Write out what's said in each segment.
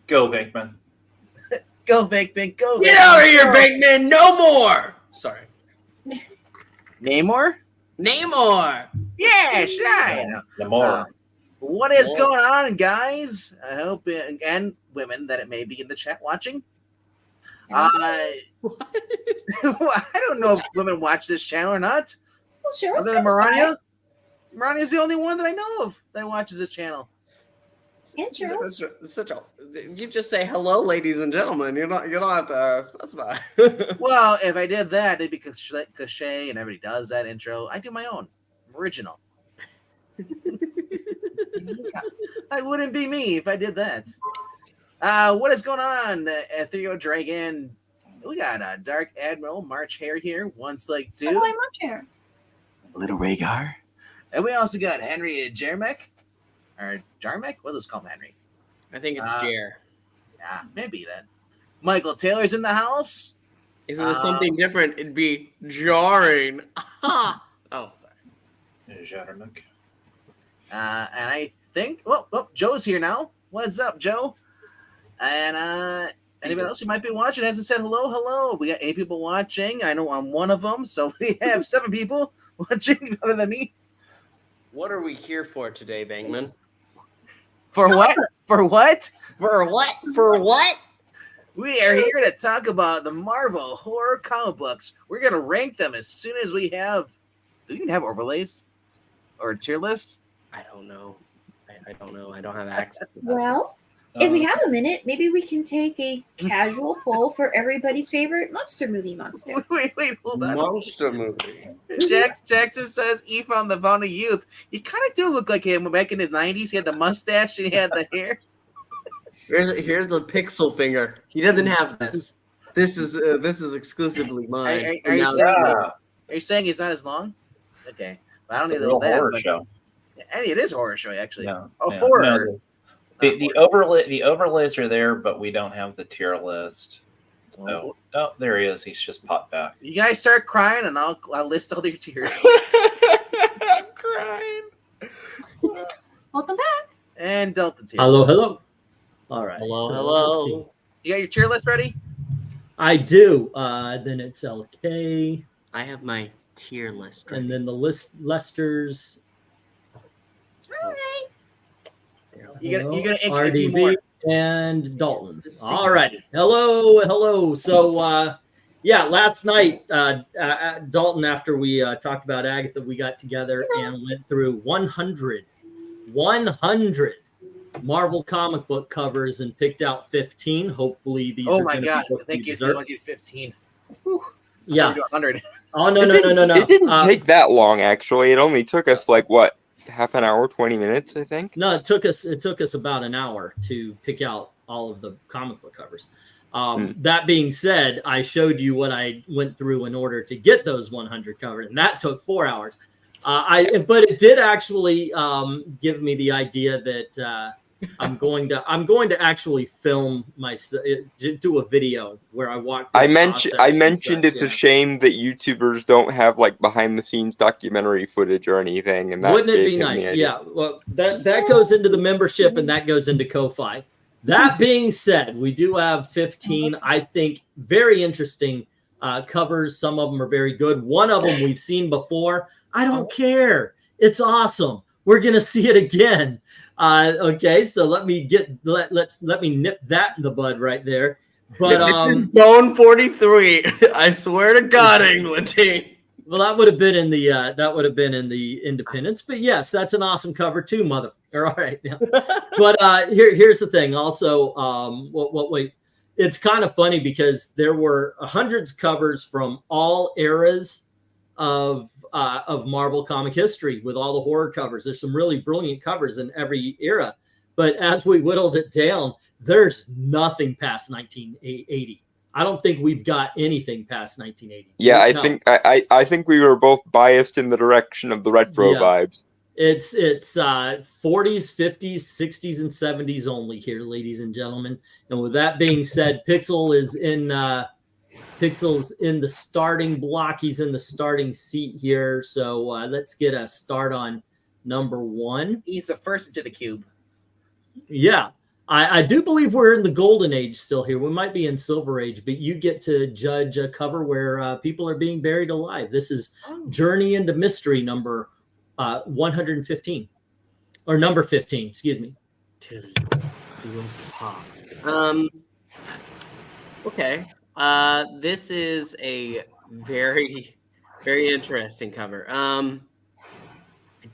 Go, VENKMAN. Go, VENKMAN. Go, Get out of here, VENKMAN. No more. Sorry. Namor? Namor. Yeah, sure. Namor. What is going on, guys? I hope, and women that it may be in the chat watching. I don't know if women watch this channel or not. Well, sure. Other than Maranya. Maranya is the only one that I know of that watches this channel. You just say hello, ladies and gentlemen. You don't have to specify. Well, if I did that, it'd be cliche, and everybody does that intro. I do my own original. That wouldn't be me if I did that. What is going on, Ethereal Dragon? We got a Dark Admiral March Hare here. Once like two. Hello, March Hare. Little Rhaegar. And we also got Henry Jarmek. Or Jarmek? What is it called, Henry? I think it's Jer. Yeah, maybe then. Michael Taylor's in the house. If it was something different, it'd be jarring. Oh, sorry. Jarmek. And I think, Joe's here now. What's up, Joe? And anybody else who might be watching hasn't said hello. We got 8 people watching. I know I'm one of them, so we have 7 people watching other than me. What are we here for today, VENKMAN? For what? For what? For what? For what? We are here to talk about the Marvel horror comic books. We're going to rank them as soon as we have... Do you even have overlays? Or a tier list? I don't know. I don't know. I don't have access to that. Well, if we have a minute, maybe we can take a casual poll for everybody's favorite monster movie monster. Wait, hold on. Monster movie. Jackson says, E found the Fountain of Youth. You kind of do look like him back in his 90s. He had the mustache and he had the hair. Here's the pixel finger. He doesn't have this. This is exclusively mine. Are you saying he's not as long? Okay. I don't need to know that. Horror show. And it is a horror show, actually. No, horror. No, the overlays are there, but we don't have the tier list. So, there he is. He's just popped back. You guys start crying, and I'll list all your tears. I'm crying. Welcome back. And Dalton's here. Hello. All right. Hello. You got your tier list ready? I do. Then it's LK. I have my tier list. And then the Lesters. All right. You're gonna RDB and Dalton. All right. Hello. So last night, Dalton, after we talked about Agatha, we got together and went through 100 Marvel comic book covers and picked out 15. Hopefully these are my God. Thank you. So I get 15. Whew. Yeah. 100. Oh no. It didn't take that long, actually. It only took us like what? Half an hour, 20 minutes, I think. No, it took us about an hour to pick out all of the comic book covers. That being said, I showed you what I went through in order to get those 100 covered, and that took 4 hours. But it did actually give me the idea that I'm going to actually film do a video where I walk through I mentioned it's a shame that YouTubers don't have like behind the scenes documentary footage or anything, and that wouldn't it be nice? Yeah, well, that goes into the membership and that goes into Ko-Fi. That being said, we do have 15 I think very interesting covers. Some of them are very good. One of them we've seen before. I don't care. It's awesome. We're gonna see it again. Okay, so let me nip that in the bud right there. But this is Bone 43. I swear to God, England team. Well, that would have been in the Independence, but yes, that's an awesome cover too, mother. All right, but here's the thing. Also, it's kind of funny because there were hundreds of covers from all eras of Marvel comic history with all the horror covers. There's some really brilliant covers in every era, but as we whittled it down, there's nothing past 1980. I don't think we've got anything past 1980. Yeah, I think we were both biased in the direction of the retro vibes. It's 40s, 50s, 60s, and 70s only here, ladies and gentlemen. And with that being said, Pixel's in the starting block. He's in the starting seat here. So let's get a start on number 1. He's the first into the cube. Yeah. I do believe we're in the golden age still here. We might be in silver age, but you get to judge a cover where people are being buried alive. This is Journey into Mystery number 115, or number 15, excuse me. Okay. This is a very, very interesting cover. I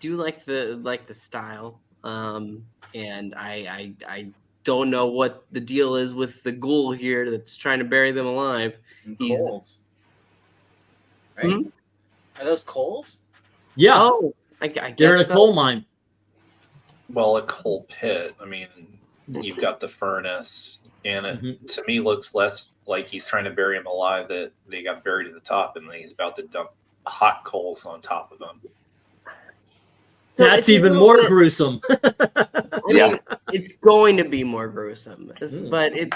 do like the style. And I don't know what the deal is with the ghoul here that's trying to bury them alive. Coals. Right? Are those coals? Yeah. Oh, I guess they're in a coal mine. Well, a coal pit. I mean, you've got the furnace, and it to me looks less like he's trying to bury him alive, that they got buried at the top, and then he's about to dump hot coals on top of them. So that's even more gruesome. I mean, it's going to be more gruesome, but it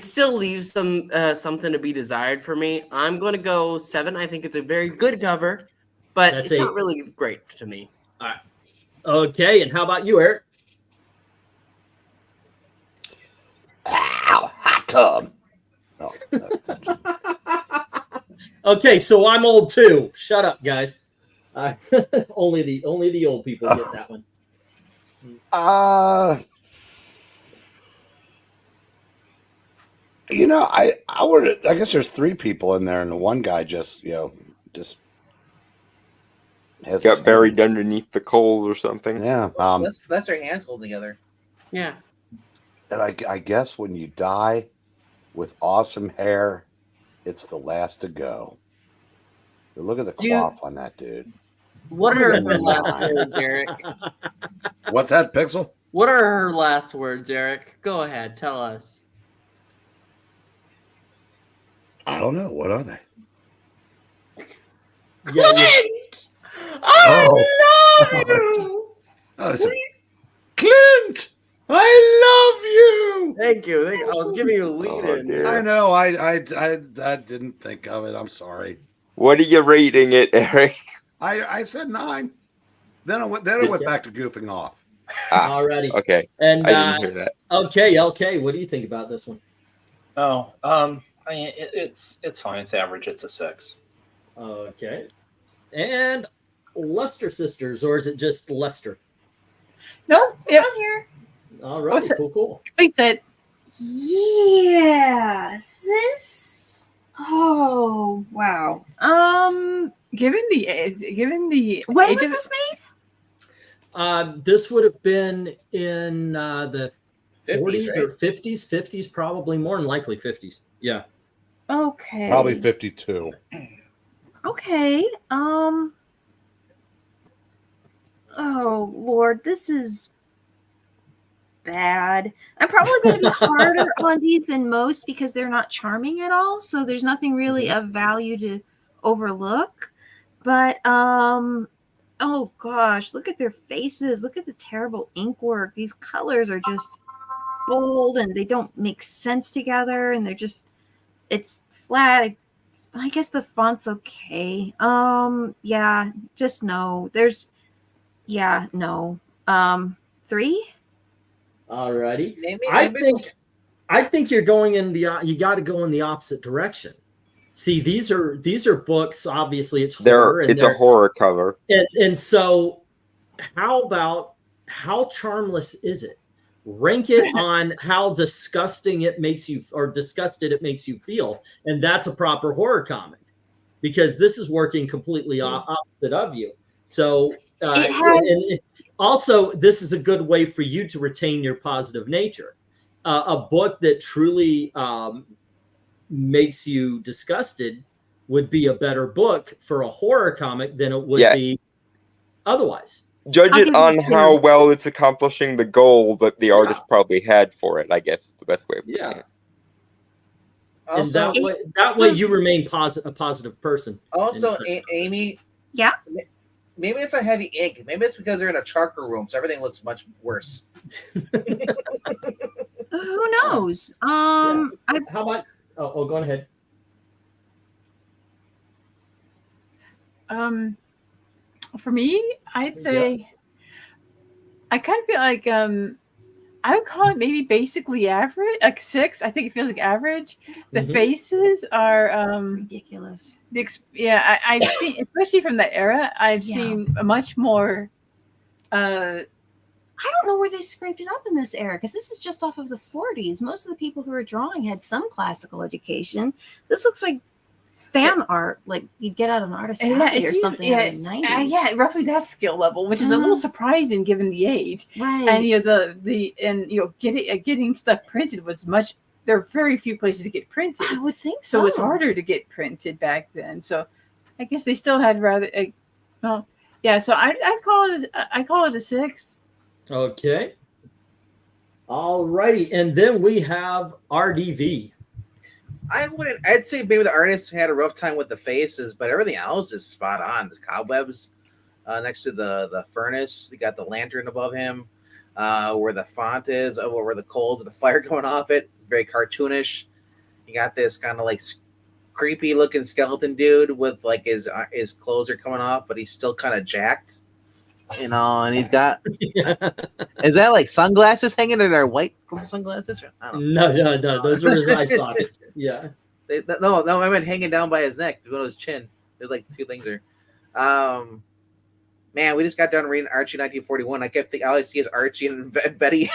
still leaves some something to be desired for me. I'm going to go 7. I think it's a very good cover, but it's not really great to me. All right. Okay, and how about you, Eric? Ow, hot tub. Oh, okay, so I'm old too. Shut up, guys. Only the old people get that one. You know, I guess there's 3 people in there, and the one guy just has got buried underneath the coals or something. Yeah. That's their hands holding together. Yeah. And I guess when you die with awesome hair, it's the last to go. But look at the cloth on that dude. What are her last words, Eric? What's that, Pixel? What are her last words, Eric? Go ahead, tell us. I don't know. What are they? Clint! I love you! Clint! I love you! Thank you. I was giving you a lead in. I know. I didn't think of it. I'm sorry. What are you rating it, Eric? I said 9. Then I went back to goofing off. Alrighty. Okay. And I didn't hear that. Okay. What do you think about this one? Oh, I mean, it's fine. It's average. It's a 6. Okay. And Lester Sisters, or is it just Lester? No, yep. I'm here. All right. Cool. Wait, said. Yeah. This. Oh wow. Given the When age was of this made? This would have been in the 40s, right? or 50s. 50s, probably more than likely 50s. Yeah. Okay. Probably 52. Okay. Oh Lord, this is bad. I'm probably going to be harder on these than most because they're not charming at all. So there's nothing really of value to overlook. But oh gosh, look at their faces. Look at the terrible ink work. These colors are just bold and they don't make sense together, and they're just, it's flat. I guess the font's okay. Yeah, just no. No. 3. Alrighty. Maybe I think you're going in you got to go in the opposite direction. See, these are books. Obviously, it's horror. It's a horror cover. And so, how charmless is it? Rank it on how disgusting it makes you, or disgusted it makes you feel, and that's a proper horror comic, because this is working completely opposite of you. So, also, this is a good way for you to retain your positive nature. A book that truly makes you disgusted would be a better book for a horror comic than it would be otherwise. Judge it on how well it's accomplishing the goal that the artist probably had for it, I guess, is the best way of putting it. Also, and that way you remain a positive person. Also, Amy. Yeah. Maybe it's a heavy ink. Maybe it's because they're in a charcoal room, so everything looks much worse. Who knows? How about? Oh, go ahead. For me, I'd say I kind of feel like I would call it maybe basically average, like 6. I think it feels like average. The faces are ridiculous. I've seen, especially from that era, I've seen a much more. I don't know where they scraped it up in this era, because this is just off of the 40s. Most of the people who are drawing had some classical education. This looks like fan art, like you'd get out of an artist alley or something in the 90s. Roughly that skill level, which is a little surprising given the age. Right. And getting stuff printed was much. There are very few places to get printed. I would think so. It was harder to get printed back then. So I guess they still had rather. So I call it a 6. Okay. All righty, and then we have RDV. I'd say maybe the artist had a rough time with the faces, but everything else is spot on. The cobwebs next to the furnace. You got the lantern above him, where the font is, where the coals of the fire going off it. It's very cartoonish. You got this kind of like creepy looking skeleton dude with like his clothes are coming off, but he's still kind of jacked. And he's got is that like sunglasses hanging in our white sunglasses? I don't know. No, those are his eye sockets. Yeah. No, I meant hanging down by his neck, below his chin. There's like 2 things there. Man, we just got done reading Archie 1941. I kept thinking all I see is Archie and Betty.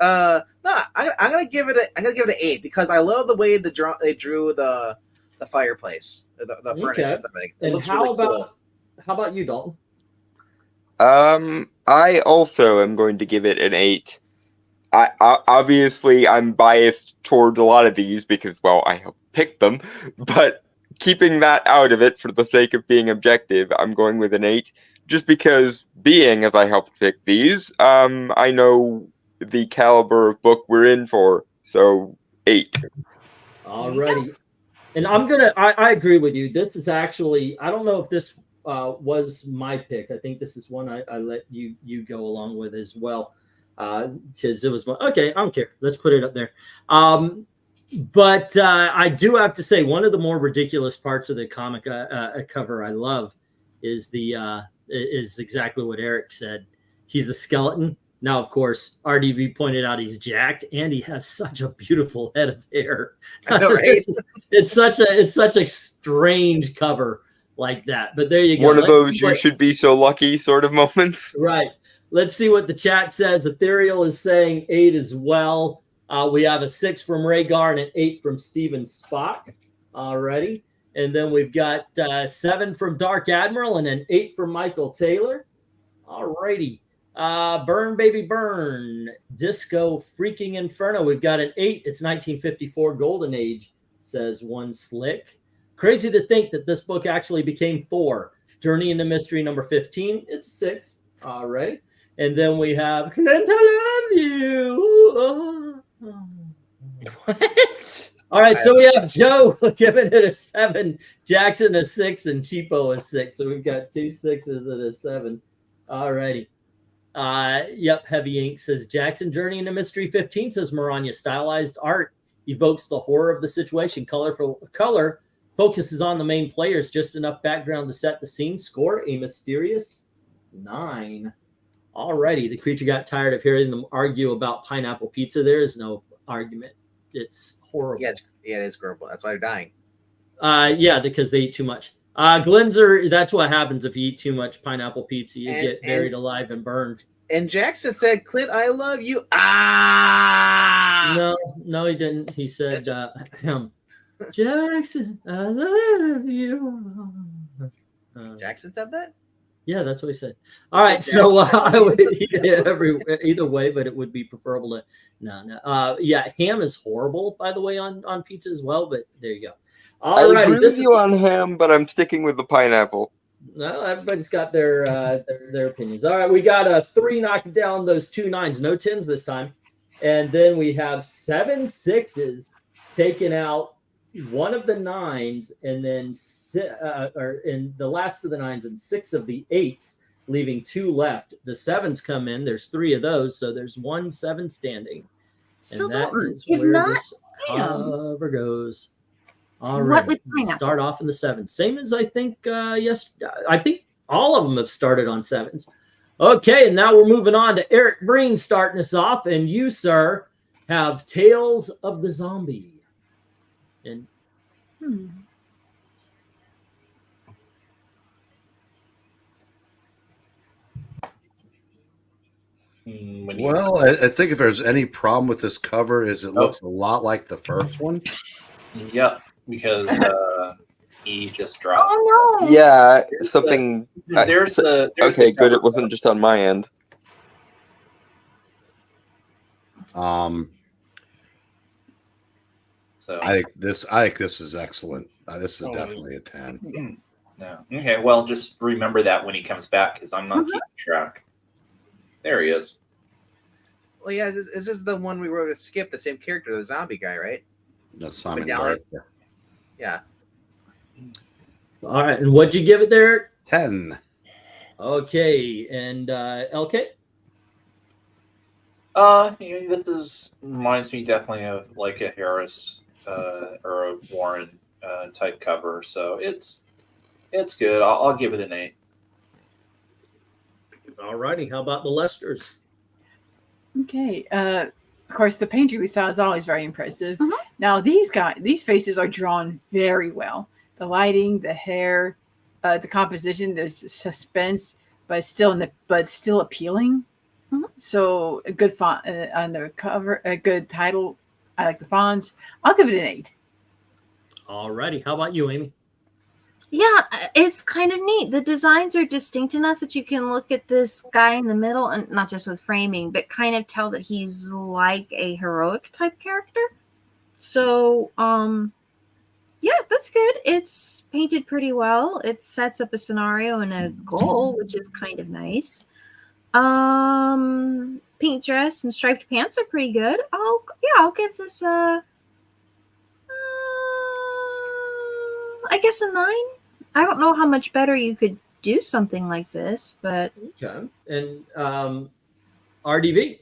No, I'm gonna give it an 8 because I love the way they drew the fireplace, the furnace and everything. It looks really cool. How about you, Dalton? I also am going to give it an 8. I obviously I'm biased towards a lot of these because, well, I picked them, but keeping that out of it for the sake of being objective, I'm going with an 8, just because being as I helped pick these, I know the caliber of book we're in for, so 8. Alrighty, and I agree with you. This is actually, I don't know if this was my pick. I think this is one I let you go along with as well, because it was okay. I don't care. Let's put it up there. But I do have to say one of the more ridiculous parts of the comic cover I love is is exactly what Eric said. He's a skeleton. Now, of course, RDV pointed out he's jacked and he has such a beautiful head of hair. I know, right? It's such a strange cover like that. But there you go. One of those you should be so lucky sort of moments. Right. Let's see what the chat says. Ethereal is saying 8 as well. We have a 6 from Rhaegar and an 8 from Steven Spock already. And then we've got 7 from Dark Admiral and an 8 from Michael Taylor. All righty. Burn, baby, burn. Disco freaking Inferno. We've got an 8. It's 1954 Golden Age, says One Slick. Crazy to think that this book actually became 4. Journey into Mystery number 15. It's 6. All right. And then we have Clint, I love you. What? All right, so we have Joe giving it a 7, Jackson a 6, and Cheapo a 6. So we've got 2 6s and a 7. All righty. Yep, Heavy Ink says Jackson. Journey into Mystery 15 says Maranya. Stylized art evokes the horror of the situation. Color focuses on the main players. Just enough background to set the scene. Score a mysterious 9. Alrighty, the creature got tired of hearing them argue about pineapple pizza. There is no argument. It's horrible. Yeah, it is horrible. That's why they're dying. Yeah, because they eat too much. Glenzer, that's what happens if you eat too much pineapple pizza. You get buried alive and burned. And Jackson said, Clint, I love you. Ah! No, he didn't. He said, Jackson, I love you. Jackson said that? Yeah, that's what he said. All right, so I would eat it either way, but it would be preferable to no. Yeah, ham is horrible, by the way, on pizza as well. But there you go. All right, I agree with you on ham, but I'm sticking with the pineapple. No, everybody's got their opinions. All right, we got a 3 knocking down those 2 9s, no 10s this time, and then we have 7 6s taking out one of the 9s, and then in the last of the 9s and 6 of the 8s, leaving 2 left. The 7s come in. There's 3 of those, so there's 1 7 standing. So and that don't, is if where not, this cover goes. All right, start off in the 7s. Same as I think yesterday. I think all of them have started on 7s. Okay, and now we're moving on to Eric Breen starting us off, and you, sir, have Tales of the Zombie. And Well, I think if there's any problem with this cover, is it looks a lot like the first one. Yep, because he just dropped. Oh no! Yeah, something. There's okay, the good. It cover. wasn't just on my end. So I think this is excellent. This is definitely a 10. no. Okay, well, just remember that when he comes back, because I'm not keeping track. There he is. Well, yeah, this is the one we wrote to skip, the same character, the zombie guy, right? That's Simon Medallion. Garth. Yeah. all right, and what'd you give it there? 10. Okay, and LK? This reminds me definitely of like a Harris or a Warren type cover, so it's good. I'll give it an 8. All righty, how about the Lesters? Okay. Of course, the painterly style is always very impressive. Now, these faces are drawn very well. The lighting, the hair, the composition, there's suspense, but still appealing. So a good font on the cover, a good title. I like the fonts. I'll give it an 8. All righty, how about you, Amy? Yeah, it's kind of neat. The designs are distinct enough that you can look at this guy in the middle, and not just with framing, but kind of tell that he's like a heroic type character. So, yeah, that's good. It's painted pretty well. It sets up a scenario and a goal, which is kind of nice. Pink dress and striped pants are pretty good. I'll give this I guess a 9. I don't know how much better you could do something like this, but okay. And RDV?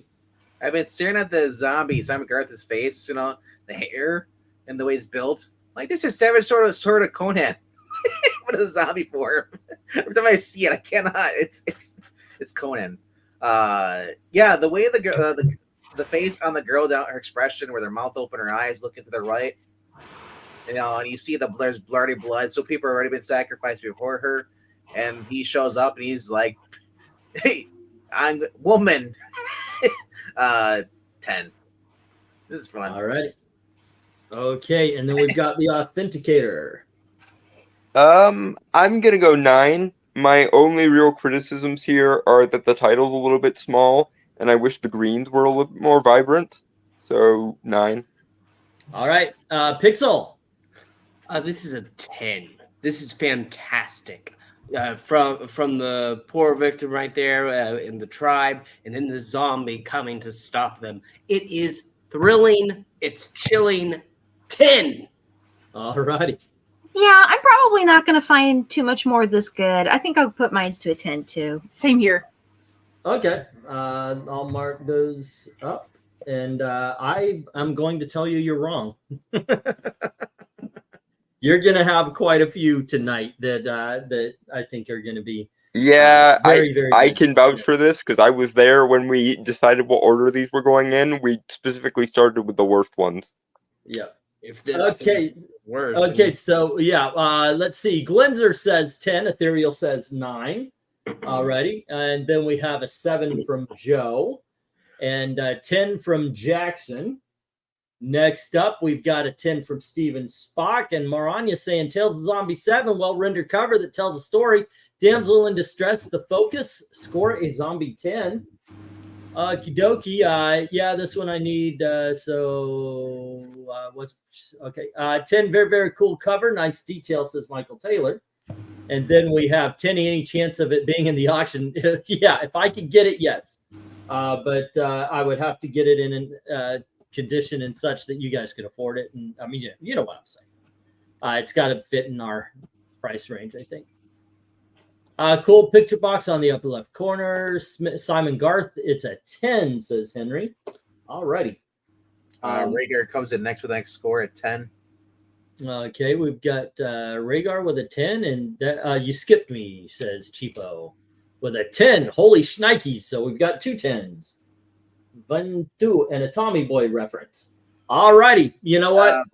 I've been staring at the zombie, Simon Garth's face, the hair and the way it's built. Like, this is Savage sort of Conan. What a zombie form. Every time I see it, I cannot. It's Conan. Yeah, the way the face on the girl down, her expression, where their mouth open, her eyes looking to the right, and you see there's bloody blood, so people have already been sacrificed before her, and he shows up and he's like, "Hey, I'm woman." 10. This is fun. All right. Okay, and then we've got the Authenticator. I'm gonna go 9. My only real criticisms here are that the title's a little bit small, and I wish the greens were a little bit more vibrant. So 9. All right, Pixel. This is a 10. This is fantastic. From the poor victim right there in the tribe, and then the zombie coming to stop them. It is thrilling. It's chilling. 10. All righty. yeah, I'm probably not going to find too much more of this good. I think I'll put mine to a 10 too. Same here. Okay, I'll mark those up, and I'm going to tell you you're wrong. You're going to have quite a few tonight that I think are going to be. Yeah, very I good. can vouch for this because I was there when we decided what order these were going in. We specifically started with the worst ones. Yeah. If this Okay. worse. Okay, so yeah, let's see. Glenzer says 10. Ethereal says 9. Alrighty, and then we have a 7 from Joe, and 10 from Jackson. Next up, we've got a 10 from Steven Spock, and Maranya saying Tales of the Zombie 7, well-rendered cover that tells a story. Damsel in distress, the focus, score a zombie 10. Okie dokie. Yeah, this one I need. What's okay? 10, very, very cool cover. Nice detail, says Michael Taylor. And then we have 10, any chance of it being in the auction? Yeah, if I could get it, yes. But I would have to get it in a condition and such that you guys could afford it. And I mean, you know what I'm saying. It's got to fit in our price range, I think. Cool picture box on the upper left corner. Simon Garth, it's a 10, says Henry. All righty. Rhaegar comes in next with the next score at 10. Okay, we've got Rhaegar with a 10, and you skipped me, says Cheapo, with a 10. Holy shnikes. So we've got 2 10s. 1, 2, and a Tommy Boy reference. All righty. You know what?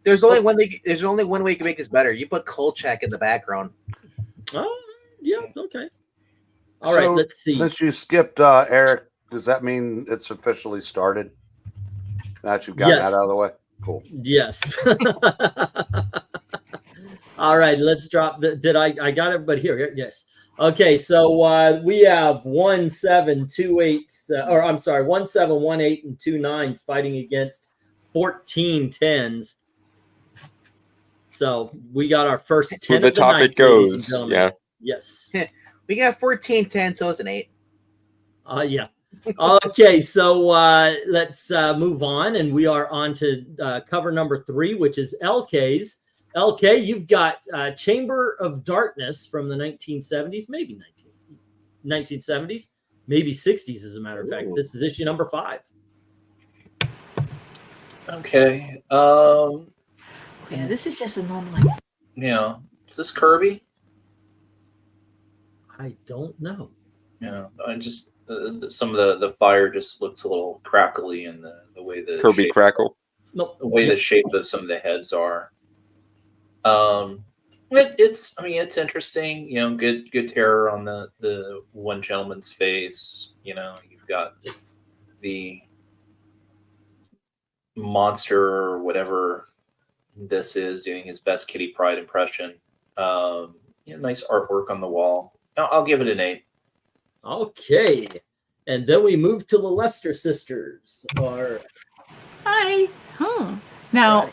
There's only one way. There's only one way you can make this better. You put Kolchak in the background. Oh, yeah. Okay. All right. Let's see. Since you skipped Eric, does that mean it's officially started? Now that you've gotten that out of the way? Cool. Yes. All right, let's drop the I got it, but here, yes. Okay, so we have 1 7 2 8 or I'm sorry, 1 7 1 8 and 2 9s fighting against 14 10s. So we got our first 10 of the top night, it goes. ladies and gentlemen. Yeah. Yes. We got 14 10, so it's an 8. Yeah. Okay, so let's move on, and we are on to cover number 3, which is LK's. LK, you've got Chamber of Darkness from the 1970s, maybe 1970s, maybe 60s, as a matter of fact. This is issue number 5. Okay. Yeah, this is just a normal. Yeah. Is this Kirby? I don't know. Yeah. I just some of the fire just looks a little crackly in the way the Kirby shape, Crackle. Nope. the way the shape of some of the heads are. It's I mean it's interesting. You know, good terror on the one gentleman's face. You know, you've got the monster or whatever this is doing his best Kitty Pryde impression. Nice artwork on the wall. I'll give it an 8. Okay, and then we move to the Lester sisters. Hi. Now,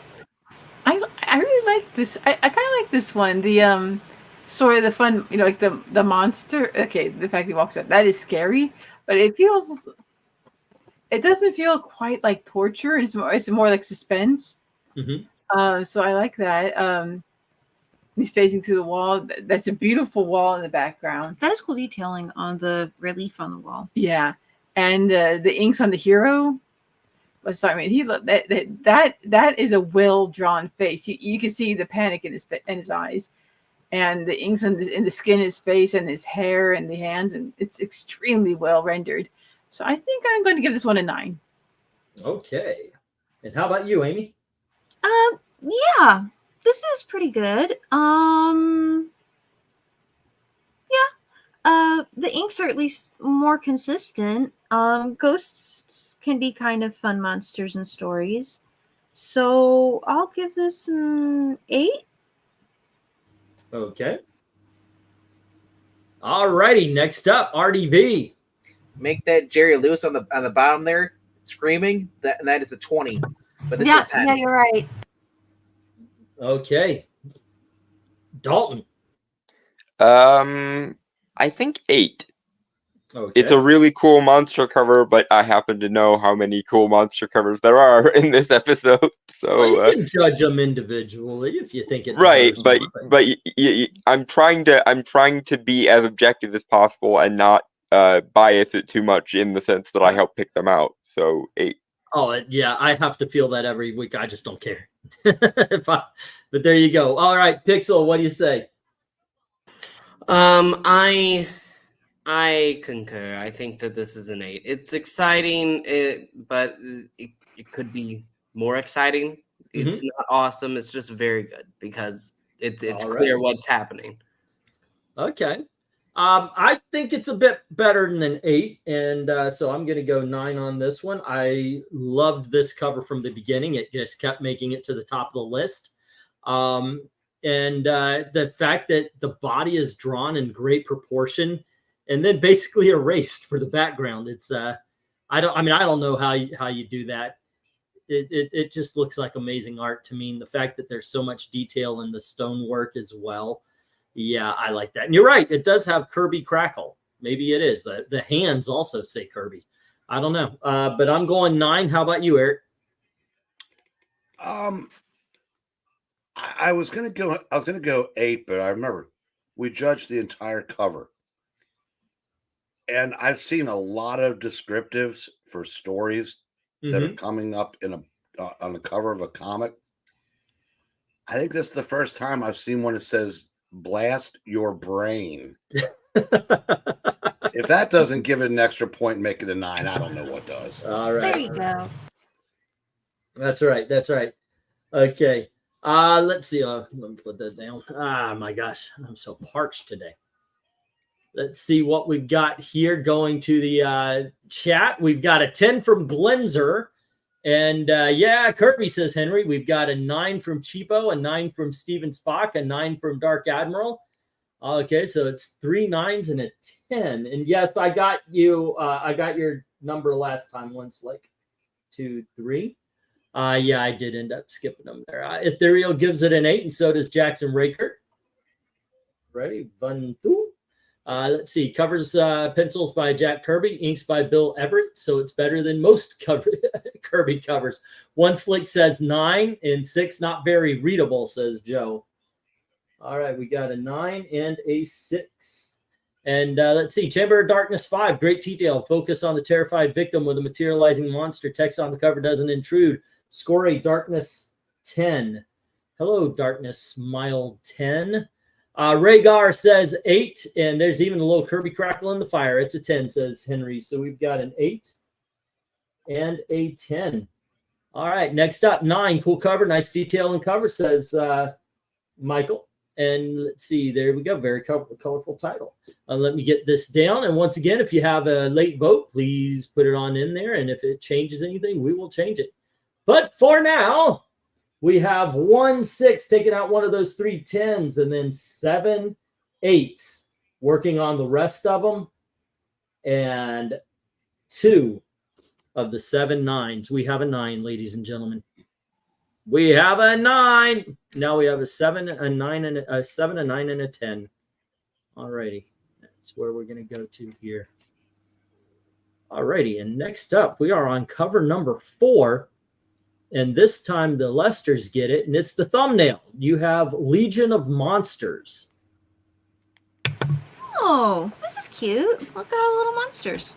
I really like this. I kind of like this one. The sort of the fun, like the monster. Okay, the fact he walks out, that is scary, but it doesn't feel quite like torture. It's more like suspense. Mm-hmm. So I like that. He's facing through the wall. That's a beautiful wall in the background. That is cool detailing on the relief on the wall. Yeah, and the inks on the hero. Sorry, he look that is a well drawn face. You can see the panic in his eyes, and the inks in the skin, his face, and his hair, and the hands, and it's extremely well rendered. So I think I'm going to give this one a 9. Okay, and how about you, Amy? Yeah, this is pretty good. The inks are at least more consistent. Ghosts can be kind of fun monsters and stories. So I'll give this an 8. Okay. All righty. Next up, RDV. Make that Jerry Lewis on the bottom there screaming. That is a 20. But it's a 10. Yeah, you're right. Okay. Dalton. I think 8. Okay. It's a really cool monster cover, but I happen to know how many cool monster covers there are in this episode. So well, you can judge them individually if you think it right, deserves but I'm trying to be as objective as possible and not bias it too much in the sense that I help pick them out. So 8. Oh yeah, I have to feel that every week. I just don't care. But there you go. All right, Pixel, what do you say? I concur. I think that this is an 8. It's exciting, but it could be more exciting. It's not awesome. It's just very good because it's clear what's happening. Okay. I think it's a bit better than an 8, and so I'm going to go 9 on this one. I loved this cover from the beginning. It just kept making it to the top of the list. And the fact that the body is drawn in great proportion and then basically erased for the background. It's I don't know how you do that. It just looks like amazing art to me. And the fact that there's so much detail in the stonework as well. Yeah, I like that. And you're right. It does have Kirby Crackle. Maybe it is. The hands also say Kirby. I don't know. But I'm going 9. How about you, Eric? I was gonna go 8, but I remember we judged the entire cover. And I've seen a lot of descriptives for stories that are coming up on the cover of a comic. I think this is the first time I've seen one that says "blast your brain." If that doesn't give it an extra point and make it a 9, I don't know what does. All right. There you go. That's right. That's right. Okay. Let's see. Let me put that down. Ah, my gosh. I'm so parched today. Let's see what we've got here going to the chat. We've got a 10 from Glenzer. And yeah, Kirby says, Henry, we've got a 9 from Cheapo, a 9 from Steven Spock, a 9 from Dark Admiral. Okay, so it's 3 9s and a 10. And yes, I got you. I got your number last time. 1 Slick, 2 3. Yeah, I did end up skipping them there. Ethereal gives it an 8, and so does Jackson Raker. Ready? 1 2. Let's see. Covers pencils by Jack Kirby, inks by Bill Everett. So it's better than most Kirby covers. 1 Slick says 9 and 6, not very readable, says Joe. All right, we got a 9 and a 6. And let's see. Chamber of Darkness 5. Great detail. Focus on the terrified victim with a materializing monster. Text on the cover doesn't intrude. Score a Darkness 10. Hello, Darkness Smile 10. Rhaegar says 8, and there's even a little Kirby crackle in the fire. It's a 10, says Henry. So we've got an 8 and a 10. All right, next up, 9. Cool cover, nice detail and cover, says Michael. And let's see, there we go. Very colorful title. Let me get this down. And once again, if you have a late vote, please put it on in there. And if it changes anything, we will change it. But for now, we have 1 6 taking out one of those 3 10s and then 7 8s working on the rest of them. And 2 of the 7 9s. We have a 9, ladies and gentlemen. We have a 9. Now we have a 7, a 9, and a 7, a 9, and a 10. All righty. That's where we're going to go to here. All righty. And next up, we are on cover number 4. And this time the Lesters get it, and it's the thumbnail. You have Legion of Monsters. Oh, this is cute. Look at all the little monsters.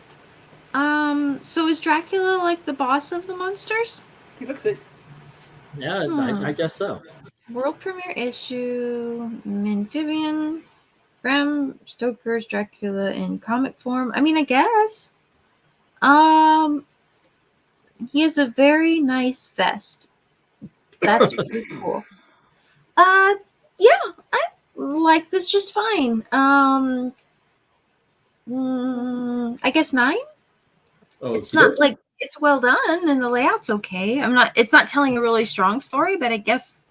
So is Dracula like the boss of the monsters? He looks it. Yeah, I guess so. World premiere issue, Amphibian, Bram Stoker's Dracula in comic form. I mean, I guess. He has a very nice vest. That's pretty cool. Yeah, I like this just fine. I guess 9. Oh, It's not like it's well done and the layout's okay. It's not telling a really strong story, but I guess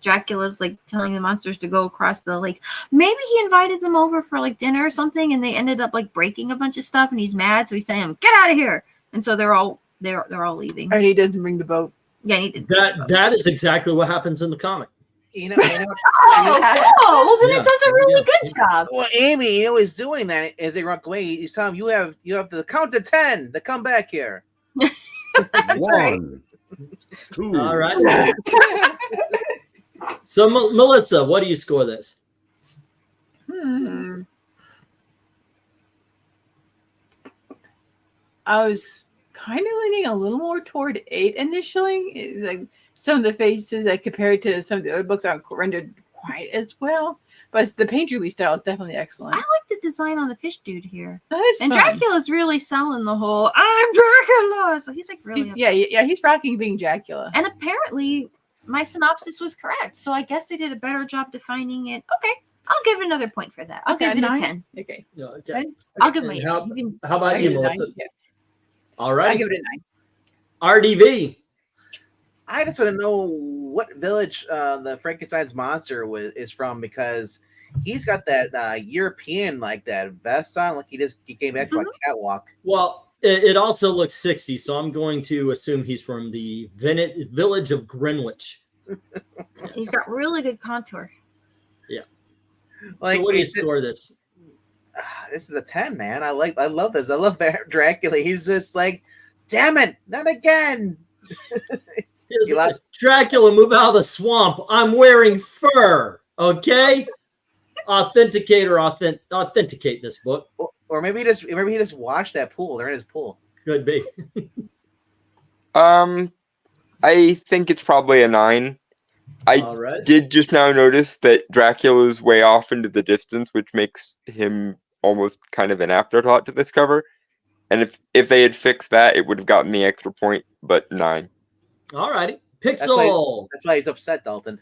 Dracula's like telling the monsters to go across the lake. Maybe he invited them over for like dinner or something, and they ended up like breaking a bunch of stuff, and he's mad, so he's telling them, "Get out of here!" And so they're all leaving. And he doesn't bring the boat. Yeah, he did. That is exactly what happens in the comic. You know, Oh, well then Yeah. it does a really good job. well, Amy, he's doing that as they run away. He's telling them, you have to count to 10 to come back here. 1 2. All right. So, Melissa, what do you score this? I was kind of leaning a little more toward 8 initially. It's like some of the faces that compared to some of the other books aren't rendered quite as well. But the painterly style is definitely excellent. I like the design on the fish dude here. That is And fun. Dracula's really selling the whole "I'm Dracula," so he's like really Yeah, he's rocking being Dracula. And apparently my synopsis was correct, so I guess they did a better job defining it. Okay, I'll give it another point for that. I'll Okay, give it 9? a 10. Okay. Yeah, okay. 10? I'll give And it. how, You can, how about I you, give it a 9. Melissa? Yeah. All I right. give it a 9. RDV. I just want to know what village the Frankenstein's monster is from, because he's got that European like that vest on, like he came back to a catwalk. Well, it also looks 60, so I'm going to assume he's from the village of Greenwich. he's got really good contour. Like, so what do you is it- score this? This is a 10, man. I love this. I love Dracula. He's just like, damn it, not again. You lost- Dracula, move out of the swamp. I'm wearing fur. Okay? Authenticator, authenticate this book. Or maybe he just washed that pool. They're in his pool. Could be. I think it's probably a 9. I All right. did just now notice that Dracula's way off into the distance, which makes him almost kind of an afterthought to this cover. And if they had fixed that, it would have gotten the extra point, but 9. All righty. Pixel. That's why he's upset, Dalton.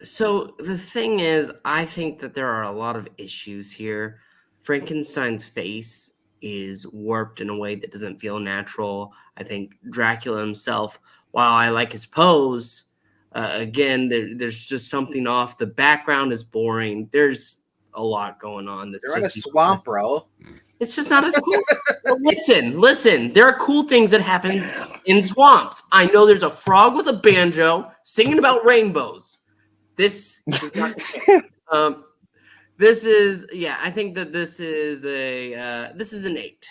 So the thing is, I think that there are a lot of issues here. Frankenstein's face is warped in a way that doesn't feel natural. I think Dracula himself, while I like his pose, again, there's just something off. The background is boring. There's a lot going on. They're in a swamp, bro. It's just not as cool. Well, listen. There are cool things that happen in swamps. I know there's a frog with a banjo singing about rainbows. This is not. This is, yeah. I think that this is an 8.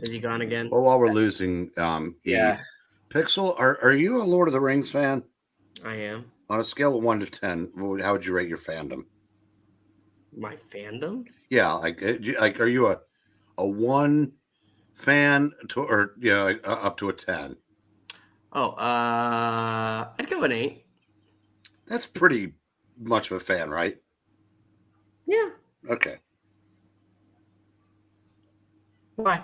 Is he gone again? Well, while we're losing, Yeah. Pixel, are you a Lord of the Rings fan? I am. On a scale of 1 to 10, how would you rate your fandom? My fandom? Yeah, like are you a 1 fan to, or up to a 10? Oh, I'd go an 8. That's pretty much of a fan, right? Yeah. Okay. Why?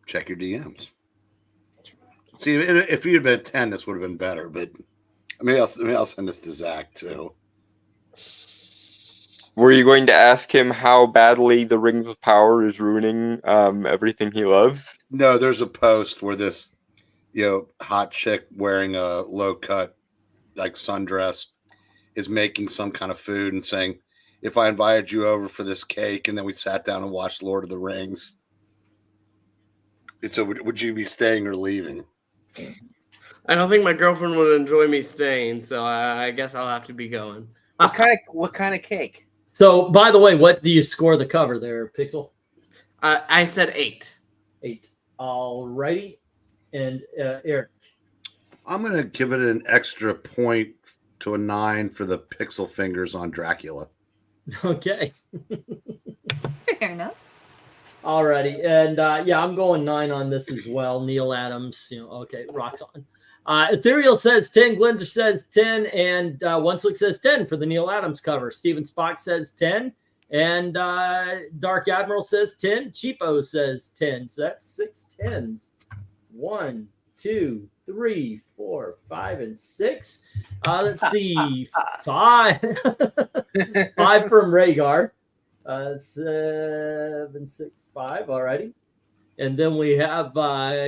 Check your DMs. See, if you'd been 10, this would have been better. But maybe I'll send this to Zach too. Were you going to ask him how badly the Rings of Power is ruining everything he loves? No, there's a post where this, hot chick wearing a low cut, like sundress, is making some kind of food and saying, "If I invited you over for this cake and then we sat down and watched Lord of the Rings, so would you be staying or leaving?" I don't think my girlfriend would enjoy me staying, so I guess I'll have to be going. What kind of cake? So, by the way, what do you score the cover there, Pixel? I said 8. 8. All righty. And Eric? I'm going to give it an extra point to a 9 for the pixel fingers on Dracula. Okay. Fair enough. Alrighty, and I'm going 9 on this as well. Neil Adams, okay, rocks on. Ethereal says 10, Glenzer says 10, and One Slick says 10 for the Neil Adams cover. Steven Spock says 10, and Dark Admiral says 10. Cheapo says 10. So that's 6 10s. 1, 2, 3, 4, 5, and 6. Let's see, 5. 5 from Rhaegar. 7, 6, 5. Alrighty. And then we have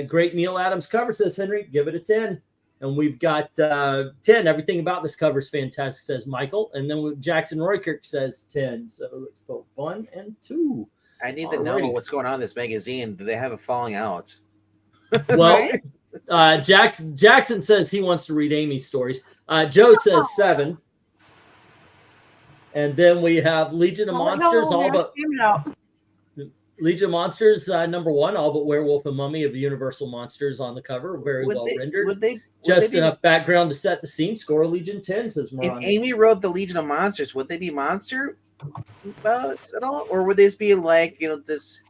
great Neil Adams cover, says Henry. Give it a 10. And we've got 10. Everything about this cover is fantastic, says Michael. And then Jackson Roykirk says 10. So let's go 1 and 2. I need to know what's going on in this magazine. Do they have a falling out? Well, Jackson says he wants to read Amy's stories. Joe says 7. And then we have Legion of Monsters, Legion of Monsters, number 1, all but Werewolf and Mummy of the Universal Monsters on the cover. Very well rendered. Just enough background to set the scene. Score Legion 10, says Maranya. If Amy wrote the Legion of Monsters, would they be monster boats at all? Or would this be like, just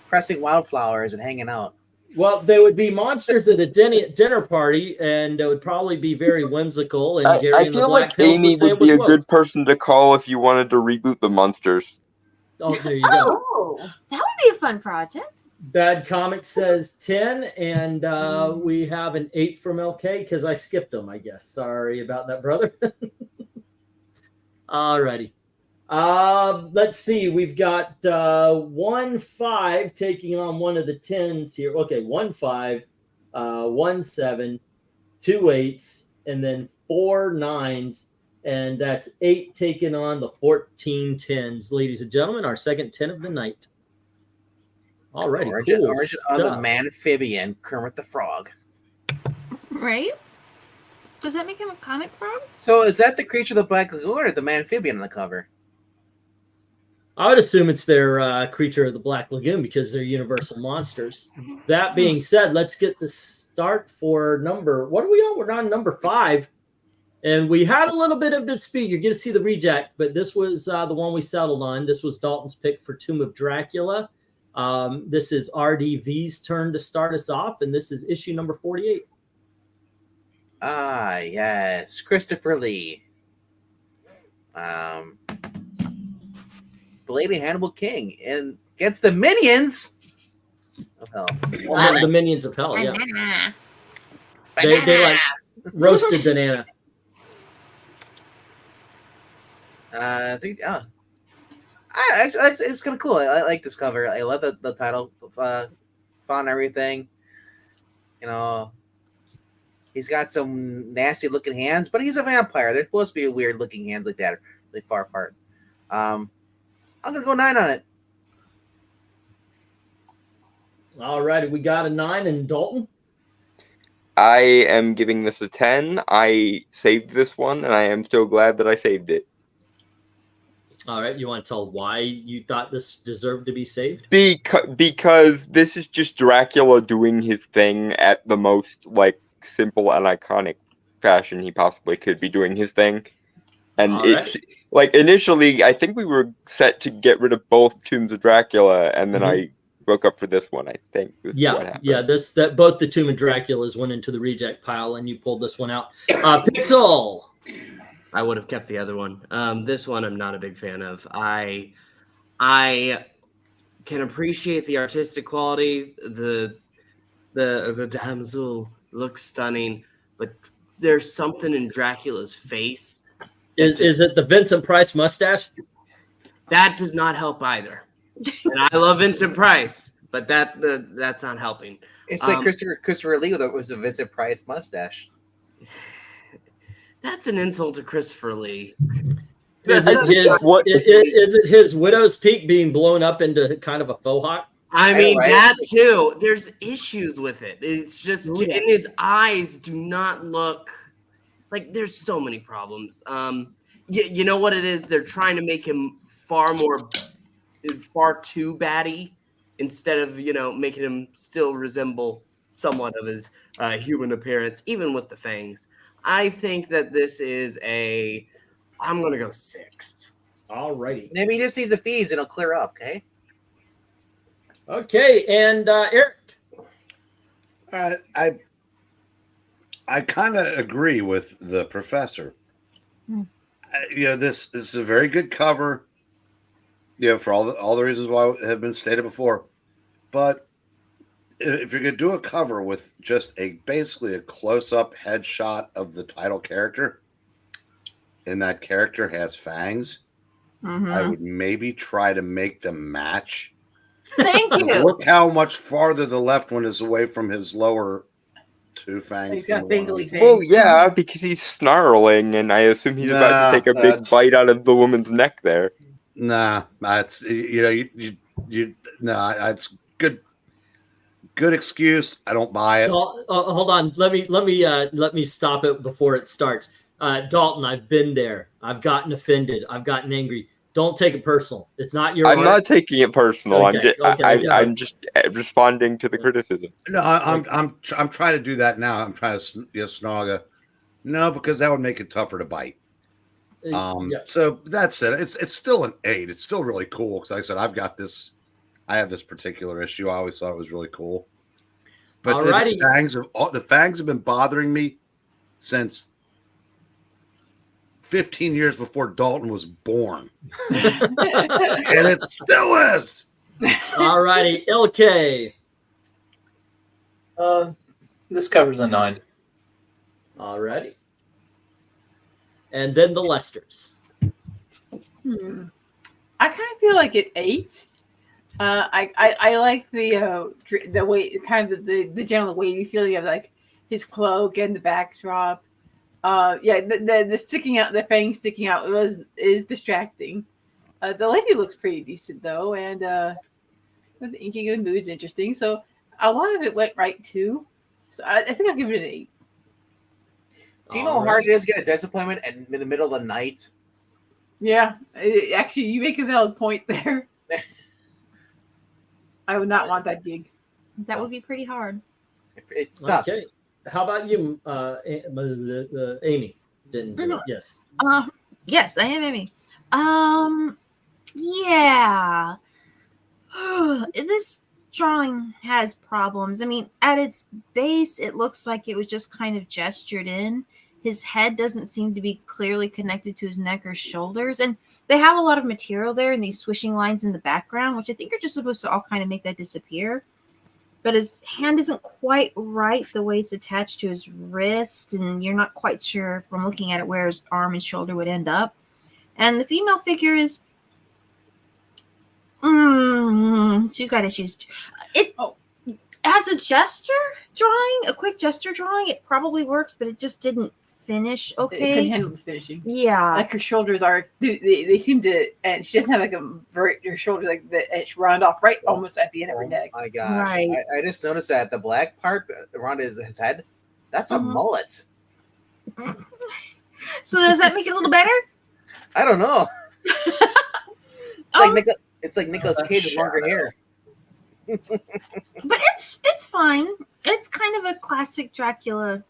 pressing wildflowers and hanging out? Well, they would be monsters at a dinner party, and it would probably be very whimsical. And I feel like Amy would be a good person to call if you wanted to reboot the Monsters. Oh, there you go. Oh, that would be a fun project. Bad Comic says 10, and we have an 8 from LK because I skipped them, I guess. Sorry about that, brother. Alrighty. Let's see. We've got 1 5 taking on one of the 10s here. Okay, 1 5, 1 7, 2 8s, and then 4 9s. And that's 8 taking on the 14 10s. Ladies and gentlemen, our second 10 of the night. Alrighty, Origin cool of the Amphibian, Kermit the Frog. Right? Does that make him a comic frog? So is that the Creature of the Black Lagoon or the Amphibian on the cover? I would assume it's their Creature of the Black Lagoon because they're Universal Monsters. That being said, let's get the start for what are we on? We're on number 5. And we had a little bit of dispute. You're going to see the reject, but this was the one we settled on. This was Dalton's pick for Tomb of Dracula. This is RDV's turn to start us off, and this is issue number 48. Ah, yes, Christopher Lee. Lady Hannibal King and against the minions of hell. The minions of hell, yeah. Banana. They like roasted banana. I think it's kind of cool. I like this cover. I love the title, font, and everything. You know, he's got some nasty looking hands, but he's a vampire. They're supposed to be weird looking hands like that, really far apart. I'm gonna go 9 on it. All right, we got a 9 in Dalton. I am giving this a 10. I saved this one, and I am still glad that I saved it. All right, you want to tell why you thought this deserved to be saved? Because this is just Dracula doing his thing at the most like simple and iconic fashion he possibly could be doing his thing. And All it's like initially, I think we were set to get rid of both Tombs of Dracula, and then I broke up for this one. I think. What happened. That both the Tomb of Draculas went into the reject pile, and you pulled this one out. Pixel. I would have kept the other one. This one I'm not a big fan of. I can appreciate the artistic quality. The damsel looks stunning, but there's something in Dracula's face. Is it the Vincent Price mustache? That does not help either. And I love Vincent Price, but that's not helping. It's like Christopher Lee with a Vincent Price mustache. That's an insult to Christopher Lee. Is it his widow's peak being blown up into kind of a faux hawk? I mean, that too. There's issues with it. It's just, and his eyes do not look like, there's so many problems. You know what it is? They're trying to make him far too batty instead of, making him still resemble somewhat of his human appearance, even with the fangs. I think that this is I'm going to go 6. All righty. Maybe he just needs the feeds and it'll clear up, okay? Okay, and Eric. I kind of agree with the professor. This is a very good cover. For all the reasons why have been stated before. But if you're gonna do a cover with just basically a close-up headshot of the title character, and that character has fangs, I would maybe try to make them match. Thank you. Look how much farther the left one is away from his lower 2 fangs. He's got bangly fangs. Well, yeah, because he's snarling, and I assume he's about to take a big bite out of the woman's neck there. Nah, that's it's good excuse. I don't buy it. Hold on, let me stop it before it starts. Dalton, I've been there. I've gotten offended. I've gotten angry. Don't take it personal. It's not your. I'm not taking it personal. Okay, I'm just responding to the criticism. No, I'm trying to do that now. I'm trying to snog. No, because that would make it tougher to bite. So that's it. It's still an 8. It's still really cool because, like I said, I have this particular issue. I always thought it was really cool. But the fangs have been bothering me since 15 years before Dalton was born. And it still is. All righty, LK. This covers a 9. All righty. And then the Lesters. I kind of feel like it 8. I like the way, kind of the general wavy feeling of like his cloak and the backdrop. The sticking out, the fangs sticking out is distracting. The lady looks pretty decent though, and the inking and mood's interesting. So a lot of it went right too. So I think I'll give it an 8. Do you know how hard it is to get a dentist appointment in the middle of the night? Yeah, actually, you make a valid point there. I would not want that gig. That would be pretty hard. It sucks. Okay. How about you, Amy? Didn't do it. Yes. Yes, I am Amy. Yeah. This drawing has problems. I mean, at its base, it looks like it was just kind of gestured in. His head doesn't seem to be clearly connected to his neck or shoulders. And they have a lot of material there and these swishing lines in the background, which I think are just supposed to all kind of make that disappear. But his hand isn't quite right the way it's attached to his wrist. And you're not quite sure from looking at it where his arm and shoulder would end up. And the female figure is... she's got issues. As a gesture drawing, a quick gesture drawing, it probably works, but it just didn't finish It couldn't okay. handle the finishing. Yeah. Like her shoulders are, they seem to, and she doesn't have like her shoulders like it's round off right almost at the end of her neck. My gosh. Right. I just noticed that the black part around his head, that's a mullet. So does that make it a little better? I don't know. It's like Nicolas Cage with longer hair. But it's fine. It's kind of a classic Dracula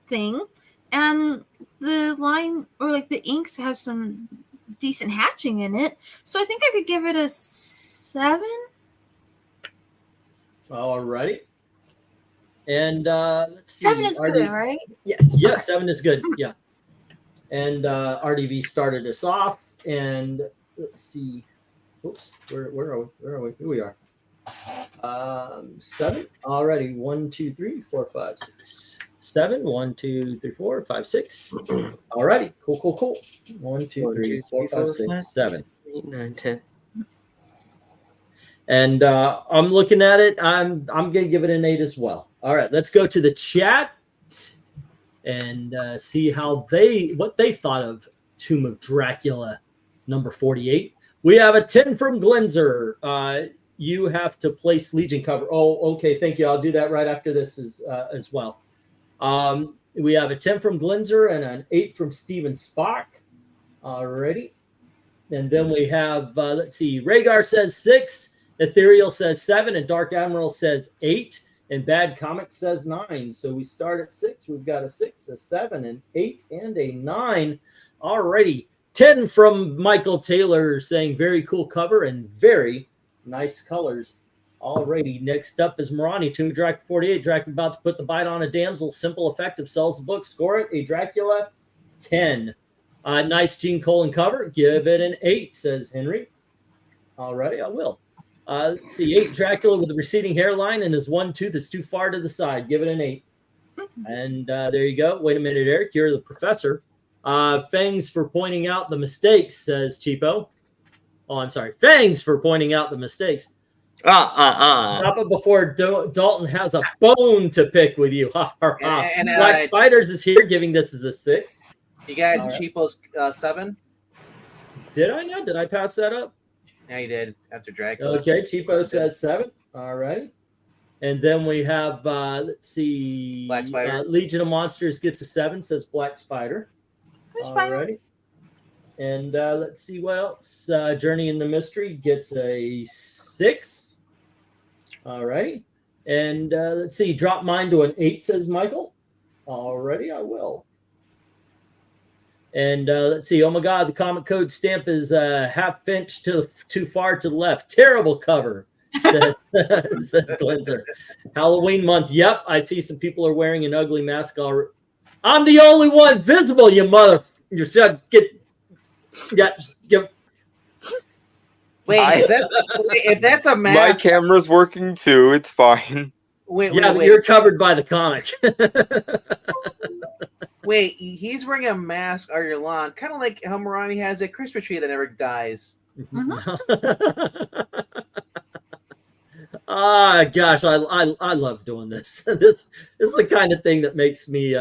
thing, and the line or like the inks have some decent hatching in it, so I think I could give it a 7. Alrighty. And let's see. 7 is good, right? Yes. Yes, okay. 7 is good. Yeah. And RDV started us off, and let's see. Oops, where are we? Here we are. 7 already. 1, 2, 3, 4, 5, 6, 7. 1, 2, 3, 4, 5, 6. Alrighty, cool. 1, 2, 3, 4, 5, 6, 7, 8, 9, 10. And I'm looking at it. I'm gonna give it an 8 as well. All right, let's go to the chat and see how what they thought of Tomb of Dracula number 48. We have a 10 from Glenzer. You have to place Legion cover. Oh, okay. Thank you. I'll do that right after this as well. We have a 10 from Glenzer and an 8 from Steven Spock. Alrighty. And then we have, let's see, Rhaegar says 6, Ethereal says 7, and Dark Admiral says 8, and Bad Comic says 9. So we start at 6. We've got a 6, a 7, an 8, and a 9. Alrighty. 10 from Michael Taylor saying very cool cover and very nice colors. Alrighty, next up is Marani, Tomb of Dracula 48. Dracula about to put the bite on a damsel. Simple, effective, sells the book. Score it, a Dracula 10. Nice Gene Colan cover. Give it an 8, says Henry. Alrighty, I will. Let's see, 8 Dracula with a receding hairline and his one tooth is too far to the side. Give it an 8. And there you go. Wait a minute, Eric. You're the professor. Fangs for pointing out the mistakes, says Cheapo. Oh, I'm sorry. Fangs for pointing out the mistakes. Stop it before Dalton has a bone to pick with you. Ha, ha, ha. And, Black Spiders is here, giving this as a 6. You got Cheapo's 7? Did I not? Did I pass that up? Yeah, you did after Dracula. Okay, Cheapo says 7. All right. And then we have, let's see. Black Spider. Legion of Monsters gets a 7, says Black Spider. Alrighty. And let's see what else. Journey in the Mystery gets a 6. Alrighty. And let's see. Drop mine to an 8, says Michael. Alrighty, I will. And let's see. Oh my God, the comic code stamp is half inch too far to the left. Terrible cover, says Glenzer. Halloween month. Yep, I see some people are wearing an ugly mask already. I'm the only one visible, you mother. You said get. Wait, if that's a mask, my camera's working too. It's fine. Wait, but you're covered by the comic. Wait, he's wearing a mask all year long, kind of like how Marani has a Christmas tree that never dies. Gosh, I love doing this. This is the kind of thing that makes me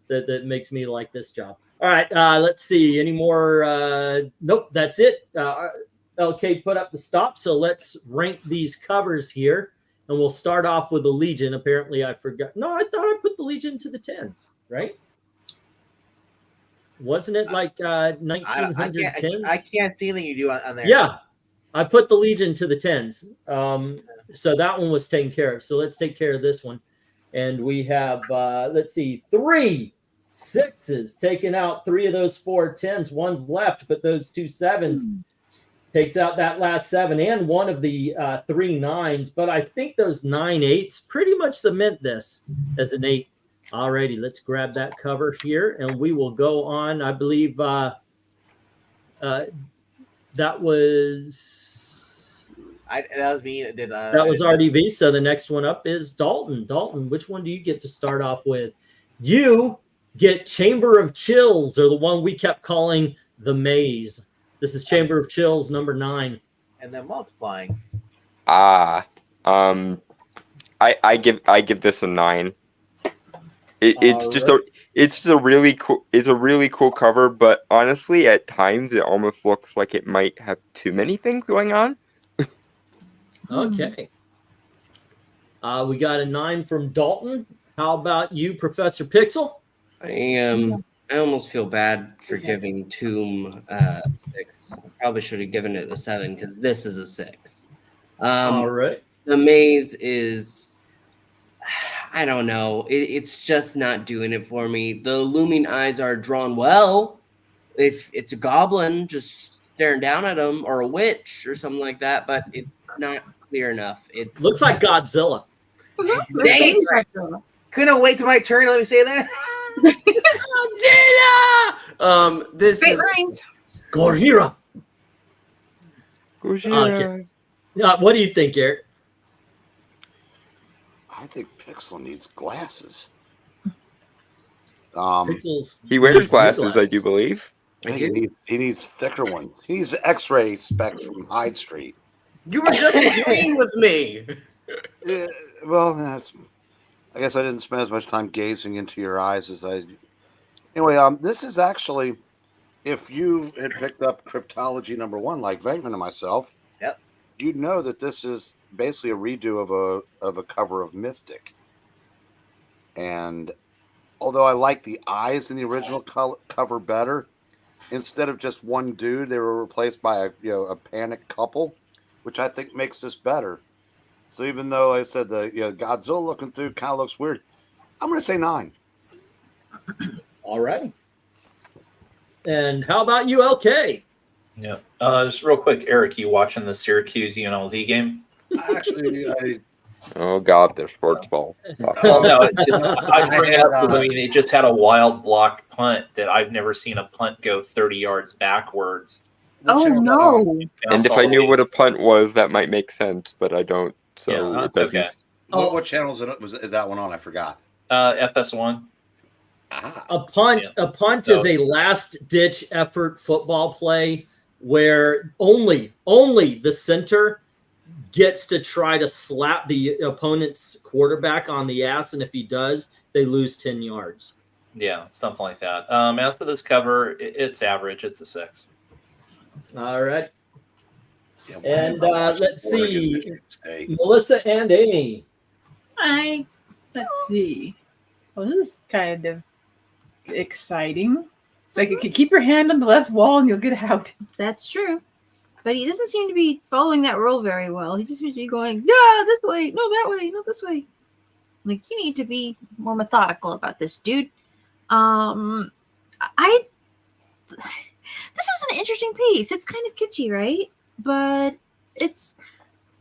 that makes me like this job. All right, let's see. Any more? Nope, that's it. LK put up the stop, so let's rank these covers here, and we'll start off with the Legion. Apparently, I forgot. No, I thought I put the Legion to the 10s, right? Wasn't it like 1910s? I can't see anything you do on there. Yeah, I put the Legion to the 10s. So that one was taken care of. So let's take care of this one. And we have, let's see, 3 6s, taking out 3 of those 4 10s. One's left, but those 2 7s Takes out that last 7 and one of the 3 9s, but I think those 9 8s pretty much cement this as an 8. Alrighty, let's grab that cover here, and we will go on. I believe that was that was me. That did that was RDV. So the next one up is Dalton. Dalton, which one do you get to start off with? You get Chamber of Chills, or the one we kept calling the Maze. This is Chamber of Chills number 9. And then multiplying. I give this a 9. It's a really cool cover, but honestly, at times it almost looks like it might have too many things going on. Okay. We got a 9 from Dalton. How about you, Professor Pixel? I almost feel bad for giving Tomb 6. I probably should have given it a 7 because this is a 6. All right. The Maze is, I don't know. It's just not doing it for me. The looming eyes are drawn well. If it's a goblin just staring down at him, or a witch or something like that, but it's not clear enough. It looks like Godzilla. Dang, couldn't wait till my turn. Let me say that. This Great is lines. Gojira. Gojira. What do you think, Eric? I think Pixel needs glasses. Pixel's He wears glasses, I do believe. I think he needs thicker ones. He needs X-ray specs from Hyde Street. You were just agreeing with me. Yeah, well, I guess I didn't spend as much time gazing into your eyes as I. Anyway, this is actually, if you had picked up Cryptology number 1, like VENKMAN and myself, yep, you'd know that this is basically a redo of a cover of Mystic. And although I like the eyes in the original cover better, instead of just one dude, they were replaced by a panicked couple, which I think makes this better. So even though I said the Godzilla looking through kind of looks weird, I'm going to say 9. All righty. And how about you, LK? Yeah. Just real quick, Eric, you watching the Syracuse UNLV game? Actually, Oh God, they're sports ball. Well, no, it's just I bring it up because it just had a wild blocked punt that I've never seen a punt go 30 yards backwards. Oh no! And if I knew what a punt was, that might make sense, but I don't. So Yeah, it that's doesn't. okay. what channel is that one on? I forgot. FS1. A punt is a last-ditch effort football play where only the center gets to try to slap the opponent's quarterback on the ass, and if he does, they lose 10 yards. Yeah, something like that. As to this cover, it's average. It's a 6. All right. Yeah, And let's see. Michigan State. Melissa and Amy. Hi. Let's see. Well, this is kind of exciting. It's like you can keep your hand on the left wall and you'll get out. That's true. But he doesn't seem to be following that rule very well. He just seems to be going, yeah, this way, no, that way, no, this way. Like, you need to be more methodical about this, dude. This is an interesting piece. It's kind of kitschy, right? But it's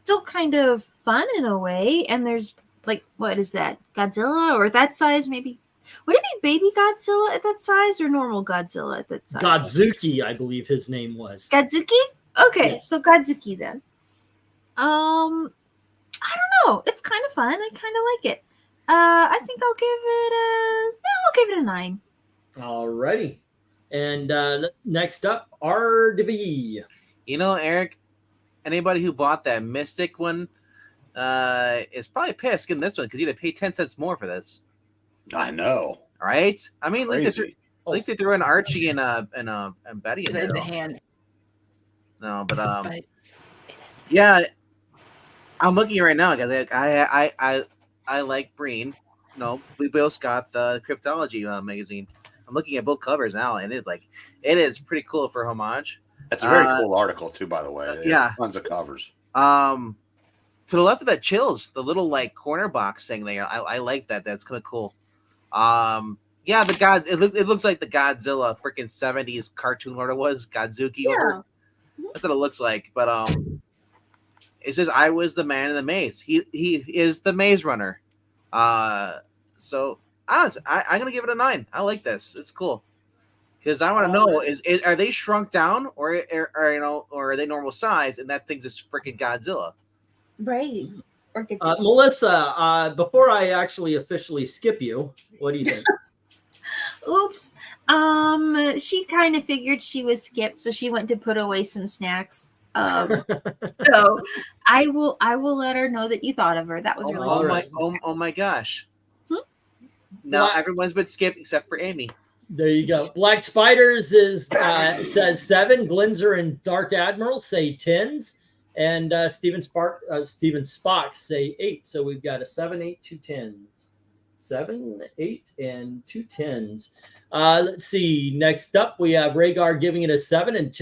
still kind of fun in a way. And there's, like, what is that? Godzilla or that size, maybe? Would it be baby Godzilla at that size or normal Godzilla at that size? Godzuki, I believe his name was. Godzuki? Okay, so Godzuki then. I don't know. It's kind of fun. I kind of like it. I think I'll give it a 9. All righty. And next up, RDV. You know, Eric, anybody who bought that Mystic one is probably pissed getting this one because you'd have paid 10 cents more for this. I know. All right? I mean, at Crazy. least they threw in Archie and Betty in In there. the hand. No, but But it is. yeah, I'm looking right now, guys. I like Breen. No, we both got the Cryptology magazine. I'm looking at both covers now, and it is pretty cool for homage. That's a very cool article too, by the way. Yeah. Tons of covers. To the left of that Chills, the little like corner box thing there. I like that. That's kind of cool. Yeah, it looks like the Godzilla freaking 70s cartoon, what it was, Godzuki. Yeah. That's what it looks like. But it says I was the man in the maze. He is the maze runner. So I'm gonna give it a 9. I like this. It's cool. Because I want to know are they shrunk down or are they normal size and that thing's just freaking Godzilla? Right. Or Melissa, before I actually officially skip you, what do you think? Oops. She kind of figured she was skipped, so she went to put away some snacks. So I will let her know that you thought of her. That was really right. Oh my gosh. Now everyone's been skipped except for Amy. There you go. Black Spiders says 7. Glinzer and Dark Admiral say 10s. And Steven Spock say 8. So we've got a 7, 8, 2 10s. 7, 8, and 2 10s. Let's see. Next up, we have Rhaegar giving it a 7, and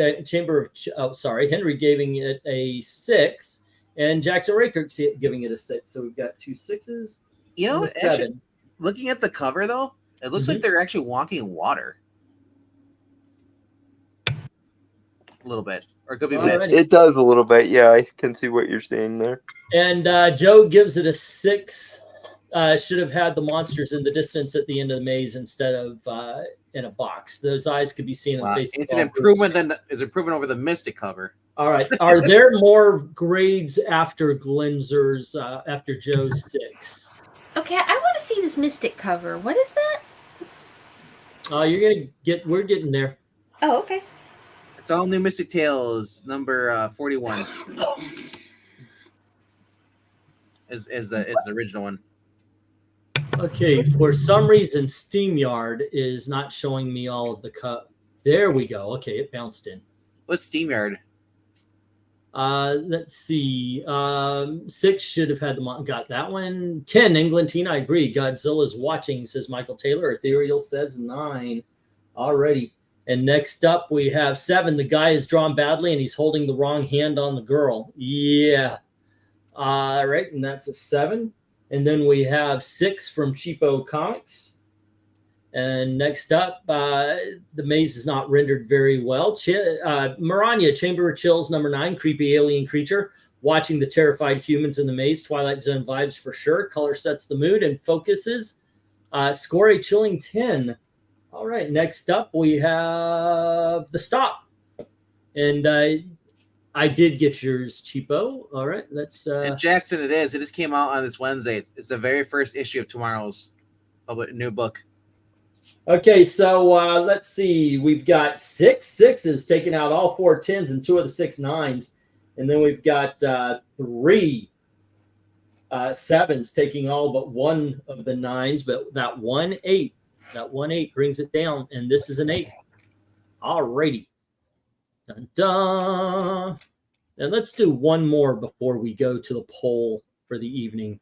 Henry giving it a 6, and Jackson Rakirk giving it a 6. So we've got 2 6s. You know, and a 7. actually, looking at the cover though, it looks like they're actually walking in water. A little bit. Or it could be mist. It does a little bit. Yeah, I can see what you're saying there. And Joe gives it a 6. Should have had the monsters in the distance at the end of the maze instead of in a box. Those eyes could be seen in the face. It's an improvement over the Mystic cover. All right. Are there more grades after Glinzer's after Joe's 6? Okay, I want to see this Mystic cover. What is that? We're getting there. Oh, okay. It's all new Mystic Tales number 41. Is the original one. Okay, for some reason, SteamYard is not showing me all of the cut. There we go. Okay, it bounced in. What's SteamYard? Let's see. 6 should have had got that one. 10, Englandine, I agree. Godzilla's watching, says Michael Taylor. Ethereal says 9. Alrighty. And next up, we have 7. The guy is drawn badly, and he's holding the wrong hand on the girl. Yeah. All right, and that's a 7. And then we have 6 from Cheapo Comics. And next up, the maze is not rendered very well. Maranya, Chamber of Chills, number 9, creepy alien creature. Watching the terrified humans in the maze. Twilight Zone vibes for sure. Color sets the mood and focuses. Score a chilling 10. All right, next up, we have The Stop. And I did get yours, Cheapo. All right, let's... And Jackson, it is. It just came out on this Wednesday. It's the very first issue of tomorrow's new book. Okay, so let's see. We've got 6 6s taking out all 4 10s and 2 of the 6 9s. And then we've got 3 7s taking all but 1 of the 9s. But that 1 8 brings it down. And this is an 8. All righty. Dun, dun. And let's do one more before we go to the poll for the evening.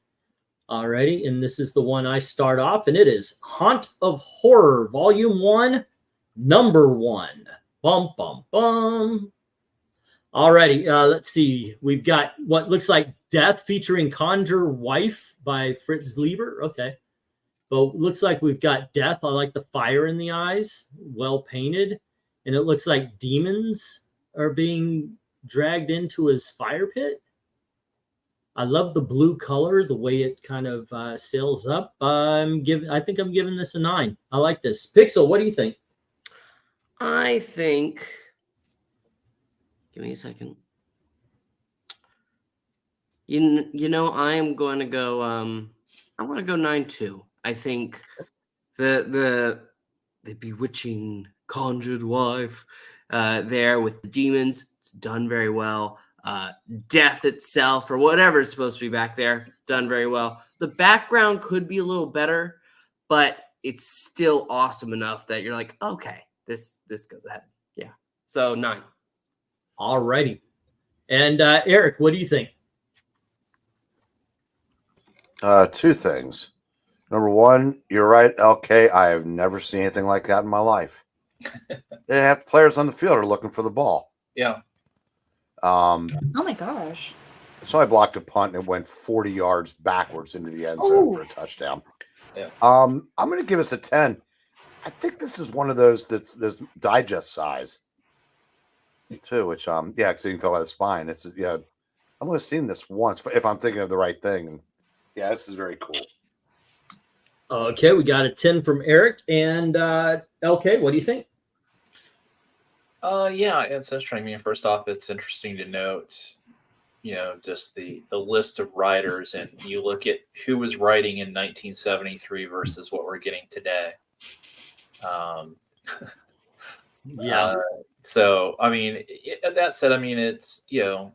Alrighty, and this is the one I start off, and it is Haunt of Horror, Volume 1, Number 1. Bum, bum, bum. Alrighty, let's see. We've got what looks like Death featuring Conjure Wife by Fritz Lieber. Okay. But looks like we've got Death. I like the fire in the eyes. Well painted. And it looks like demons are being dragged into his fire pit. I love the blue color, the way it kind of sails up. I think I'm giving this a 9. I like this. Pixel, what do you think? I think. Give me a second. You know, I am going to go. I want to go 9-2. I think the bewitching conjured wife there with the demons. It's done very well. Death itself or whatever is supposed to be back there, done very well. The background could be a little better, but it's still awesome enough that you're like, okay, this goes ahead. Yeah. So 9. All righty. And Eric, what do you think? 2 things. Number 1, you're right, LK. I have never seen anything like that in my life. They have players on the field are looking for the ball. Yeah. Oh my gosh. So I blocked a punt and it went 40 yards backwards into the end zone for a touchdown. Yeah. I'm going to give us a 10. I think this is one of those that's digest size. too, which yeah, because you can tell by the spine. It's yeah, I've only seen this once if I'm thinking of the right thing. And yeah, this is very cool. Okay, we got a 10 from Eric and LK. What do you think? Yeah, it's interesting. I mean, first off, it's interesting to note, you know, just the list of writers, and you look at who was writing in 1973 versus what we're getting today. Yeah. So, I mean, that said, I mean, it's, you know,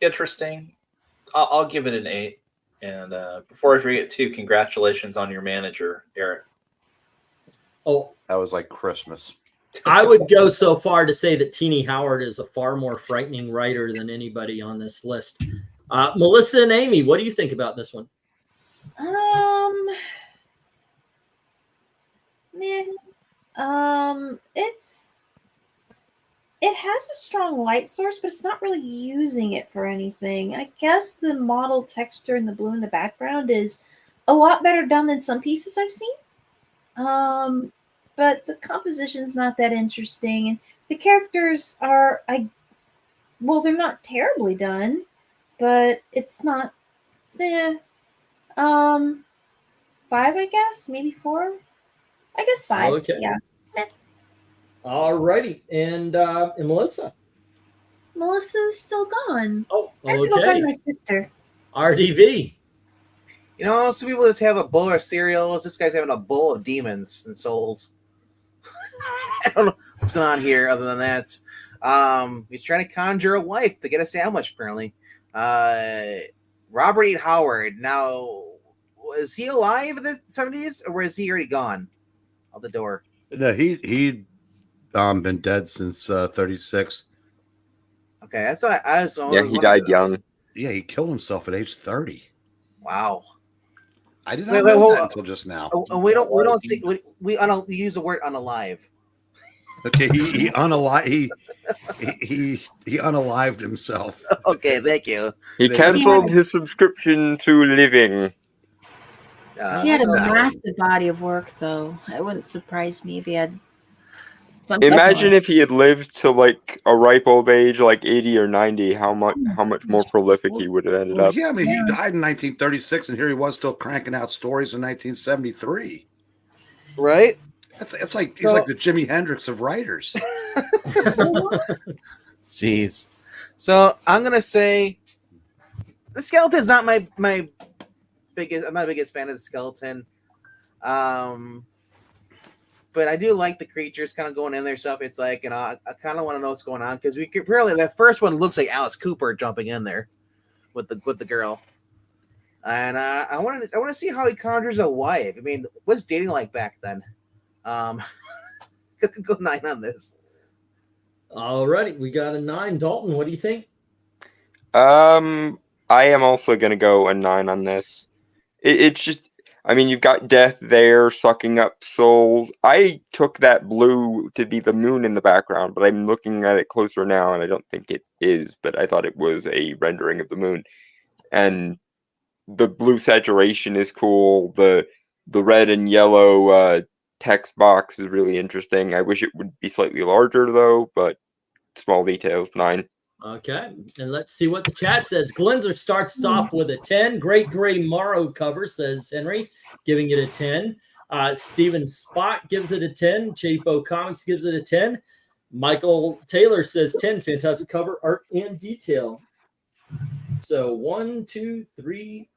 interesting. I'll give it an 8. And before I forget, too, congratulations on your manager, Eric. Oh, That was like Christmas. I would go so far to say that Teenie Howard is a far more frightening writer than anybody on this list. Melissa and Amy, what do you think about this one? Man, it has a strong light source, but it's not really using it for anything. I guess the model texture and the blue in the background is a lot better done than some pieces I've seen. But the composition's not that interesting, and the characters are well, they're not terribly done, but it's not 5, I guess, maybe 4. I guess 5. Okay. Yeah. All righty. And Melissa? Melissa's still gone. Oh, I have to go okay. find my sister. RDV. You know, some people just have a bowl of cereals. This guy's having a bowl of demons and souls. I don't know what's going on here other than that. He's trying to conjure a wife to get a sandwich, apparently. Robert E. Howard. Now, was he alive in the 70s, or was he already gone out the door? No, he'd been dead since 36. Okay, that's what I was. Yeah, he died young. Yeah, he killed himself at age 30. Wow. I did not know that until just now. We don't see we use the word unalive. Okay, he unalived himself. Okay, thank you. He canceled his subscription to Living. He had a massive body of work, though. It wouldn't surprise me if he had some. Imagine if he had lived to like a ripe old age, like 80 or 90, how much more prolific he would have ended up. Yeah, I mean, he died in 1936, and here he was still cranking out stories in 1973. Right? It's like he's like the Jimi Hendrix of writers. Jeez. So I'm gonna say the skeleton's not my biggest. I'm not the biggest fan of the skeleton. But I do like the creatures kind of going in there stuff. It's like, you know, I kind of want to know what's going on because we apparently that first one looks like Alice Cooper jumping in there with the girl, and I want to see how he conjures a wife. I mean, what's dating like back then? Go 9 on this. All righty, we got a 9. Dalton, what do you think? I am also gonna go a 9 on this. It's just, I mean, you've got death there sucking up souls. I took that blue to be the moon in the background, but I'm looking at it closer now, and I don't think it is. But I thought it was a rendering of the moon, and the blue saturation is cool. The red and yellow text box is really interesting. I wish it would be slightly larger though, but small details. 9. Okay, and let's see what the chat says. Glenzer starts us off with a 10. Great Gray Morrow cover, says Henry, giving it a 10. Steven Spot gives it a 10. Chapo Comics gives it a 10. Michael Taylor says 10. Fantastic cover, art, and detail. So 1, 2, 3,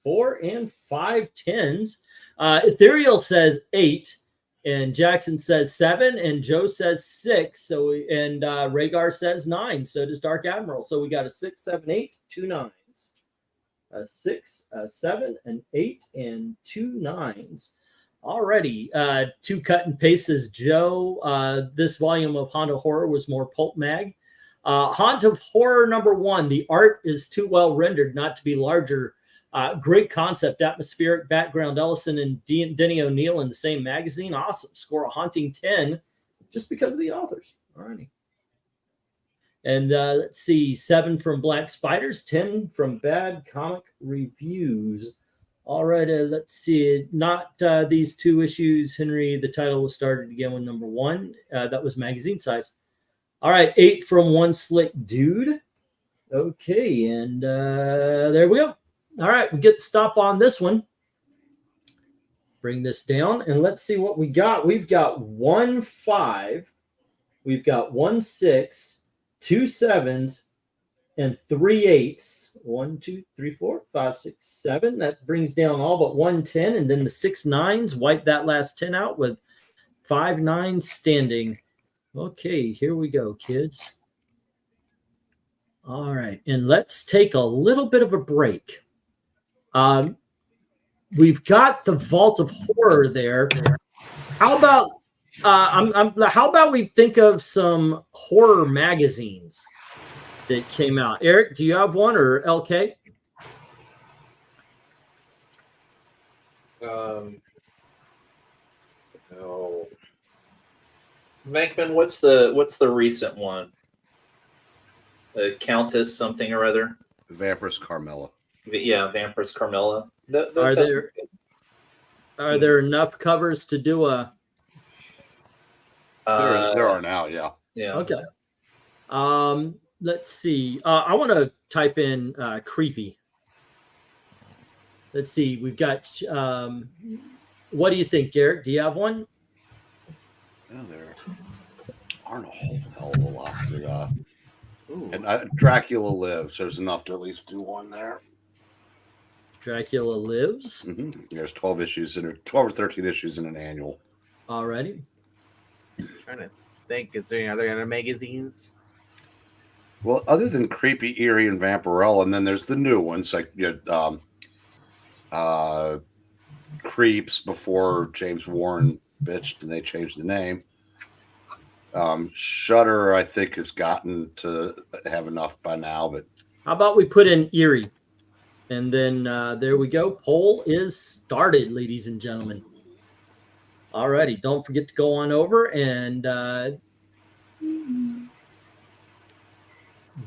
4, and 5 10s. Ethereal says 8. And Jackson says 7, and Joe says 6. So, and Rhaegar says 9. So does Dark Admiral. So we got a 6, 7, 8, 2 9s. A 6, a 7, an 8, and 2 9s. Alrighty. 2 cut and paste says Joe. This volume of Haunt of Horror was more pulp mag. Haunt of Horror #1. The art is too well rendered not to be larger. Great concept, atmospheric background. Ellison and Denny O'Neil in the same magazine. Awesome. Score a haunting 10 just because of the authors. All righty. And let's see, 7 from Black Spiders, 10 from Bad Comic Reviews. All right, let's see. Not these 2 issues, Henry. The title was started again with #1. That was magazine size. All right, 8 from One Slick Dude. Okay, and there we go. All right, we get the stop on this one. Bring this down, and let's see what we got. We've got 1 5. We've got 1 6, 2 7s, and 3 8s. 1, 2, 3, 4, 5, 6, 7. That brings down all but 1 10, and then the 6 9s. Wipe that last 10 out with 5 9s standing. Okay, here we go, kids. All right, and let's take a little bit of a break. We've got the Vault of Horror there. How about how about we think of some horror magazines that came out? Eric, do you have one, or LK? No. VENKMAN, what's the recent one? Countess something or other. Vampiress Carmilla. Yeah, Vampiress Carmilla. Are there enough covers to do a? There are now, yeah. Yeah. Okay. Let's see. I want to type in creepy. Let's see. We've got. What do you think, Garrett? Do you have one? Well, there aren't a whole hell of a lot. And Dracula Lives. There's enough to at least do one there. Dracula Lives. Mm-hmm. There's 12 issues in 12 or 13 issues in an annual. Alrighty. I'm trying to think, is there any other magazines? Well, other than Creepy, Eerie, and Vampirella, and then there's the new ones like Creeps before James Warren bitched and they changed the name. Shudder, I think, has gotten to have enough by now. But how about we put in Eerie? And then there we go. Poll is started, ladies and gentlemen. Alrighty, don't forget to go on over and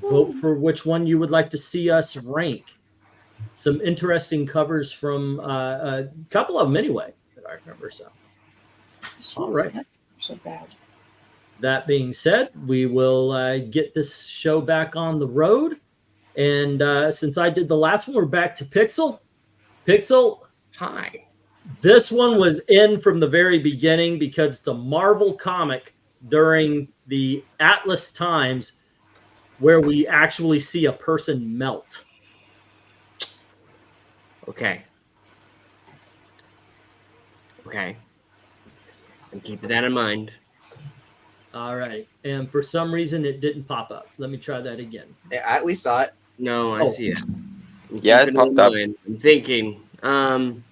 vote for which one you would like to see us rank. Some interesting covers from a couple of them anyway, that I remember. So, all right. So bad. That being said, we will get this show back on the road. And since I did the last one, we're back to Pixel. Pixel, Hi. this one was in from the very beginning because it's a Marvel comic during the Atlas times where we actually see a person melt. Okay. Okay. I'm keeping that in mind. All right. And for some reason, it didn't pop up. Let me try that again. Yeah, we saw it. No, I see it. I'm Yeah, it keeping popped in up. mind. I'm thinking. I'm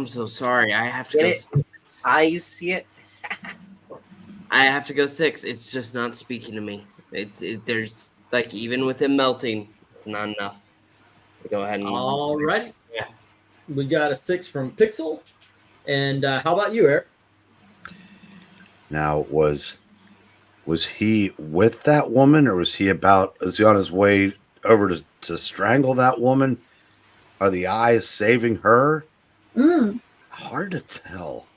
so sorry. I have to Get go. it? 6. I see it. I have to go 6. It's just not speaking to me. There's like, even with him melting, it's not enough to go ahead and. All righty. Yeah. We got a 6 from Pixel. And how about you, Eric? now, was he with that woman, or was he on his way over to strangle that woman? Are the eyes saving her? Hard to tell.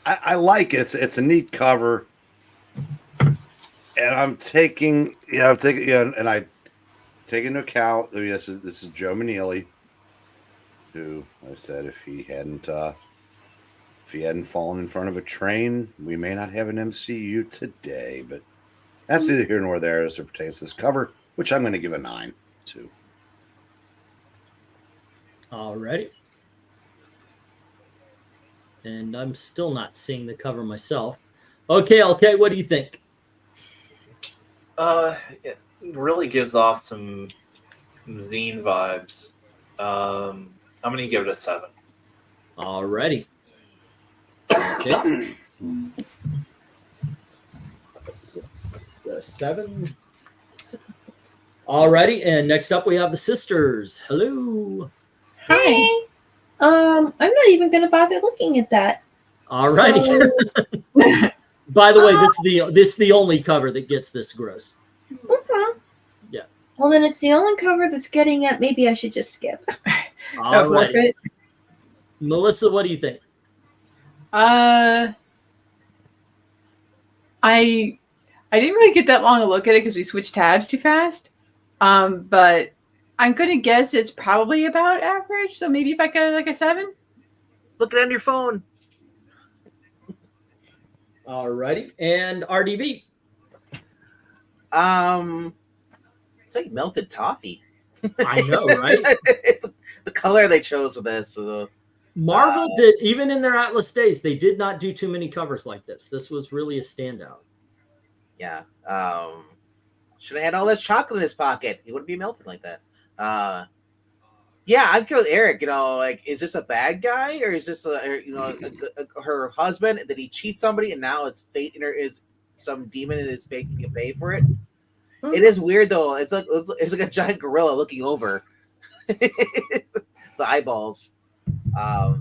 I like it. It's a neat cover, and I'm taking and I take into account that this is Joe Maneely, who I said if he hadn't fallen in front of a train, we may not have an MCU today. But that's neither here nor there as it pertains to this cover, which I'm going to give a 9 to. All righty. And I'm still not seeing the cover myself. Okay, what do you think? It really gives off some zine vibes. I'm gonna give it a 7. All righty. Okay. 7. All righty, and next up we have the sisters. Hello. Hi. I'm not even gonna bother looking at that. All righty. So- By the way, this is the only cover that gets this gross. Okay. Yeah. Well, then it's the only cover that's getting it. Maybe I should just skip. All right. Forfeit. Melissa, what do you think? I didn't really get that long to look at it because we switched tabs too fast. But I'm gonna guess it's probably about average. So maybe if I go like a 7. Look it on your phone. All righty. And RDB. It's like melted toffee. I know, right? The color they chose for this. So Marvel did, even in their Atlas days, they did not do too many covers like this. This was really a standout. yeah. Should have had all that chocolate in his pocket. He wouldn't be melted like that. Yeah, I'd go with Eric. You know, like, is this a bad guy or is this her husband? And did he cheat somebody and now it's fate, or is some demon in his fate can pay for it? It is weird though. It's like a giant gorilla looking over the eyeballs. Yeah,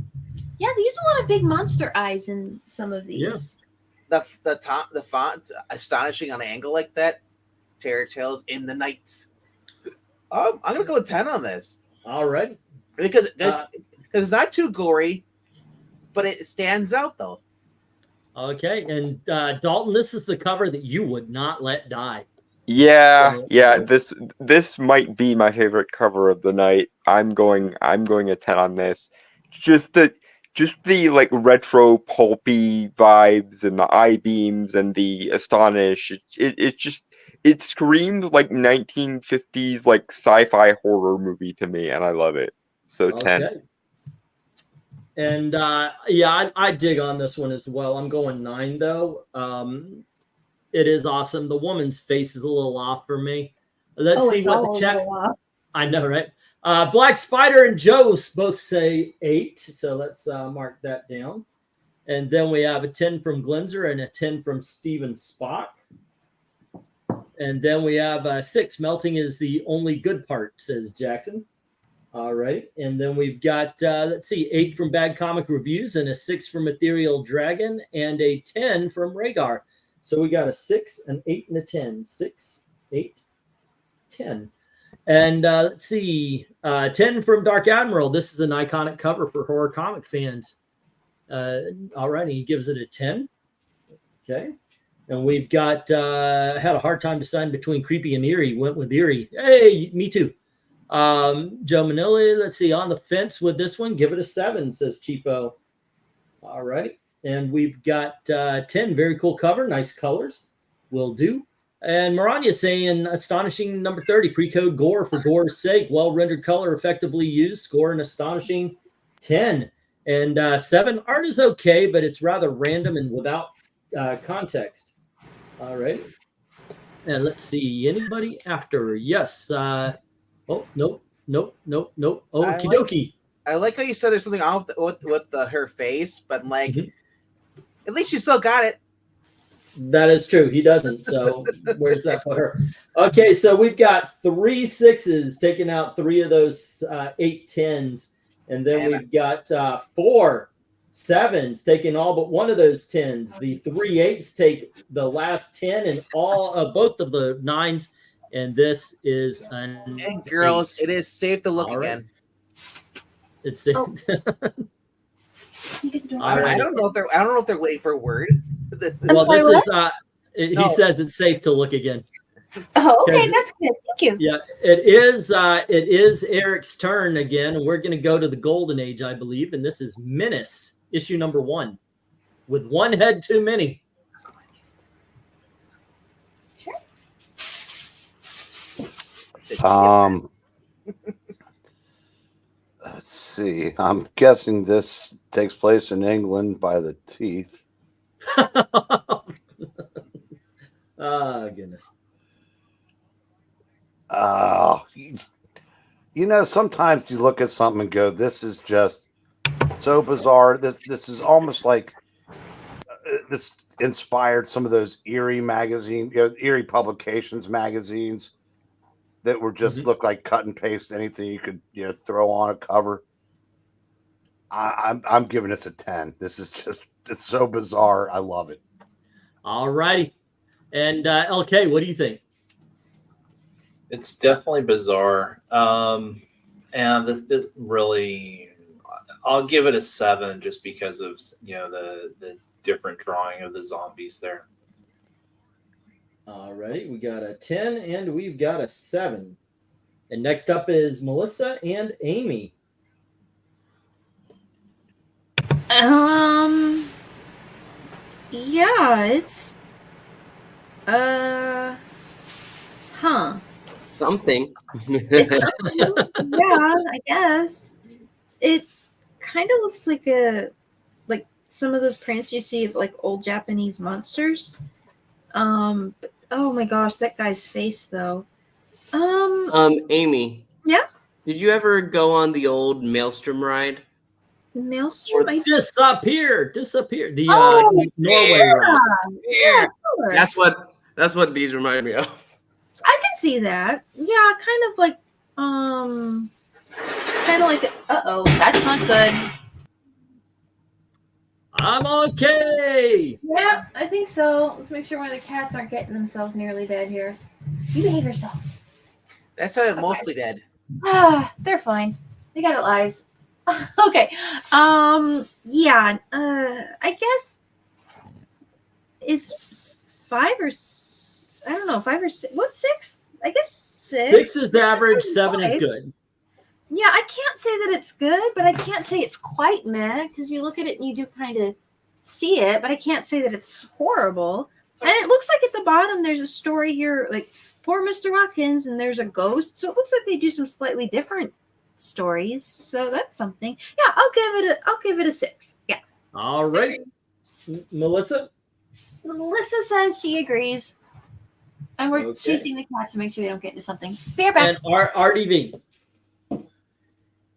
they use a lot of big monster eyes in some of these. Yeah. The font astonishing on an angle like that. Terror Tales in the Nights. I'm gonna go with 10 on this. All right. Because it's not too gory, but it stands out though. Okay. And Dalton, this is the cover that you would not let die. Yeah. This might be my favorite cover of the night. I'm going a 10 on this. Just the like retro pulpy vibes and the eye beams and the astonish. It screams like 1950s like sci-fi horror movie to me, and I love it. So 10. Okay. And I dig on this one as well. I'm going 9 though. It is awesome. The woman's face is a little off for me. Let's see what the chat. I know, right? Black Spider and Joe both say 8, so let's mark that down. And then we have a 10 from Glenzer and a 10 from Steven Spock. And then we have 6. Melting is the only good part, says Jackson. All right. And then we've got, let's see, 8 from Bad Comic Reviews and a 6 from Ethereal Dragon and a 10 from Rhaegar. So we got a 6, an 8, and a 10. 6, 8, 10. And let's see, 10 from Dark Admiral. This is an iconic cover for horror comic fans. All right, he gives it a 10. Okay. And we've got, had a hard time deciding between creepy and eerie. Went with eerie. Hey, me too. Joe Manilli, let's see, on the fence with this one. Give it a 7, says Cheapo. All right. And we've got 10, very cool cover, nice colors, will do. And Maranya saying, astonishing number 30, pre-code gore for gore's sake, well-rendered color, effectively used, score an astonishing 10. And 7, art is okay, but it's rather random and without context. All right. And let's see, anybody after? Yes. Oh, nope. Okie dokie. I like how you said there's something off with her face, but like, at least you still got it. That is true. He doesn't. So where's that put her? Okay, so we've got 3 6s taking out 3 of those 8 10s, and then we've got 4 7s taking all but 1 of those 10s. The 3 8s take the last 10 and all both of the 9s, and this is an And girls, 8. it is safe to look All right. again. It's safe. Oh. I don't know if they're waiting for a word. Well, sorry, this what? is he No. says it's safe to look again. Oh, okay, 'Cause- that's good. Thank you. Yeah, it is Eric's turn again, and we're going to go to the Golden Age, I believe, and this is Menace, issue number 1, with 1 head too many. Let's see. I'm guessing this takes place in England by the teeth. Oh, goodness. You know, sometimes you look at something and go, "This is just so bizarre." This is almost like this inspired some of those eerie eerie publications magazines that were just look like cut and paste anything you could throw on a cover. I'm giving this a 10. This is just, it's so bizarre. I love it. All righty. And LK, what do you think? It's definitely bizarre. And this is really, I'll give it a 7 just because of, you know, the different drawing of the zombies there. All right, we got a 10 and we've got a 7. And next up is Melissa and Amy. Yeah, it's Something. yeah, I guess. It kind of looks like some of those prints you see of like old Japanese monsters. But, oh my gosh, that guy's face though. Amy. Yeah. Did you ever go on the old Maelstrom ride? Maelstrom? Disappear. The Norway yeah. ride. Yeah, sure. That's what these remind me of. I can see that. Yeah, kind of like uh-oh, that's not good. I'm okay. Yeah, I think so. Let's make sure one of the cats aren't getting themselves nearly dead here. You behave yourself. That's mostly dead. They're fine. They got it lives. Okay. Yeah. I guess is 5 or I don't know, 5 or 6. What's 6? I guess 6. 6 is the average. 7 is good. Yeah, I can't say that it's good, but I can't say it's quite meh because you look at it and you do kind of see it, but I can't say that it's horrible. And it looks like at the bottom there's a story here, like poor Mr. Watkins, and there's a ghost. So it looks like they do some slightly different stories. So that's something. Yeah, I'll give it a 6. Yeah. All right. Melissa? Melissa says she agrees. And we're Okay. chasing the cats to make sure they don't get into something. Be right back. And RDV.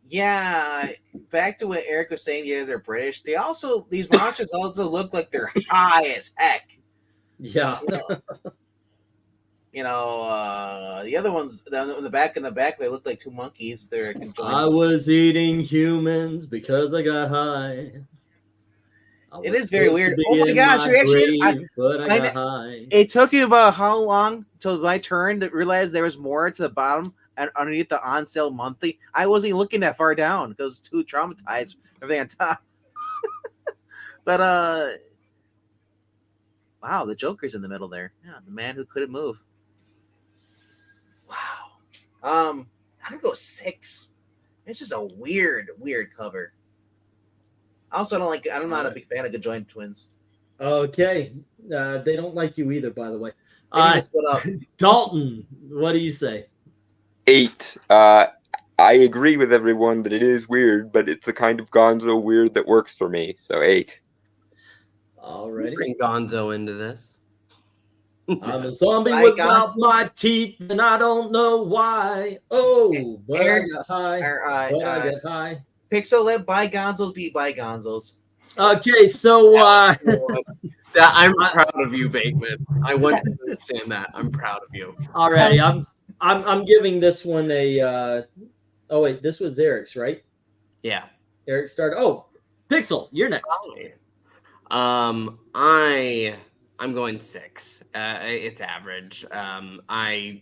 Yeah, back to what Eric was saying. You guys are British. These monsters also look like they're high as heck. Yeah. You know, the other ones in the back, they look like two monkeys. They're conjoined. I was eating humans because I got high. It is very weird. Oh my gosh, but I got high. It took you about how long till my turn to realize there was more to the bottom and underneath the on sale monthly? I wasn't even looking that far down because I was too traumatized. Everything on top. But wow, the Joker's in the middle there. Yeah, the man who couldn't move. Wow. I'm gonna go 6. It's just a weird cover. Also, I'm not a big fan of conjoined twins. Okay. They don't like you either, by the way. Split up. Dalton, what do you say? 8. I agree with everyone that it is weird, but it's the kind of gonzo weird that works for me. So 8. Alrighty. Bring Gonzo into this. I'm a zombie without my teeth, and I don't know why. Oh, but I got high. But I got high. Pixel, let bygonzos be bygonzos. Okay, so I'm proud of you, VENKMAN. I want you to understand that. I'm proud of you. alrighty, I'm giving this one a oh wait, this was Eric's, right? Yeah. Eric started. Oh, Pixel, you're next. I'm going 6. It's average. I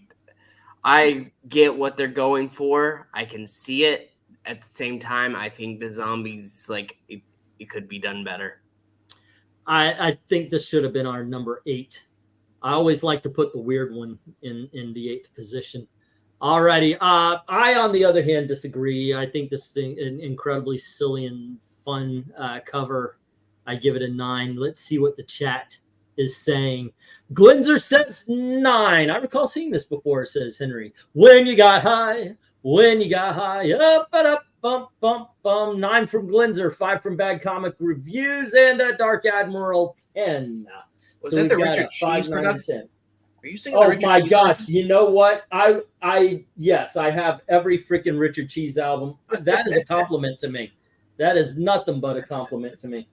get what they're going for. I can see it. At the same time, I think the zombies, it could be done better. I think this should have been our number 8. I always like to put the weird one in the 8th position. Alrighty. I, on the other hand, disagree. I think this thing an incredibly silly and fun cover. I give it a 9. Let's see what the chat is saying. Glinzer says 9. I recall seeing this before, says Henry. When you got high, up and up, bump, bump, bum. 9 from Glinzer, 5 from Bad Comic Reviews, and a Dark Admiral 10. Was that the Richard Cheese production? Are you saying? Oh my gosh! You know what? Yes, I have every freaking Richard Cheese album. That is a compliment to me. That is nothing but a compliment to me.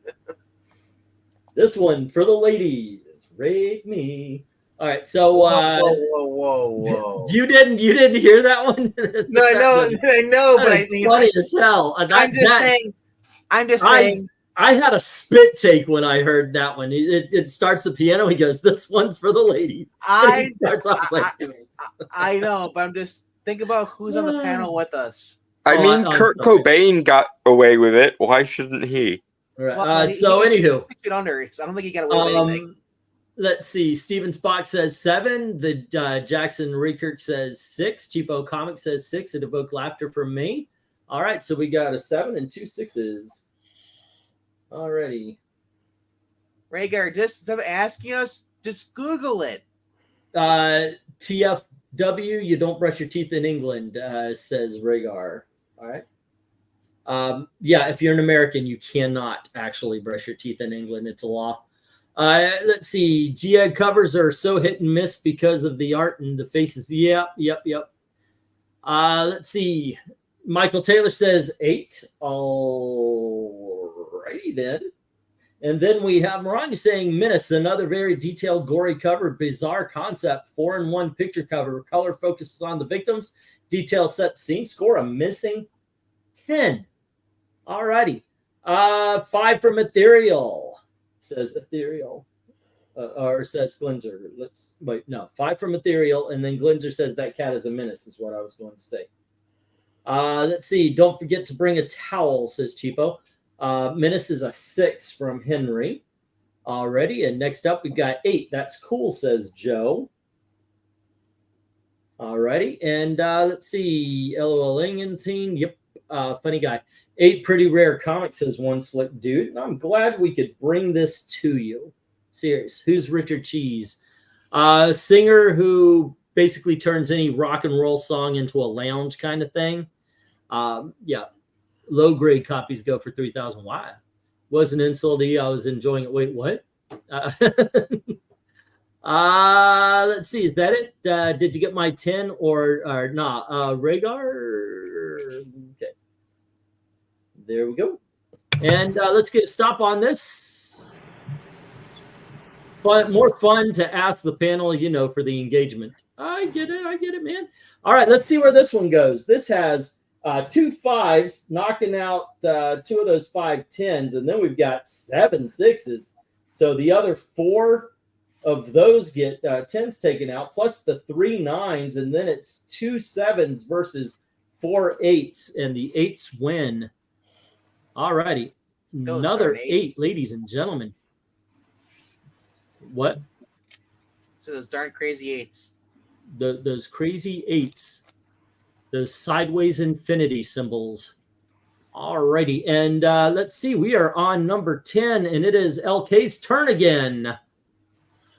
This one for the ladies. Rate me. All right, so whoa. You didn't hear that one? No, I know, but I mean, funny as hell. I'm just saying. I had a spit take when I heard that one. It starts the piano. He goes, "This one's for the ladies." I I know, but I'm just think about who's on the panel with us. I mean, I'm Kurt sorry. Cobain got away with it. Why shouldn't he? Right. Well, So he's anywho, 6 feet under, so I don't think he got away with anything. let's see. Steven Spock says 7. The Jackson Rekirk says 6. Cheapo Comics says 6. It evoked laughter from me. All right, so we got a 7 and 2 6s. Alrighty. Rhaegar, just instead of asking us, just Google it. TFW, you don't brush your teeth in England, says Rhaegar. All right. Yeah, if you're an American, you cannot actually brush your teeth in England. It's a law. Let's see. GA covers are so hit and miss because of the art and the faces. Yep. Let's see. Michael Taylor says 8. Alrighty then. And then we have Maranya saying Menace, another very detailed, gory cover, bizarre concept, 4-in-1 picture cover. Color focuses on the victims. Detail set scene. Score a missing 10. Alrighty. 5 from Ethereal, says Ethereal. Or says Glinzer. Let's wait. No, 5 from Ethereal, and then Glinzer says that cat is a menace, is what I was going to say. Let's see. Don't forget to bring a towel, says Cheapo. Menace is a 6 from Henry. Already. And next up, we've got 8. That's cool, says Joe. Alrighty. And let's see. LOL Ingentine. Yep. Funny guy. 8 pretty rare comics, says one slick dude. I'm glad we could bring this to you. Serious. Who's Richard Cheese? Singer who basically turns any rock and roll song into a lounge kind of thing. Yeah. Low grade copies go for 3,000. Why? Wasn't insulty. I was enjoying it. Wait, what? Let's see. Is that it? Did you get my 10 or not? Rhaegar. Okay. There we go. And let's get a stop on this. But more fun to ask the panel, for the engagement. I get it, man. All right, let's see where this one goes. This has 2 5s, knocking out 2 of those 5 10s, and then we've got 7 6s. So the other 4 of those get 10s taken out, plus the 3 9s, and then it's 2 7s versus 4 8s, and the 8s win. All righty. Another 8, ladies and gentlemen. What? So those darn crazy 8s. Those crazy 8s. Those sideways infinity symbols. Alrighty, and let's see. We are on number 10, and it is LK's turn again.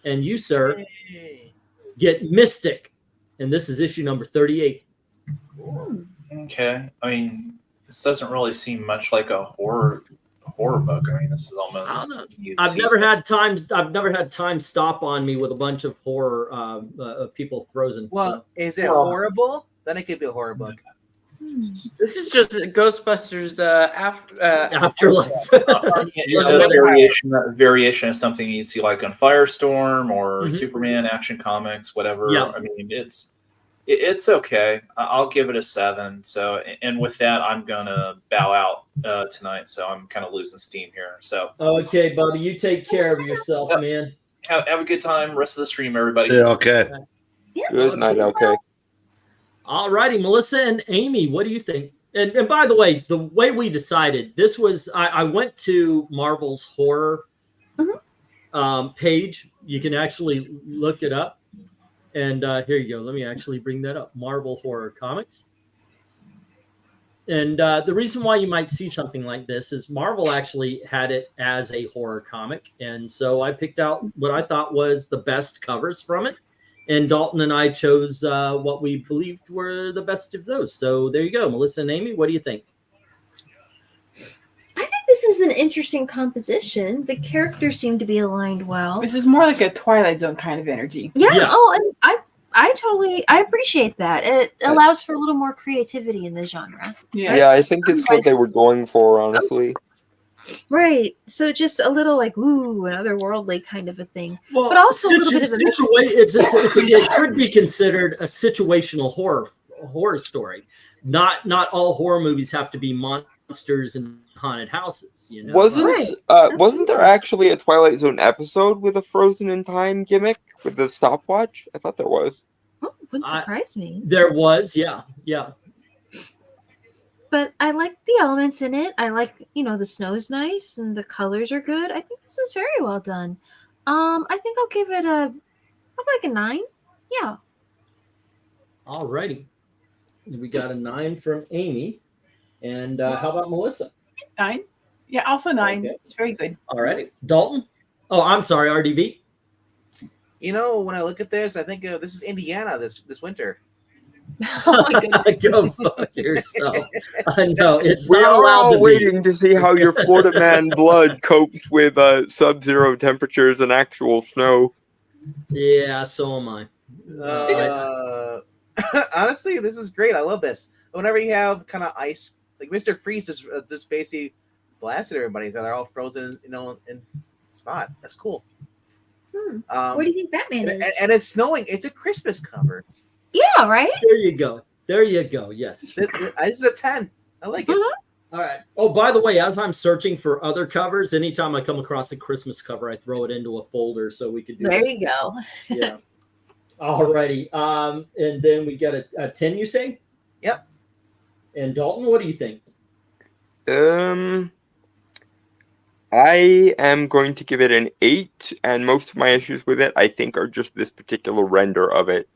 And you, sir, get Mystic. And this is issue number 38. Okay. I mean, this doesn't really seem much like a horror book. I mean, this is almost. I've never had time stop on me with a bunch of horror people frozen. Well, is it horrible? Then it could be a horror book. This is just Ghostbusters Afterlife. A variation of something you'd see like on Firestorm or Superman Action Comics, whatever. Yeah. I mean, it's okay. I'll give it a 7. So, and with that, I'm gonna bow out tonight. So I'm kind of losing steam here. So okay, buddy, you take care of yourself, man. Have a good time. Rest of the stream, everybody. Yeah. Okay. Good night. Okay. All righty, Melissa and Amy, what do you think? And by the way we decided this was, I went to Marvel's horror page. You can actually look it up. And here you go. Let me actually bring that up. Marvel Horror Comics. And the reason why you might see something like this is Marvel actually had it as a horror comic. And so I picked out what I thought was the best covers from it. And Dalton and I chose what we believed were the best of those. So there you go. Melissa and Amy, what do you think? I think this is an interesting composition. The characters seem to be aligned well. This is more like a Twilight Zone kind of energy. Yeah. Oh, and I totally appreciate that. It allows for a little more creativity in the genre. Yeah, I think it's what they were going for, honestly. Right. So just a little like, ooh, an otherworldly kind of a thing. Well, but also a little bit of it could be considered a situational horror story. Not all horror movies have to be monsters and haunted houses. Wasn't there actually a Twilight Zone episode with a frozen in time gimmick with the stopwatch? I thought there was. Wouldn't surprise me. There was, yeah. But I like the elements in it. I like, the snow's nice and the colors are good. I think this is very well done. I think I'll give it a 9. Yeah. All righty. We got a 9 from Amy. And how about Melissa? 9. Yeah, also 9. Okay. It's very good. All righty. Dalton? Oh, I'm sorry, RDV. When I look at this, I think this is Indiana this winter. Oh my goodness. Go fuck yourself. I know it's We not are allowed all to be. waiting to see how your Florida man blood copes with sub-zero temperatures and actual snow. Yeah, so am I. Honestly, this is great. I love this. Whenever you have kind of ice, like Mr. Freeze just basically blasted everybody. So they're all frozen, in spot. That's cool. What do you think Batman is? And it's snowing. It's a Christmas cover. Yeah, right? There you go. There you go. Yes. This is a 10. I like it. All right. Oh, by the way, as I'm searching for other covers, anytime I come across a Christmas cover, I throw it into a folder so we could do There this. you go. Yeah. All righty. And then we got a 10, you say? Yep. And Dalton, what do you think? I am going to give it an 8, and most of my issues with it, I think, are just this particular render of it.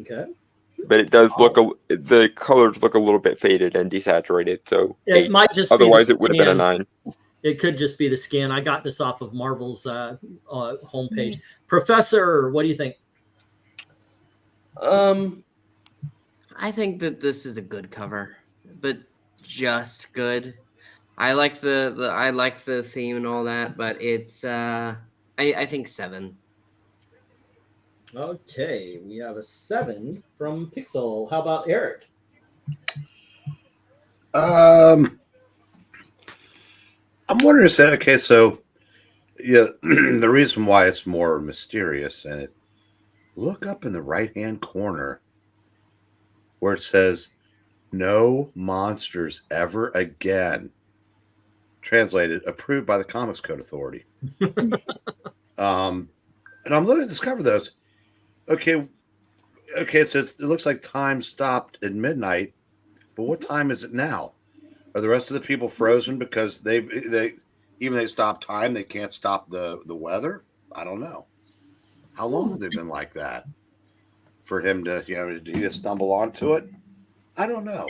Okay. But it does look the colors look a little bit faded and desaturated, so It 8. might just Otherwise, be the it would have been a scan. 9. It could just be the scan. I got this off of Marvel's homepage. Professor, what do you think? I think that this is a good cover, but just good. I like the theme and all that, but it's I think 7. Okay, we have a 7 from Pixel. How about Eric? I'm wondering, okay, so yeah, the reason why it's more mysterious, and look up in the right-hand corner where it says "No monsters ever again." Translated, approved by the Comics Code Authority. And I'm looking at this cover, though. Okay, it says it looks like time stopped at midnight, but what time is it now? Are the rest of the people frozen because they stop time, they can't stop the weather? I don't know. How long have they been like that? For him to did he just stumble onto it? I don't know.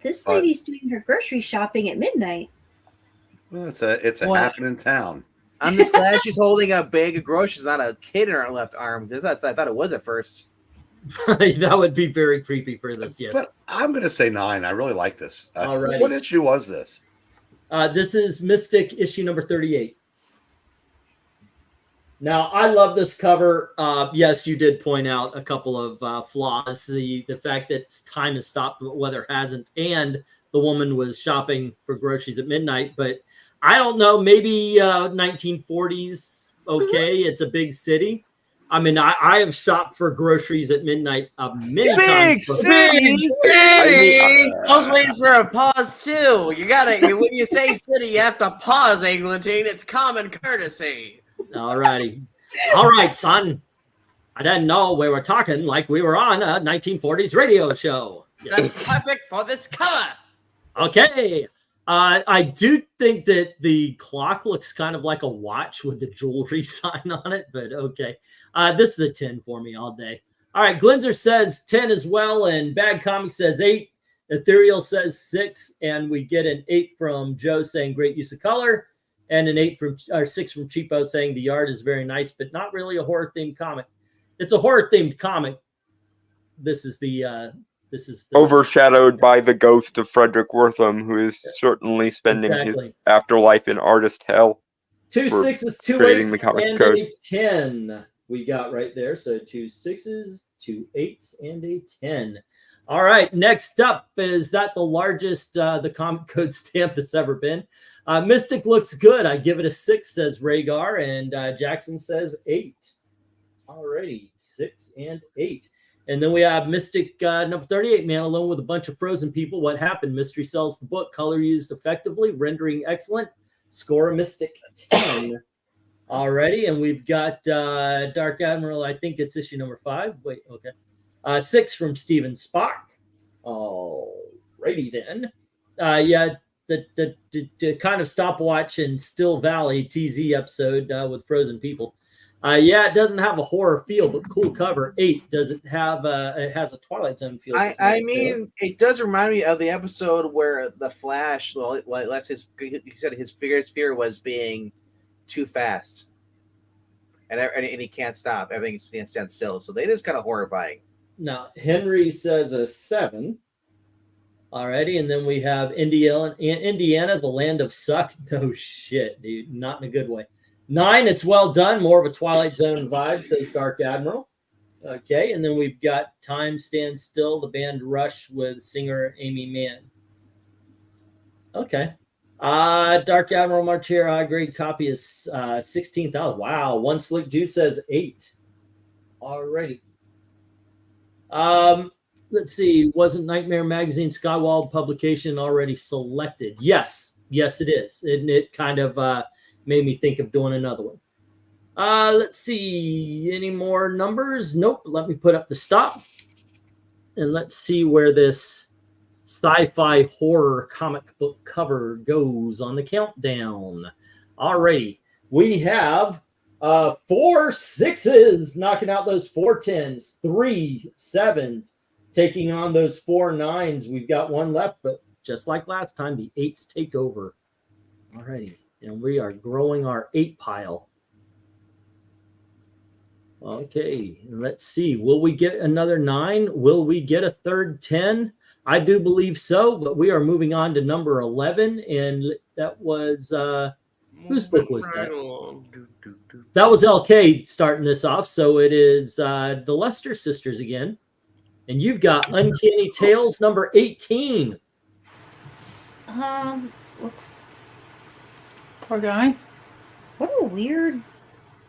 This lady's doing her grocery shopping at midnight. Well, it's a happening town. I'm just glad she's holding a bag of groceries, not a kid in her left arm, because I thought it was at first. That would be very creepy for this, yes. But I'm going to say 9. I really like this. All right. What issue was this? This is Mystic issue number 38. Now, I love this cover. Yes, you did point out a couple of flaws. The fact that time has stopped, but weather hasn't, and the woman was shopping for groceries at midnight. But I don't know, maybe 1940s, okay, it's a big city. I mean, I have shopped for groceries at midnight many times. City! I was waiting for a pause, too. You gotta, when you say city, you have to pause, Eglantine. It's common courtesy. All righty. All right, son. I didn't know we were talking like we were on a 1940s radio show. That's perfect for this cover. Okay. I do think that the clock looks kind of like a watch with the jewelry sign on it, but okay. This is a 10 for me all day. All right, Glenzer says 10 as well, and Bad Comics says 8. Ethereal says 6, and we get an 8 from Joe saying great use of color, and an 6 from Cheapo saying the art is very nice, but not really a horror-themed comic. It's a horror-themed comic. This is the overshadowed by the ghost of Frederick Wortham, who is certainly spending his afterlife in artist hell. 2 6s, 2 8s, and a 10. We got right there. So 2 6s, 2 8s, and a 10. All right. Next up, is that the largest the comic code stamp has ever been? Mystic looks good. I give it a 6, says Rhaegar, and Jackson says 8. All righty, 6 and 8. And then we have Mystic number 38, Man Alone with a Bunch of Frozen People. What happened? Mystery sells the book. Color used effectively. Rendering excellent. Score a Mystic 10. Alrighty. And we've got Dark Admiral. I think it's issue number 5. Wait, okay. 6 from Steven Spock. Alrighty then. Yeah, the kind of stopwatch in Still Valley TZ episode with frozen people. Yeah, it doesn't have a horror feel, but cool cover. 8. Does it have? It has a Twilight Zone feel. I mean, it does remind me of the episode where the Flash, well, that's his. He said his fear was being too fast, and he can't stop. Everything can't stand still. So it is kind of horrifying. Now Henry says a 7. Alrighty, and then we have Indiana, the land of suck. No shit, dude, not in a good way. 9, it's well done, more of a Twilight Zone vibe, says Dark Admiral. Okay, and then we've got Time Stands Still, the band Rush with singer Amy Mann. Okay. Dark Admiral March here, high grade copy is 16,000. Wow, One Slick Dude says 8. Alrighty. Let's see, wasn't Nightmare Magazine Skywald publication already selected? Yes, it is. And it kind of made me think of doing another one. Let's see, any more numbers? Nope. Let me put up the stop. And let's see where this sci-fi horror comic book cover goes on the countdown. Alrighty, we have 4 6s knocking out those 4 10s, 3 7s taking on those 4 9s. We've got 1 left, but just like last time, the 8s take over. Alrighty, and we are growing our 8 pile. Okay, let's see. Will we get another 9? Will we get a third 10? I do believe so, but we are moving on to number 11, and that was whose book was that? That was LK starting this off, so it is the Lester sisters again, and you've got Uncanny Tales number 18. Looks. Poor guy. What a weird.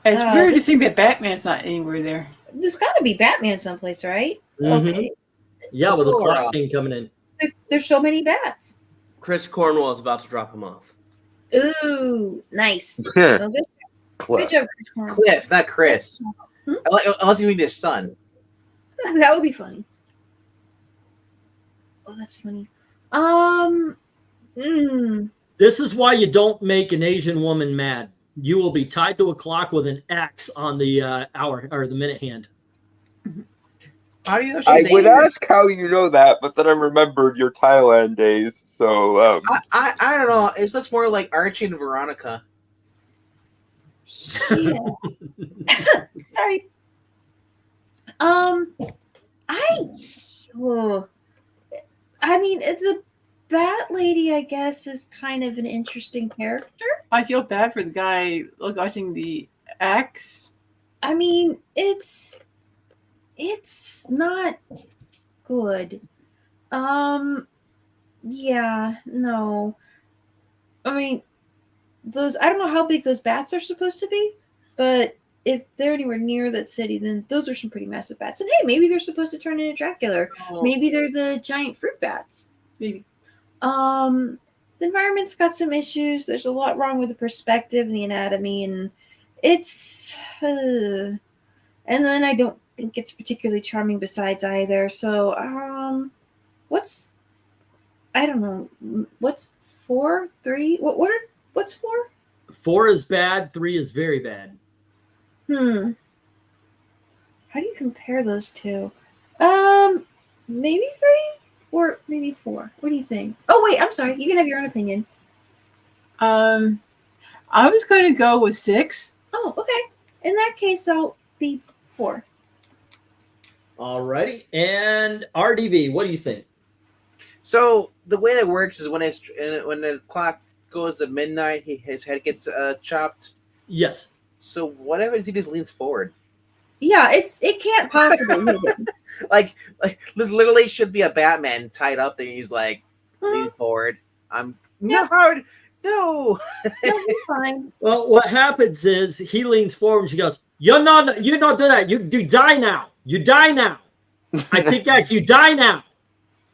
It's weird to think that Batman's not anywhere there. There's got to be Batman someplace, right? Mhm. Okay. Yeah, with a clock king coming in. There's so many bats. Chris Cornwell is about to drop him off. Ooh, nice. Oh, good. Cliff. Good job, Chris Cornwell. Cliff, not Chris. Unless you mean his son. That would be funny. Oh, that's funny. This is why you don't make an Asian woman mad. You will be tied to a clock with an X on the hour or the minute hand. How do you know I she's would Asian? ask how you know that, but then I remembered your Thailand days. So I don't know. It looks more like Archie and Veronica. Yeah. Sorry. I mean, the Bat Lady, I guess, is kind of an interesting character. I feel bad for the guy watching the axe. I mean, it's not good. Yeah, no. I mean, I don't know how big those bats are supposed to be, but if they're anywhere near that city, then those are some pretty massive bats. And hey, maybe they're supposed to turn into Dracula. Oh. Maybe they're the giant fruit bats. Maybe. The environment's got some issues. There's a lot wrong with the perspective and the anatomy, and it's and then I don't think it's particularly charming besides either. So what's 4 3 what's 4? 4 is bad, 3 is very bad. How do you compare those two? Maybe 3 or maybe 4. What do you think? Oh wait, I'm sorry. You can have your own opinion. I was going to go with 6. Oh, okay. In that case, I'll be 4. Alrighty, and RDV, what do you think? So the way that works is when the clock goes at midnight, his head gets chopped. Yes. So what happens? He just leans forward. Yeah, it can't possibly hit him. Like this literally should be a Batman tied up there. He's like lean forward. No. No, he's fine. Well, what happens is he leans forward and she goes, you don't do that. You die now. You die now. I take X. You die now.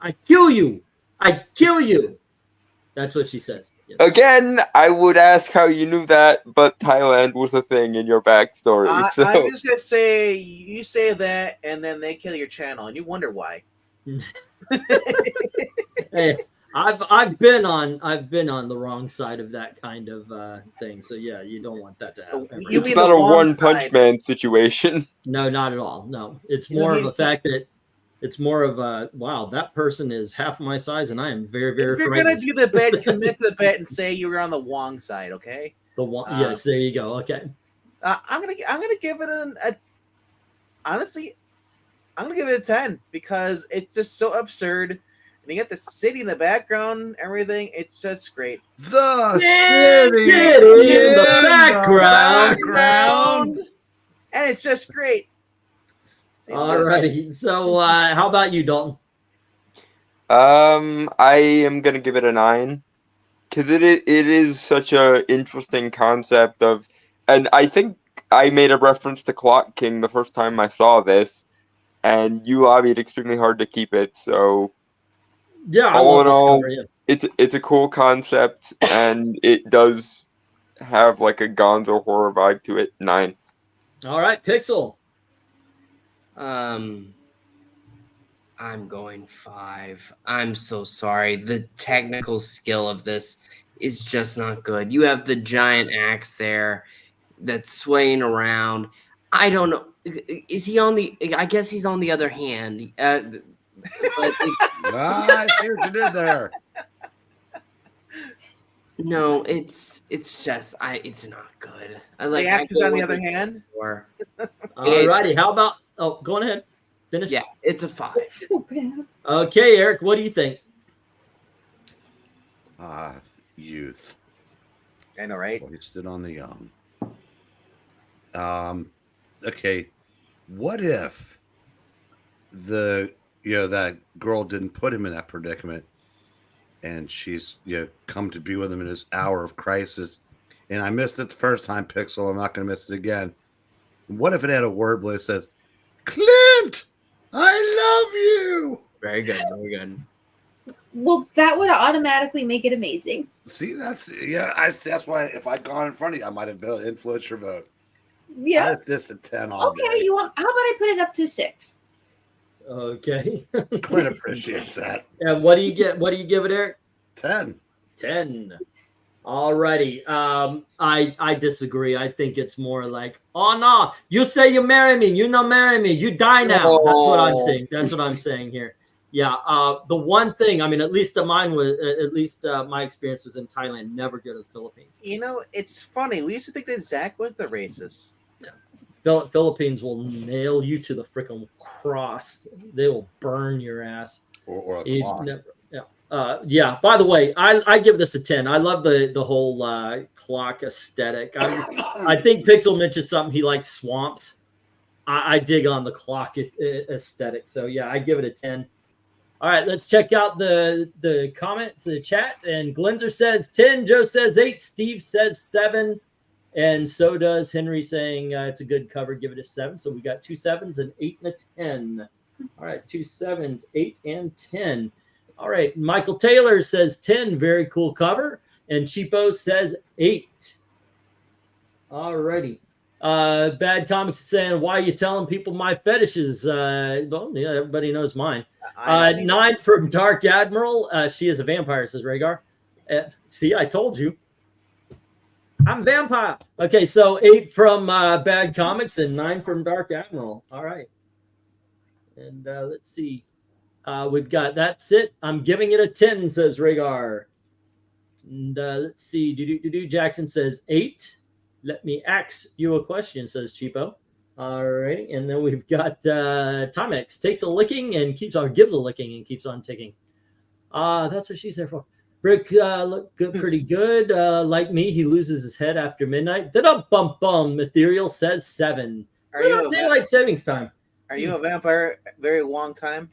I kill you. I kill you. That's what she says. Again, I would ask how you knew that, but Thailand was a thing in your backstory. So. I'm just gonna say you say that, and then they kill your channel, and you wonder why. Hey, I've been on the wrong side of that kind of thing. So yeah, you don't want that to happen. You It's mean not the a wrong one-punch side. man situation. No, not at all. No, it's You know, more he- of a fact that it's more of a wow. That person is half my size, and I am very, very If you're frightened. gonna do the bet, commit to the bet and say you were on the Wong side, okay? The one, yes, there you go. Okay, I'm gonna give it honestly, I'm gonna give it a 10 because it's just so absurd. And you get the city in the background, everything. It's just great. The city city in the background. And it's just great. All righty. So how about you, Dalton? I am gonna give it a 9 because it is such a interesting concept of, and I think I made a reference to Clock King the first time I saw this, and you lobbied extremely hard to keep it. So Yeah, I all love in this all, cover, yeah. it's a cool concept, and it does have like a Gonzo horror vibe to it. 9. All right, Pixel. I'm going 5. I'm so sorry. The technical skill of this is just not good. You have the giant axe there that's swaying around. I don't know. Is he on the? I guess he's on the other hand. But I see what you did there. no, it's just it's not good. The axe is on the other hand. All righty. How about? Oh, go on ahead. Finish. Yeah, it's a 5. It's so bad. Okay, Eric. What do you think? Youth. I know, right? Wasted on the young. Okay. What if that girl didn't put him in that predicament, and she's come to be with him in his hour of crisis? And I missed it the first time, Pixel. I'm not going to miss it again. What if it had a word that says, "Clint, I love you"? Very good. Very good. Well, that would automatically make it amazing. See, that's why if I'd gone in front of you, I might have been able to influence your vote. Yeah. I this a 10 all Okay, day. you want? How about I put it up to 6? Okay. Clint appreciates that. And what do you get? What do you give it, Eric? 10. 10. All righty. I disagree. I think it's more like, oh no, you say you marry me, you not marry me, you die now. That's what I'm saying. That's what I'm saying here. Yeah. The one thing, I mean, at least my experience was in Thailand, never go to the Philippines. You know, it's funny. We used to think that Zach was the racist. Philippines will nail you to the freaking cross. They will burn your ass. Or a You've clock. never- yeah. By the way, I give this a 10. I love the whole clock aesthetic. I think Pixel mentioned something. He likes swamps. I dig on the clock aesthetic. So yeah, I give it a 10. All right, let's check out the comments, the chat. And Glenzer says 10. Joe says 8. Steve says 7. And so does Henry, saying it's a good cover. Give it a 7. So we got 2 7s, an 8, and a 10. All right, 2 7s, 8, and 10. All right, Michael Taylor says 10. Very cool cover. And Cheapo says 8. All righty. Bad Comics is saying, why are you telling people my fetishes? Well, yeah, everybody knows mine. 9 from Dark Admiral. She is a vampire, says Rhaegar. See, I told you. I'm a vampire. Okay, so 8 from Bad Comics and 9 from Dark Admiral. All right. And let's see. We've got, that's it. I'm giving it a 10, says Rhaegar. And let's see. Jackson says 8. Let me ask you a question, says Cheapo. All right. And then we've got Timex takes a licking and gives a licking and keeps on ticking. That's what she's there for. Brick looked good, pretty good. Like me, he loses his head after midnight. Bum. Ethereal says 7. Are you daylight savings time? Are you a vampire? Very long time.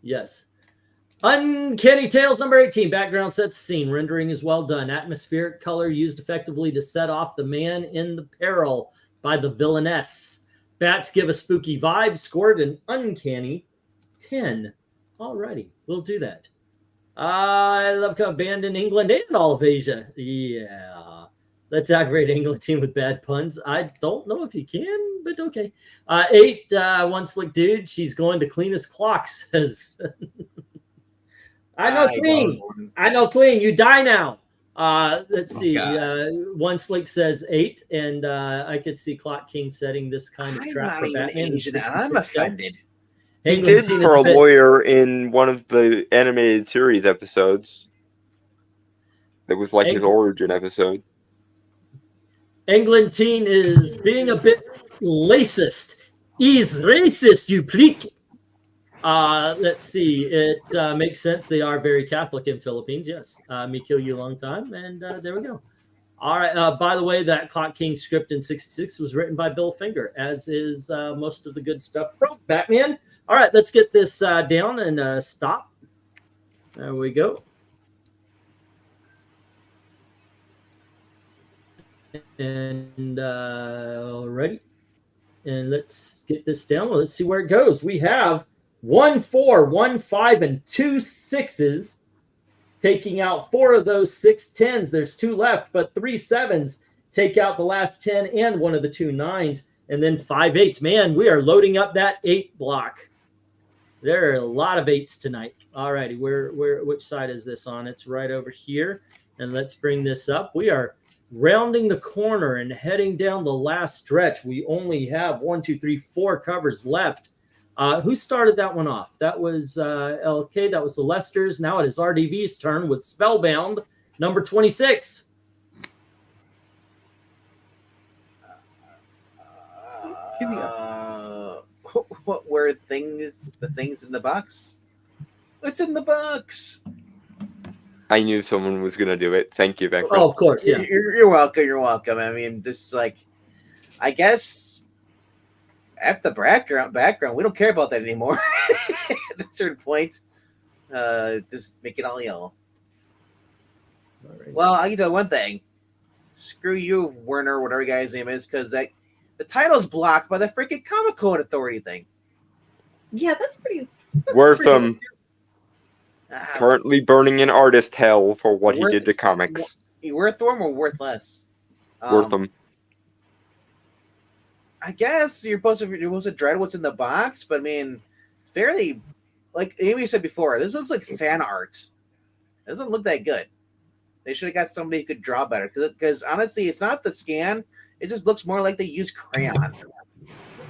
Yes. Uncanny Tales number 18. Background sets the scene. Rendering is well done. Atmospheric color used effectively to set off the man in the peril by the villainess. Bats give a spooky vibe. Scored an uncanny 10. Alrighty, we'll do that. I love Cup banned in England and all of Asia. Yeah. Let's aggravate England team with bad puns. I don't know if you can, but okay. 8, one slick dude. She's going to clean his clock, says. I know clean. I know clean. You die now. Let's see. One slick says 8, and I could see Clock King setting this kind of trap for Batman. I'm offended. He did for a lawyer in one of the animated series episodes. It was like his origin episode. England teen is being a bit racist. He's racist, you pleak. Let's see. It makes sense. They are very Catholic in Philippines. Yes. Me kill you a long time. And there we go. All right. By the way, that Clock King script in 66 was written by Bill Finger, as is most of the good stuff from Batman. All right. Let's get this down and stop. There we go. And alrighty. And let's get this down. Let's see where it goes. We have 1 4, 1 5, and 2 6s, taking out 4 of those 6 10s. There's 2 left, but 3 7s take out the last 10 and one of the 2 9s, and then 5 8s. Man, we are loading up that 8 block. There are a lot of 8s tonight. All righty, which side is this on? It's right over here. And let's bring this up. We are rounding the corner and heading down the last stretch. We only have 1, 2, 3, 4 covers left. Who started that one off? That was LK. That was the Lesters. Now it is RDV's turn with Spellbound, number 26. What were things? The things in the box? What's in the box? I knew someone was going to do it. Thank you, VENKMAN. Oh, of course, yeah. You're welcome. You're welcome. I mean, just like, I guess, after the background, we don't care about that anymore. At a certain point, just make it all yellow. All right. Well, I can tell one thing. Screw you, Werner, whatever your guy's name is, because the title's blocked by the freaking Comic Code Authority thing. Yeah, that's pretty. Worth them. Currently burning in artist hell for what he did to comics. Worth them or worth less? Worth them. I guess you're supposed to dread what's in the box, but I mean, it's fairly, like Amy said before, this looks like fan art. It doesn't look that good. They should have got somebody who could draw better, because honestly, it's not the scan. It just looks more like they use crayon.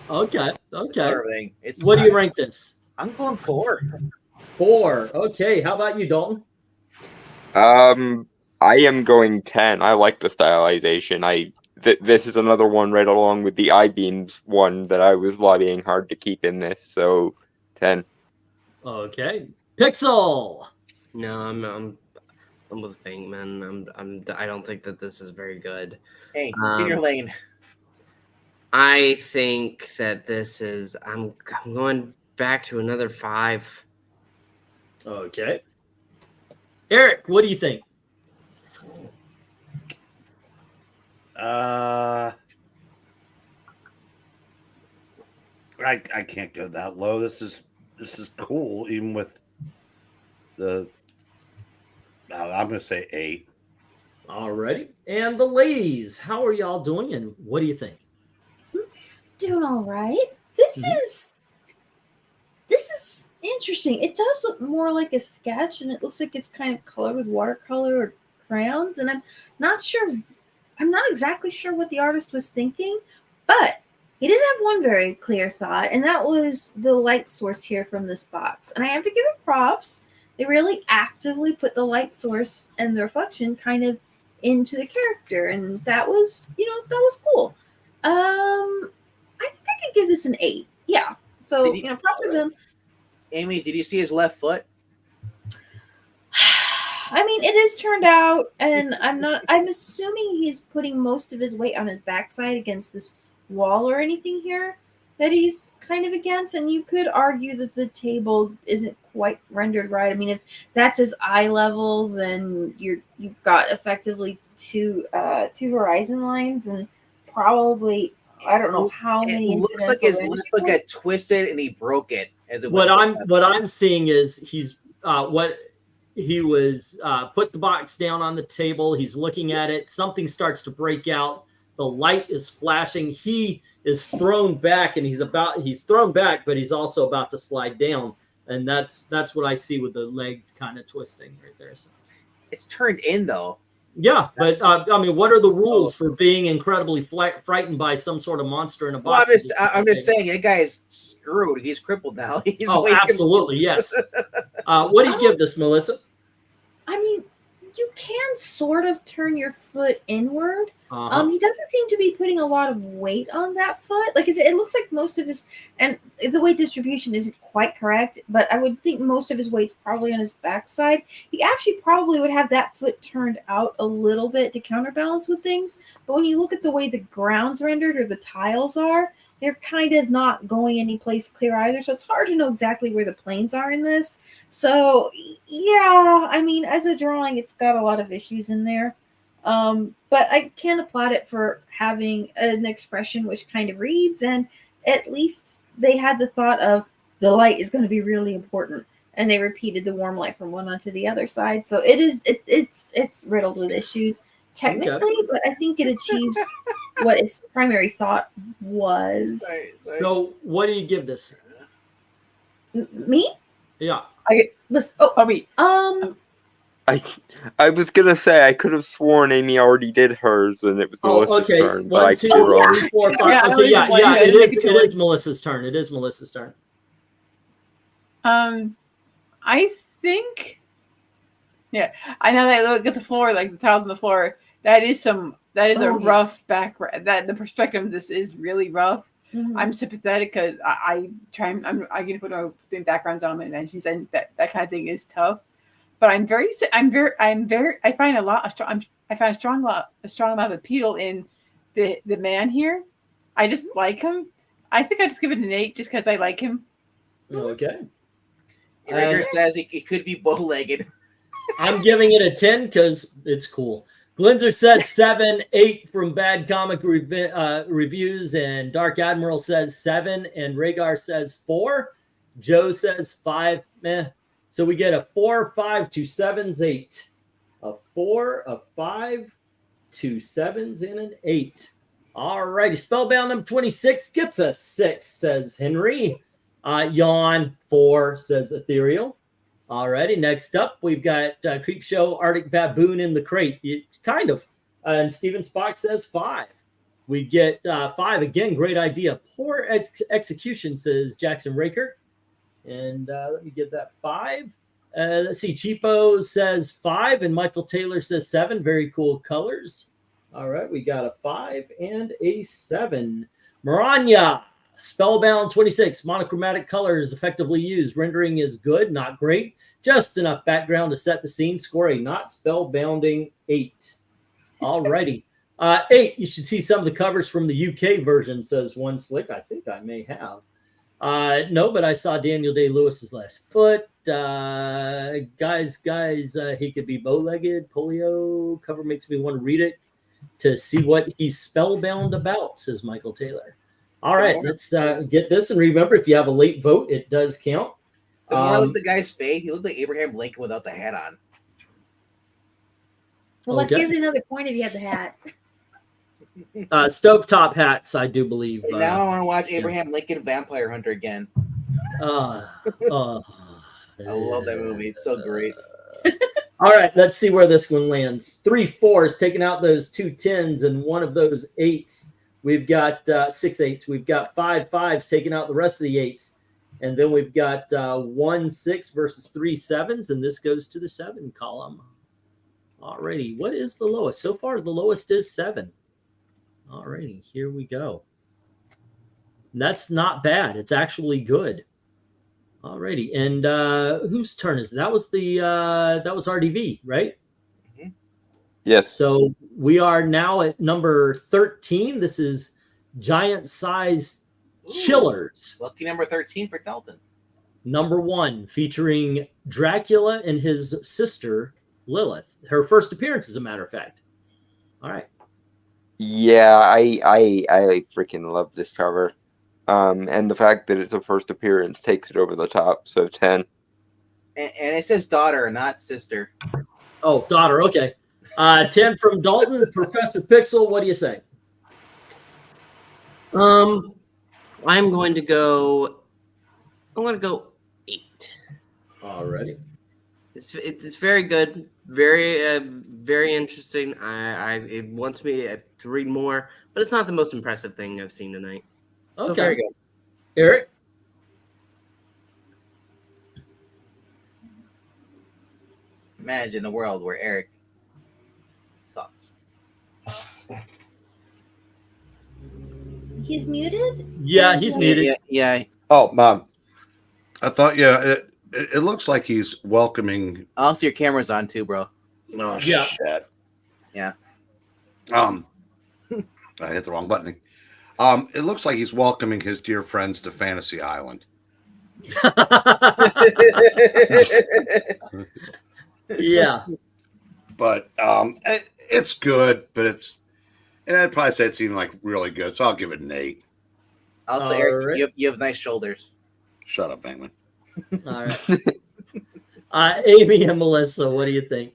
Okay. Everything. What do you rank this? I'm going 4. 4. Okay. How about you, Dalton? I am going 10. I like the stylization. This is another one right along with the I-beams one that I was lobbying hard to keep in this. So 10. Okay. Pixel. No, I'm with VENKMAN. I don't think that this is very good. Hey, senior lane. I think that this is. I'm going back to another 5. Okay. Eric, what do you think? I can't go that low. This is cool, even with the. I'm gonna say 8. Alrighty. And the ladies, how are y'all doing, and what do you think? Doing all right. This is interesting. It does look more like a sketch, and it looks like it's kind of colored with watercolor or crayons. And I'm not exactly sure what the artist was thinking, but he did have one very clear thought, and that was the light source here from this box. And I have to give it props. They really actively put the light source and the reflection kind of into the character, and that was cool. I think I could give this an 8. Yeah. So props to them. Amy, did you see his left foot? I mean, it is turned out, and I'm assuming he's putting most of his weight on his backside against this wall or anything here that he's kind of against. And you could argue that the table isn't quite rendered right. I mean, if that's his eye level, then you've got effectively two horizon lines, and probably I don't know how many. It looks like his left foot got twisted and he broke it. What I'm seeing is he's he was put the box down on the table. He's looking at it. Something starts to break out. The light is flashing. He is thrown back, and he's thrown back, but he's also about to slide down. And that's what I see with the leg kind of twisting right there. So. It's turned in though. Yeah, but I mean, what are the rules for being incredibly frightened by some sort of monster in a box? Well, I'm just saying, that guy is screwed. He's crippled now. He's absolutely, yes. What do you give this, Melissa? I mean, you can sort of turn your foot inward. Uh-huh. He doesn't seem to be putting a lot of weight on that foot. Like it looks like most of his, and the weight distribution isn't quite correct, but I would think most of his weight's probably on his backside. He actually probably would have that foot turned out a little bit to counterbalance with things. But when you look at the way the ground's rendered or the tiles are, they're kind of not going any place clear either. So it's hard to know exactly where the planes are in this. So yeah, I mean, as a drawing, it's got a lot of issues in there. But I can applaud it for having an expression which kind of reads, and at least they had the thought of the light is going to be really important, and they repeated the warm light from one onto the other side. So it's riddled with issues technically, but I think it achieves what its primary thought was. So what do you give this? Me? Yeah. I was gonna say I could have sworn Amy already did hers and it was Melissa's turn, but I could be wrong. 1, 2, 3, 4, 5. Okay, yeah, it is Melissa's turn. It is Melissa's turn. I think, yeah, I know that I look at the floor, like the tiles on the floor. That is a rough background. That the perspective of this is really rough. Mm-hmm. I'm sympathetic because I get to put my backgrounds on my inventions, and that kind of thing is tough. But I find a strong amount of appeal in the man here. I just like him. I think I just give it an 8 just because I like him. Okay. Ranger says he could be bow-legged. I'm giving it a 10 because it's cool. Glinzer says 7, 8 from Bad Comic Reviews, and Dark Admiral says 7, and Rhaegar says 4. Joe says 5, meh. So we get a 4, 5, 2 7s, 8. A 4, a 5, 2 7s, and an 8. All righty. Spellbound number 26 gets a 6, says Henry. Yawn, 4, says Ethereal. All righty. Next up, we've got Creepshow Arctic Baboon in the Crate. Kind of. And Steven Spock says 5. We get 5. Again, great idea. Poor execution, says Jackson Raker. And let me get that 5. Let's see. Cheapo says 5, and Michael Taylor says 7. Very cool colors. All right, we got a 5 and a 7. Maranya, Spellbound 26. Monochromatic colors effectively used. Rendering is good, not great. Just enough background to set the scene. Score a not spellbounding 8. All righty. 8. You should see some of the covers from the UK version, says One Slick. I think I may have. No, but I saw Daniel Day-Lewis's last foot. Guys, he could be bow-legged. Polio cover makes me want to read it to see what he's spellbound about, says Michael Taylor. All right, let's get this. And remember, if you have a late vote, it does count. The more I look at the guy's face, he looked like Abraham Lincoln without the hat on. Well, I'd give it another point if you had the hat. Stovetop hats, I do believe. And now I want to watch Abraham Lincoln Vampire Hunter again. I love that movie. It's so great. All right, let's see where this one lands. 3 4s, taking out those 2 10s and one of those 8s. We've got 6 8s. We've got 5 5s, taking out the rest of the 8s. And then we've got 1 6 versus 3 7s, and this goes to the 7 column. All righty, what is the lowest? So far, the lowest is 7. All righty, here we go. That's not bad. It's actually good. All righty, and whose turn is it? That was RDV, right? Mm-hmm. Yes. So we are now at number 13. This is giant size chillers. Lucky number 13 for Dalton. Number 1, featuring Dracula and his sister Lilith. Her first appearance, as a matter of fact. All right. Yeah, I freaking love this cover. And the fact that it's a first appearance takes it over the top, so 10. And it says daughter, not sister. Oh, daughter. Okay. 10 from Dalton. Professor Pixel, what do you say? I'm going to go 8. Alrighty. It's very good, very interesting. It wants me to read more, but it's not the most impressive thing I've seen tonight. Okay. So very good. Eric? Imagine a world where Eric talks. He's muted? Yeah, he's muted. Yeah. Oh, Mom. I thought, it looks like he's welcoming. Also, your camera's on too, bro. Oh, Yeah. shit. Yeah. I hit the wrong button. It looks like he's welcoming his dear friends to Fantasy Island. Yeah. But it's good, but I'd probably say it's even like really good, so I'll give it an 8. Also, All Eric, right. you have nice shoulders. Shut up, Venkman. All right. Amy and Melissa, what do you think?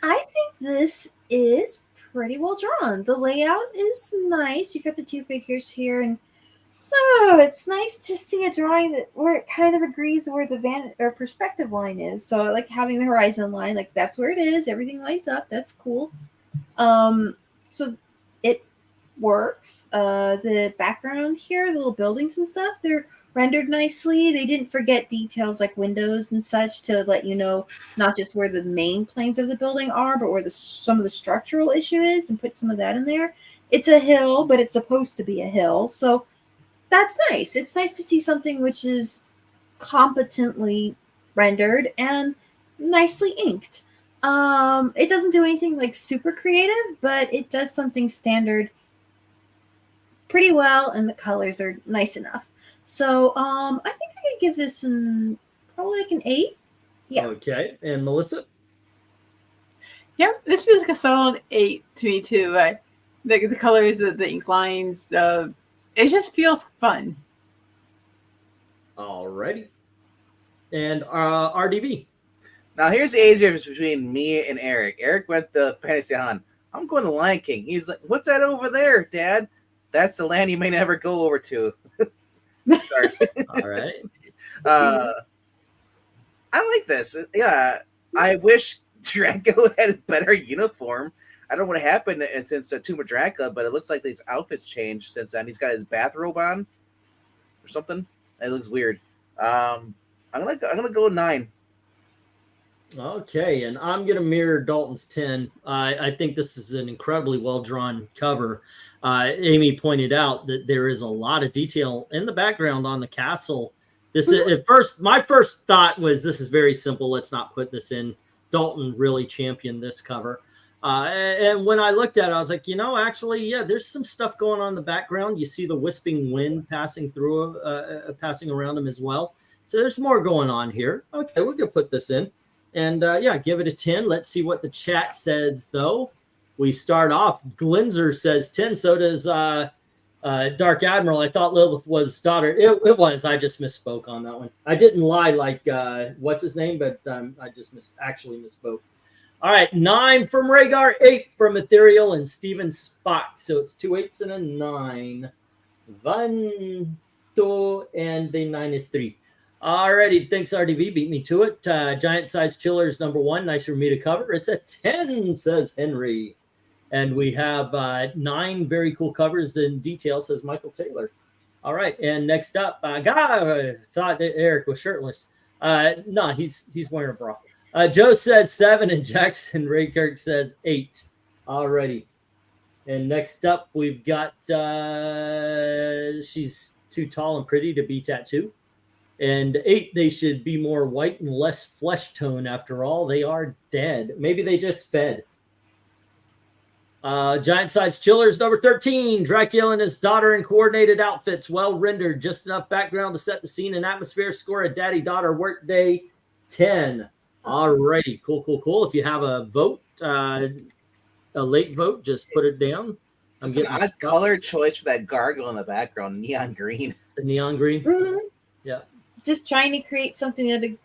I think this is pretty well drawn. The layout is nice. You've got the 2 figures here, and it's nice to see a drawing where it kind of agrees where the perspective line is. So I like having the horizon line, like that's where it is. Everything lines up. That's cool. So it works. The background here, the little buildings and stuff, they're rendered nicely. They didn't forget details like windows and such to let you know not just where the main planes of the building are, but where some of the structural issue is, and put some of that in there. It's a hill, but it's supposed to be a hill. So that's nice. It's nice to see something which is competently rendered and nicely inked. It doesn't do anything like super creative, but it does something standard pretty well, and the colors are nice enough. So I think I could give this probably like an 8. Yeah. Okay. And Melissa? Yeah, this feels like a solid 8 to me too. The colors, the ink lines, it just feels fun. Alrighty. And RDB? Now, here's the age difference between me and Eric. Eric went the Fantasy Island. I'm going to Lion King. He's like, what's that over there, Dad? That's the land you may never go over to. Sorry. All right. I like this. Yeah, I wish Dracula had a better uniform. I don't know what happened since Tomb of Dracula, but it looks like these outfits changed since then. He's got his bathrobe on or something. It looks weird. I'm gonna go 9. Okay, and I'm going to mirror Dalton's 10. I think this is an incredibly well-drawn cover. Amy pointed out that there is a lot of detail in the background on the castle. This is, my first thought was this is very simple. Let's not put this in. Dalton really championed this cover. And when I looked at it, I was like, actually, yeah, there's some stuff going on in the background. You see the wisping wind passing through, passing around him as well. So there's more going on here. Okay, we're going to put this in. And yeah, give it a 10. Let's see what the chat says, though. We start off. Glinzer says 10. So does Dark Admiral. I thought Lilith was daughter. It was. I just misspoke on that one. I didn't lie like what's his name, but I just actually misspoke. All right, 9 from Rhaegar, 8 from Ethereal, and Steven Spock. So it's 2 8s and a 9. 1, 2, and the 9 is 3. Alrighty, thanks RDV, beat me to it. Giant Size Chillers #1, nice for me to cover. It's a 10, says Henry. And we have 9 very cool covers in detail, says Michael Taylor. All right, and next up, God, I thought that Eric was shirtless. No, he's wearing a bra. Joe says 7, and Jackson Raykirk says 8. Alrighty. And next up, we've got, she's too tall and pretty to be tattooed. And 8, they should be more white and less flesh tone. After all, they are dead. Maybe they just fed. Giant Size Chillers #13. Dracula and his daughter in coordinated outfits. Well rendered. Just enough background to set the scene and atmosphere. Score a daddy-daughter workday 10. Alrighty. Cool. If you have a vote, a late vote, just put it down. I'm It's getting an odd color choice for that gargoyle in the background. Neon green. the neon green. Mhm. Yeah. just trying to create something that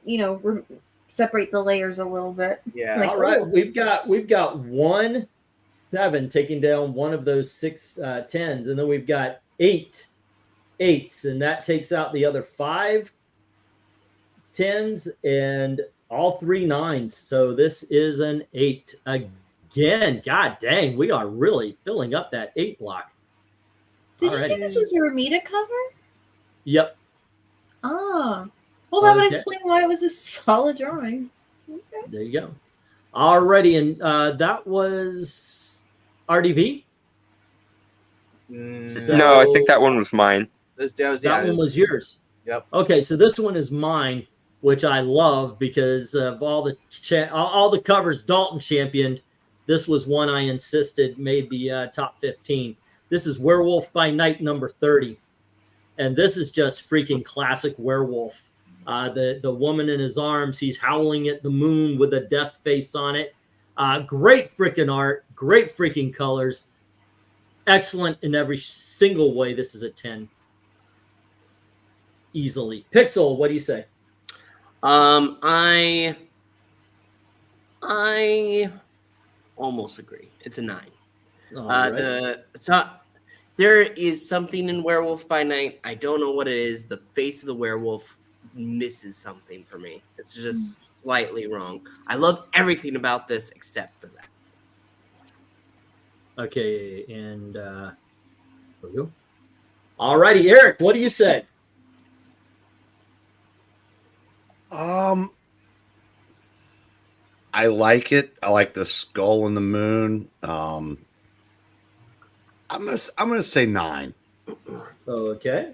separate the layers a little bit. Yeah. Like, All right, we've got 1 7 taking down one of those 6 10s, and then we've got 8 8s, and that takes out the other 5 10s and all 3 9s. So this is an 8 again. God dang, we are really filling up that 8 block. Did you say this was a Ramita cover? Yep. Ah. Well, that would Okay. explain why it was a solid drawing. Okay. There you go. Alrighty, and that was RDV. So- No, I think that one was mine. That one was yours. Yep. Okay, so this one is mine, which I love because of all the covers Dalton championed. This was one I insisted made the top 15. This is Werewolf by Night number 30, and this is just freaking classic werewolf. The woman in his arms, he's howling at the moon with a death face on it. Great freaking art, great freaking colors, excellent in every single way. This is a 10. Easily. Pixel, what do you say? I almost agree. It's a 9. Alright. There is something in Werewolf by Night. I don't know what it is. The face of the werewolf misses something for me. It's just slightly wrong. I love everything about this except for that. Okay, and there we go. Alrighty, Eric, what do you say? I like it. I like the skull and the moon. I'm gonna say 9. Okay.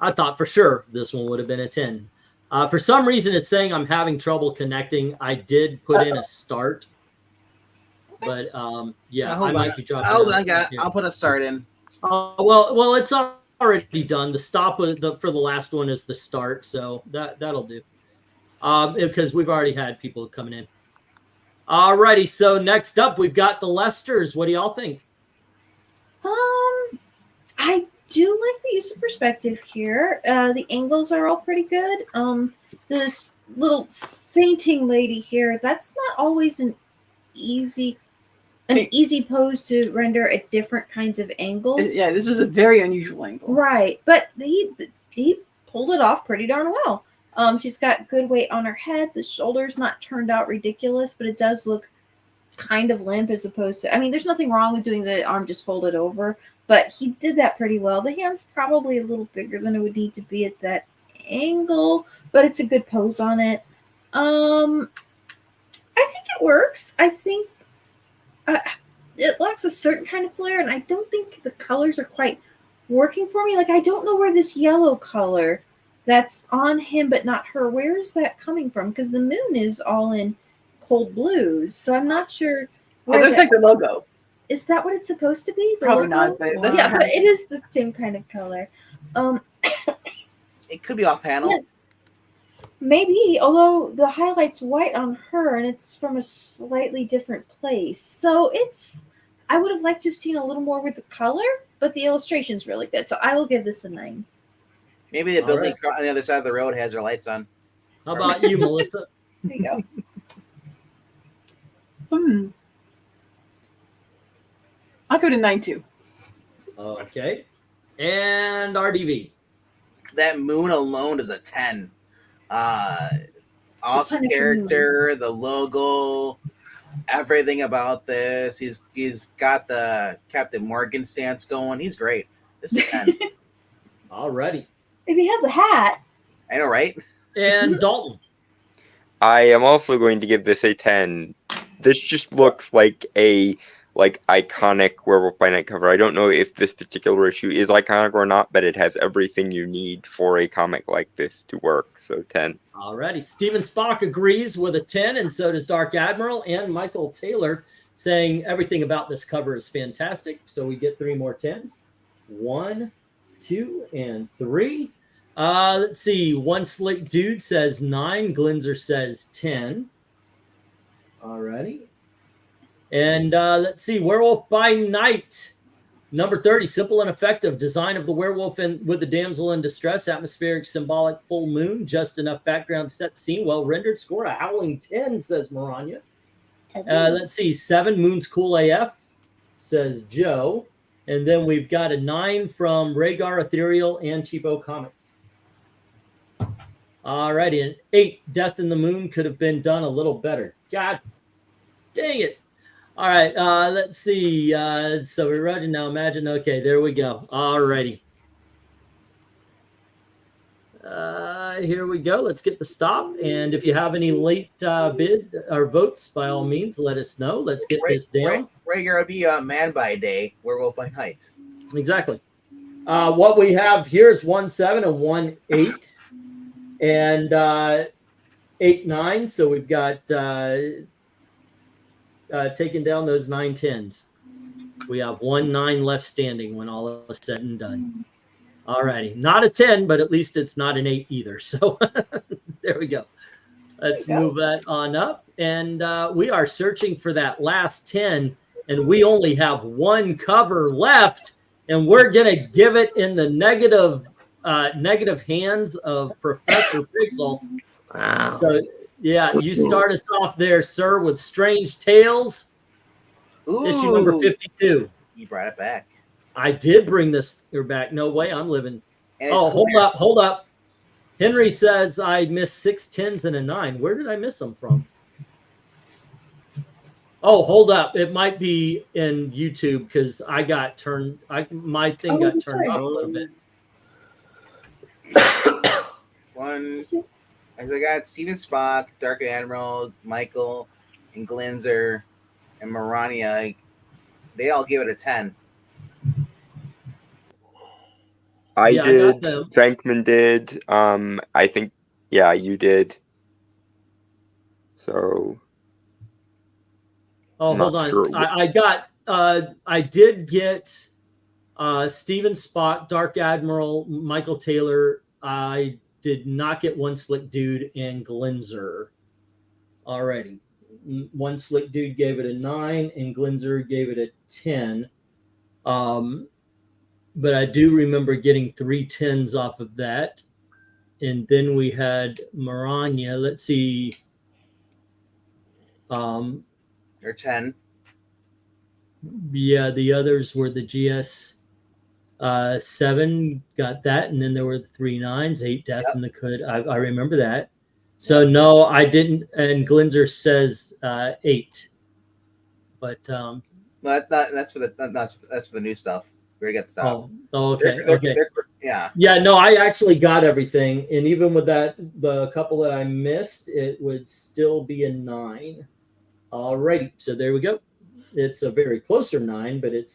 I thought for sure this one would have been a 10. For some reason, it's saying I'm having trouble connecting. I did put in a start, but yeah, Hold I on. might be dropping. Hold out. on, I'll put a start in. Well, it's already done. The stop for the last one is the start, so that'll do. Because we've already had people coming in. Alrighty, so next up we've got the Lesters. What do y'all think? I do like the use of perspective here. The angles are all pretty good. This little fainting lady here, that's not always an easy pose to render at different kinds of angles. Yeah, this was a very unusual angle. Right, but he pulled it off pretty darn well. She's got good weight on her head. The shoulder's not turned out ridiculous, but it does look kind of limp as opposed to, I mean, there's nothing wrong with doing the arm just folded over, but he did that pretty well. The hand's probably a little bigger than it would need to be at that angle, but it's a good pose on it. I think it works. I think it lacks a certain kind of flair, and I don't think the colors are quite working for me. Like, I don't know where this yellow color that's on him but not her, where is that coming from? Because the moon is all in cold blues, so I'm not sure. It looks like the logo. Is that what it's supposed to be? The Probably logo? not, but that's yeah, but it is the same kind of color. It could be off panel. Yeah. Maybe, although the highlight's white on her and it's from a slightly different place. So I would have liked to have seen a little more with the color, but the illustration's really good. So I will give this a 9. Maybe the building on the other side of the road has their lights on. How about you, Melissa? There you go. I'll go to 9 too. Okay. And RDV. That moon alone is a 10. Awesome What kind of character, the logo, everything about this. He's got the Captain Morgan stance going. He's great. This is 10. Alrighty. If he had the hat. I know, right? And Dalton. I am also going to give this a 10. This just looks like a iconic Werewolf by Night cover. I don't know if this particular issue is iconic or not, but it has everything you need for a comic like this to work. So 10. Alrighty. Steven Spock agrees with a 10, and so does Dark Admiral and Michael Taylor, saying everything about this cover is fantastic. So we get 3 more 10s. 1, 2, and 3. Let's see. One Slick Dude says 9. Glinzer says 10. Alrighty. And let's see. Werewolf by Night Number 30, simple and effective design of the werewolf with the damsel in distress, atmospheric, symbolic, full moon, just enough background set scene, well rendered. Score a howling 10, says Maranya. Let's see, 7, Moon's cool AF, says Joe. And then we've got a 9 from Rhaegar, Ethereal, and Cheapo Comics. All righty, and 8, Death in the Moon could have been done a little better. God dang it. All right, let's see. So we're ready now. Imagine. Okay, there we go. All righty. Here we go. Let's get the stop. And if you have any late bid or votes, by all means, let us know. Let's get this down. Rhaegar would be a Man by Day, Werewolf by Night. Exactly. What we have here is 1-7 and 1-8, and 8-9. So we've got taking down those 9-10s. We have 1-9 left standing when all is said and done. All righty. Not a 10, but at least it's not an 8 either. So there we go. Let's move that on up. And we are searching for that last 10, and we only have one cover left, and we're going to give it in the negative hands of Professor Pixel. Wow. So, yeah, you start us off there, sir, with Strange Tales, issue number 52. You brought it back. I did bring this back. No way, I'm living. And Oh, hold up. Henry says I missed 6 10s and a 9. Where did I miss them from? Oh, hold up. It might be in YouTube because I got turned. My thing got turned off a little bit. One. I got Steven Spock, Dark Admiral, Michael, and Glinzer, and Maranya. They all give it a 10. I Yeah, I did. got them. VENKMAN did. I think, yeah, you did. So. Oh, I'm hold not on. sure. I did get Steven Spock, Dark Admiral, Michael Taylor. I did not get One Slick Dude and Glinzer already. One Slick Dude gave it a 9 and Glinzer gave it a 10. But I do remember getting 3 10s off of that. And then we had Maranya. Let's see. Or 10. Yeah, the others were the GS 7 got that, and then there were the 3 9s, 8 Death in the Could. I remember that. So no, I didn't. And Glinzer says 8, but That's for the new stuff. We already got stuff. oh, okay, okay. Yeah. Yeah, no, I actually got everything, and even with that, the couple that I missed, it would still be a 9. Alrighty, so there we go. It's a very closer 9, but it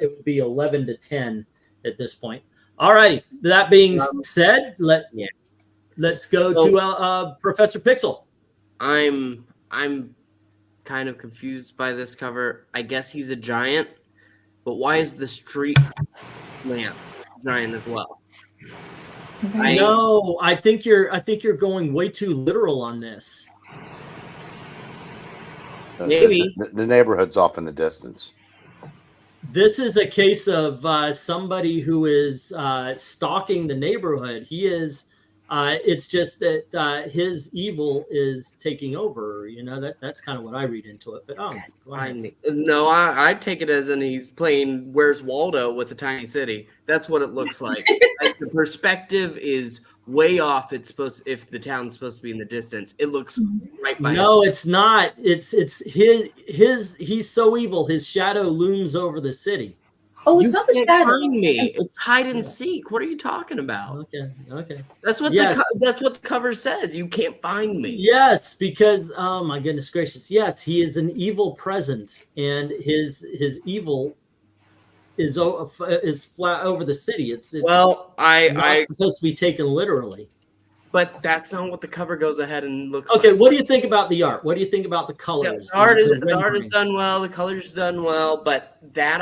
would be 11 to 10 at this point. Alrighty, that being said, let's go to Professor Pixel. I'm kind of confused by this cover. I guess he's a giant, but why is the street lamp giant as well? No, I think you're going way too literal on this. Maybe the neighborhood's off in the distance. This is a case of somebody who is stalking the neighborhood. He is. It's just that his evil is taking over. You know, that's kind of what I read into it. But I take it as in he's playing Where's Waldo with a tiny city. That's what it looks like. Like the perspective is way off. If the town's supposed to be in the distance, it looks right by. No, it's not. It's his. He's so evil. His shadow looms over the city. Oh, it's not the shadow. Find me. It's hide and seek. What are you talking about? Okay. That's what that's what the cover says. You can't find me. Yes, because oh my goodness gracious. Yes, he is an evil presence, and his evil is flat over the city. It's well, I supposed to be taken literally. But that's not what the cover goes ahead and looks okay, like. What do you think about the art? What do you think about the colors? The art is done well. The colors done well, but that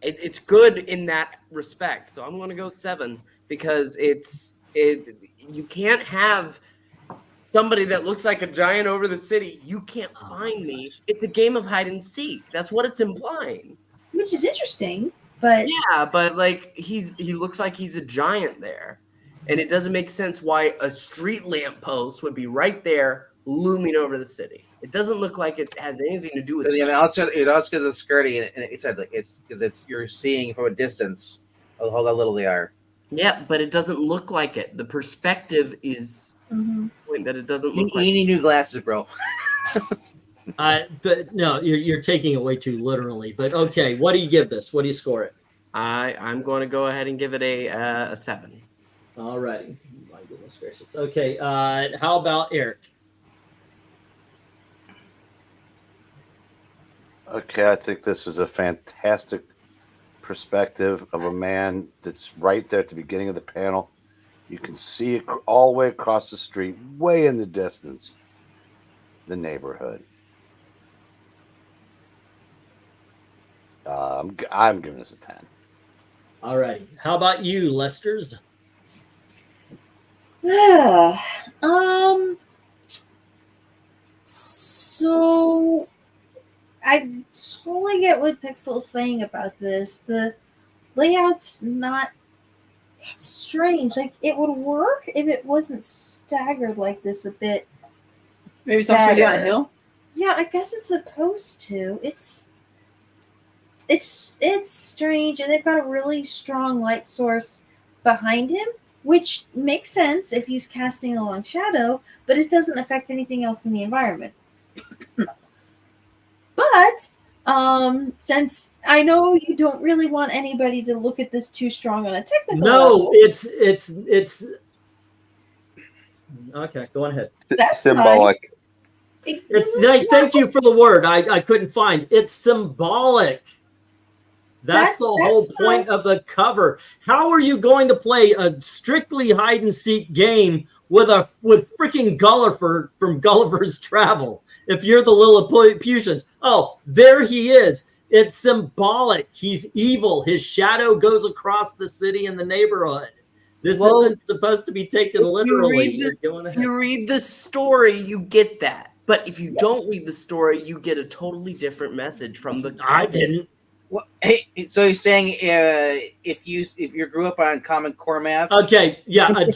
it's good in that respect. So I'm going to go 7 because you can't have somebody that looks like a giant over the city. You can't find me. It's a game of hide and seek. That's what it's implying. Which is interesting. But Yeah, but like he looks like he's a giant there, and it doesn't make sense why a street lamp post would be right there looming over the city. It doesn't look like it has anything to do with It also because of skirting, and it said like it's because you're seeing from a distance how little they are. Yeah, but it doesn't look like it. The perspective is point that it doesn't You look like. need new glasses, bro. But no, you're taking it way too literally. But okay, what do you give this? What do you score it? I'm going to go ahead and give it a 7. Alrighty. My goodness gracious. Okay, how about Eric? Okay, I think this is a fantastic perspective of a man that's right there at the beginning of the panel. You can see it all the way across the street, way in the distance, the neighborhood. I'm giving this a 10. Alrighty. How about you, Lester's? So I totally get what Pixel's saying about this. The layout's not, it's strange. Like, it would work if it wasn't staggered like this a bit. Maybe it's also down a hill. Yeah, I guess it's supposed to. It's strange, and they've got a really strong light source behind him, which makes sense if he's casting a long shadow, but it doesn't affect anything else in the environment. But since I know you don't really want anybody to look at this too strong on a technical level, it's okay. Go on ahead. That's symbolic. Thank you for the word. I couldn't find. It's symbolic. That's the whole point of the cover. How are you going to play a strictly hide and seek game with freaking Gulliver from Gulliver's Travel if you're the Lilliputians? Oh, there he is. It's symbolic. He's evil. His shadow goes across the city and the neighborhood. This isn't supposed to be taken literally. If you read the story, you get that. But if you don't read the story, you get a totally different message from the. I didn't. Well, hey, so you're saying if you grew up on Common Core math? Okay, yeah, a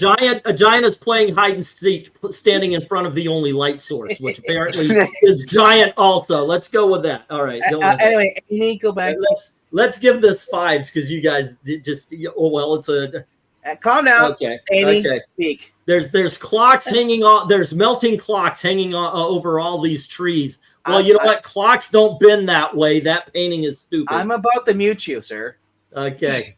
giant is playing hide and seek, standing in front of the only light source, which apparently is giant. Also, let's go with that. All right. Anyway, Amy, go back. Let's give this 5s because you guys just. Oh well, it's a. Calm down. Okay. Amy, okay. speak. There's clocks hanging on. There's melting clocks hanging on, over all these trees. Well, you know what? Clocks don't bend that way. That painting is stupid. I'm about to mute you, sir. Okay.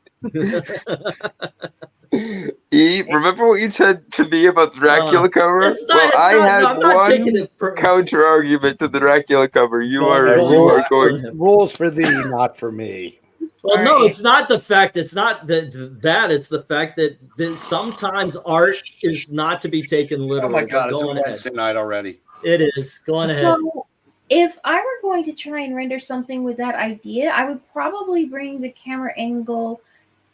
Remember what you said to me about the Dracula cover? I had one counter argument to the Dracula cover. You are going. Rules for thee, not for me. Well, no, it's not the fact. It's not that. It's the fact that sometimes art is not to be taken literally. Oh my God! It's going Wednesday night already. It is. Go on ahead. So, if I were going to try and render something with that idea, I would probably bring the camera angle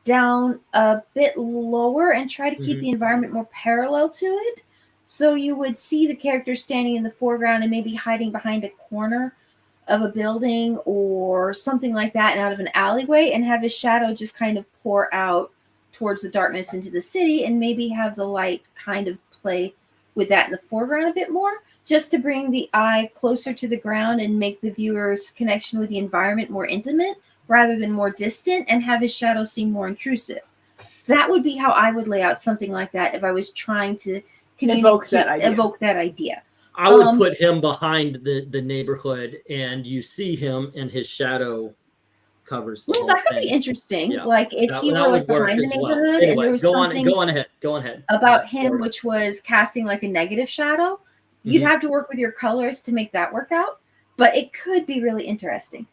down a bit lower and try to keep the environment more parallel to it. So you would see the character standing in the foreground and maybe hiding behind a corner of a building or something like that and out of an alleyway, and have his shadow just kind of pour out towards the darkness into the city, and maybe have the light kind of play with that in the foreground a bit more, just to bring the eye closer to the ground and make the viewer's connection with the environment more intimate rather than more distant, and have his shadow seem more intrusive. That would be how I would lay out something like that if I was trying to evoke that idea. I would put him behind the neighborhood, and you see him, and his shadow covers the whole that could thing. be interesting. Yeah. Like if he were like behind the neighborhood, and there was something go on ahead. About him, which was casting like a negative shadow. You'd have to work with your colors to make that work out, but it could be really interesting.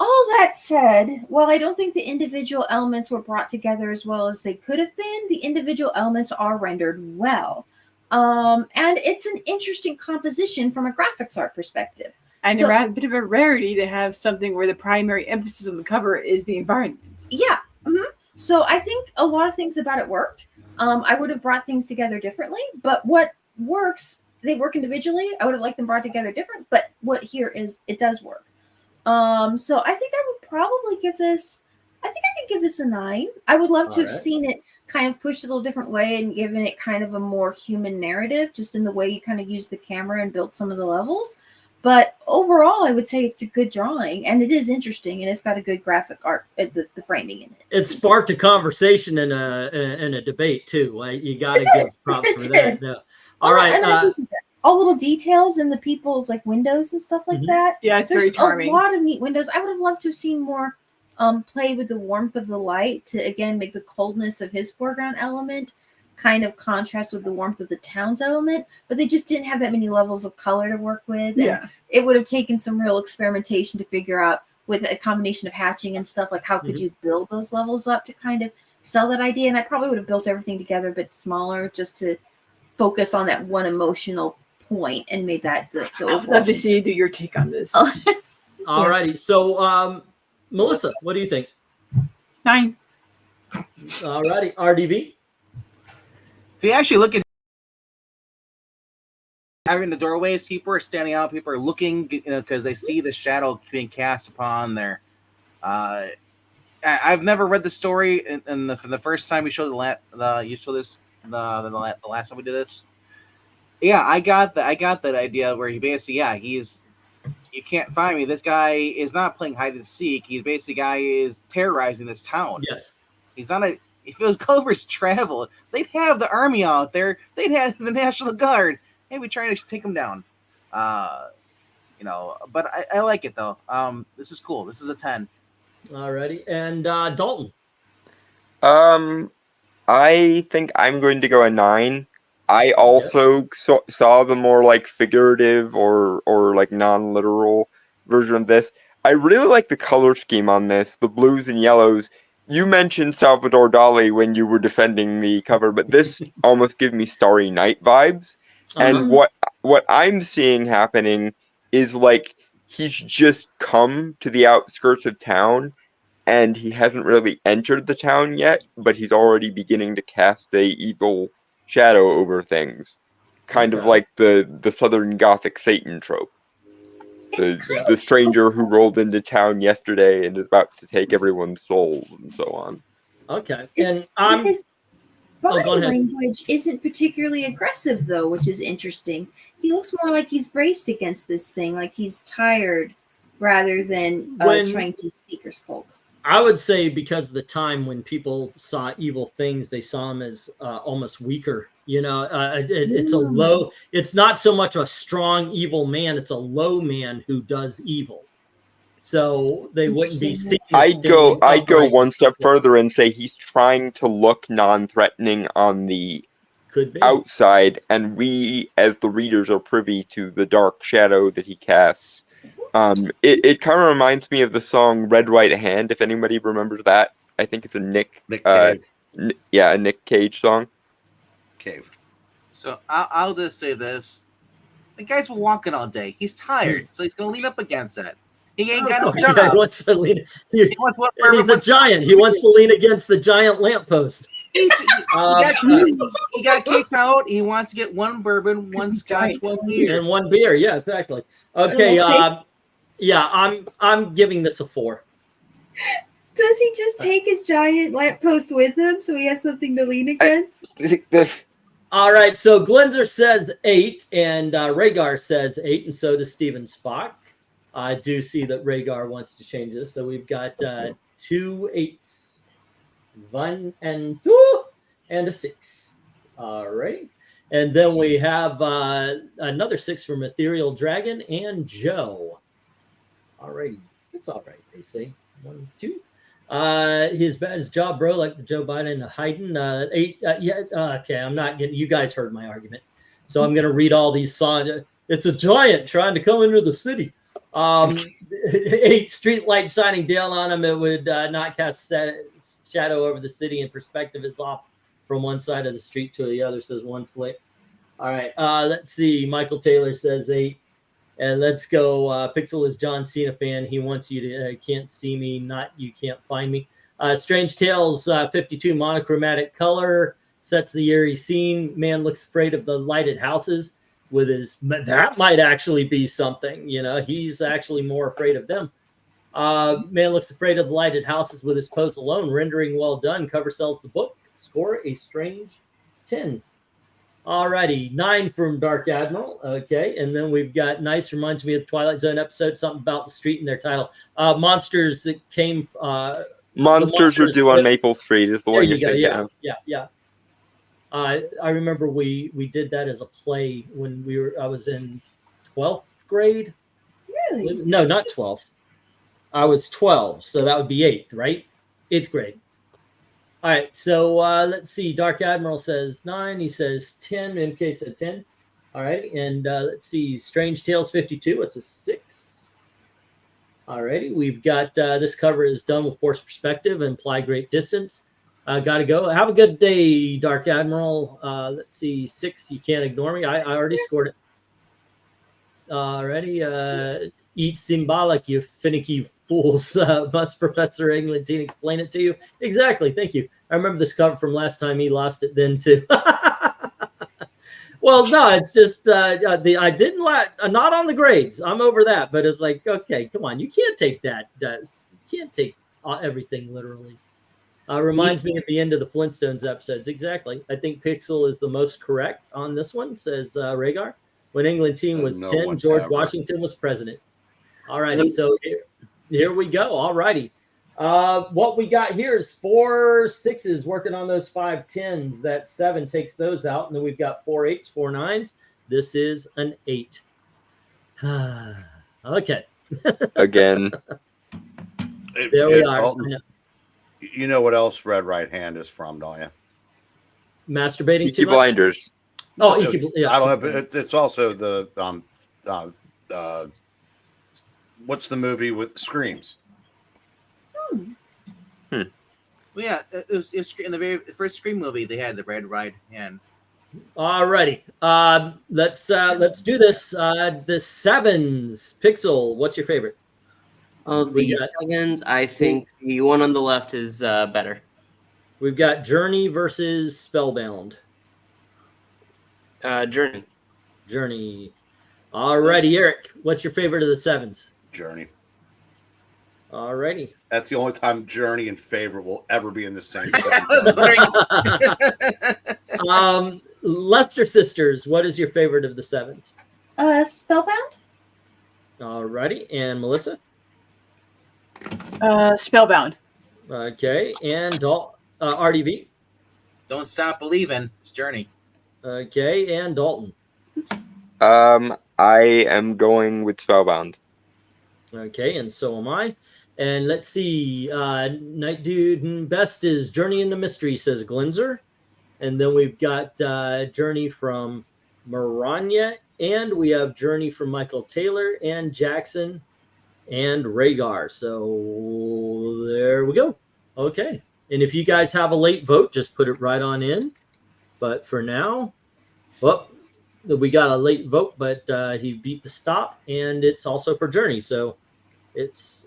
All that said, while I don't think the individual elements were brought together as well as they could have been, the individual elements are rendered well. And it's an interesting composition from a graphics art perspective. And a bit of a rarity to have something where the primary emphasis on the cover is the environment. Yeah. So I think a lot of things about it worked. I would have brought things together differently, but what works, they work individually. I would have liked them brought together different, but what here is, it does work. So I think I would probably give this I think I could give this a 9. I would love to have Alright. seen it kind of pushed a little different way and given it kind of a more human narrative, just in the way you kind of use the camera and built some of the levels. But overall, I would say it's a good drawing, and it is interesting, and it's got a good graphic art, the framing in it. It sparked a conversation and a debate too. You got to give props for that. No. All right. All little details in the people's like windows and stuff like that. Yeah, it's There's very charming. a lot of neat windows. I would have loved to have seen more play with the warmth of the light to again make the coldness of his foreground element kind of contrast with the warmth of the town's element, but they just didn't have that many levels of color to work with. And it would have taken some real experimentation to figure out with a combination of hatching and stuff, like how could you build those levels up to kind of sell that idea. And I probably would have built everything together a bit smaller just to focus on that one emotional point and made that the I'd love to see you do your take on this. All righty. So, Melissa, what do you think? 9. All righty. RDV? If you actually look at having the doorways, people are standing out, people are looking, because they see the shadow being cast upon there. I've never read the story, and for the first time you showed the last time we did this. Yeah, I got that idea where he basically, he's, you can't find me. This guy is not playing hide and seek. He's basically guy is terrorizing this town. Yes. He's on a. If it was Gulliver's Travel, they'd have the army out there. They'd have the National Guard. Maybe trying to take him down. But I like it though. This is cool. This is a 10. Alrighty. And Dalton? I think I'm going to go a 9. I also saw the more like figurative or like non-literal version of this. I really like the color scheme on this, the blues and yellows. You mentioned Salvador Dali when you were defending the cover, but this almost gives me Starry Night vibes. And what I'm seeing happening is like he's just come to the outskirts of town and he hasn't really entered the town yet, but he's already beginning to cast a evil shadow over things. Kind of like the Southern Gothic Satan trope. The stranger who rolled into town yesterday and is about to take everyone's souls and so on. Okay. And his body language isn't particularly aggressive though, which is interesting. He looks more like he's braced against this thing, like he's tired rather than trying to speak or skulk. I would say because of the time when people saw evil things, they saw him as almost weaker. It's a low. It's not so much a strong evil man. It's a low man who does evil. So they wouldn't be seen. I'd go one step further and say he's trying to look non-threatening on the outside, and we, as the readers, are privy to the dark shadow that he casts. It kind of reminds me of the song "Red Right Hand." If anybody remembers that, I think it's a Nick Cave. A Nick Cage song. Cave. So I'll just say this: the guy's been walking all day. He's tired, so he's gonna lean up against it. He ain't got no job. He wants to lean. He's a giant. He wants to lean against the giant lamppost. He got kicked out. He wants to get one bourbon, one scotch, one beer, and one beer. Yeah, exactly. Okay. I'm giving this a 4. Does he just take his giant lamppost with him so he has something to lean against? All right. So Glenzer says 8, and Rhaegar says 8, and so does Stephen Spock. I do see that Rhaegar wants to change this, so we've got 2 8s, 1 and 2, and a 6. All right. And then we have another 6 from Ethereal Dragon and Joe. All right. It's all right, they say. 1, 2. His bad his job, bro, like the Joe Biden Hayden. 8. Okay. I'm not getting. You guys heard my argument, so I'm gonna read all these songs. It's a giant trying to come into the city. 8 street light shining down on him. It would not cast shadow over the city, and perspective is off from one side of the street to the other, says one slick. All right. Let's see. Michael Taylor says 8. And let's go. Pixel is John Cena fan. He wants you to can't see me, not you can't find me. Strange Tales 52 monochromatic color sets the eerie scene. Man looks afraid of the lighted houses with his. That might actually be something. He's actually more afraid of them. Man looks afraid of the lighted houses with his pose alone. Rendering well done. Cover sells the book. Score a strange 10. Alrighty, 9 from Dark Admiral. Okay, and then we've got nice. Reminds me of the Twilight Zone episode. Something about the street in their title. Monsters that came. Monsters Are Due on Maple Street is the one you're thinking of. Yeah. I remember we did that as a play when I was in 12th grade. Really? No, not 12th. I was 12, so that would be 8th, right? 8th grade. All right, so let's see. Dark Admiral says 9. He says 10. MK said 10. All right, and let's see. Strange Tales 52. It's a 6. All righty. We've got this cover is done with forced perspective and apply great distance. Got to go. Have a good day, Dark Admiral. Let's see. 6. You can't ignore me. I already scored it. All righty. Eat symbolic, you finicky fools. Must Professor Eglantine explain it to you? Exactly. Thank you. I remember this cover from last time. He lost it then too. Well, no, it's just I didn't not on the grades. I'm over that, but it's like, okay, come on, you can't take that. You can't take everything literally. Reminds me at the end of the Flintstones episodes. Exactly. I think Pixel is the most correct on this one. Says Rhaegar. When Eglantine was 10, George Washington was president. All righty, so here we go. All righty. What we got here is 4 6s working on those 5 10s. That 7 takes those out. And then we've got 4 8s, 4 9s. This is an 8. Okay. Again. There we are. Dalton, you know what else Red Right Hand is from, don't you? Masturbating Peaky Blinders. Oh, I don't know, but it's also the what's the movie with Screams? Well, yeah, it was in the very first Scream movie. They had the Red Right Hand. All righty. Let's do this. The 7s. Pixel, what's your favorite? Of the 7s, I think the one on the left is better. We've got Journey versus Spellbound. Journey. Journey. All righty, Eric, what's your favorite of the 7s? Journey. All righty. That's the only time Journey and favorite will ever be in the same sentence. Lester Sisters, what is your favorite of the 7s? Spellbound. All righty, and Melissa? Spellbound. Okay, and RDV? Don't Stop Believing. It's Journey. Okay, and Dalton? I am going with Spellbound. Okay, and so am I. And let's see. Night Dude best is Journey into Mystery, says Glenzer. And then we've got Journey from Maranya. And we have Journey from Michael Taylor and Jackson and Rhaegar. So there we go. Okay. And if you guys have a late vote, just put it right on in. But for now, well, we got a late vote, but he beat the stop. And it's also for Journey. So it's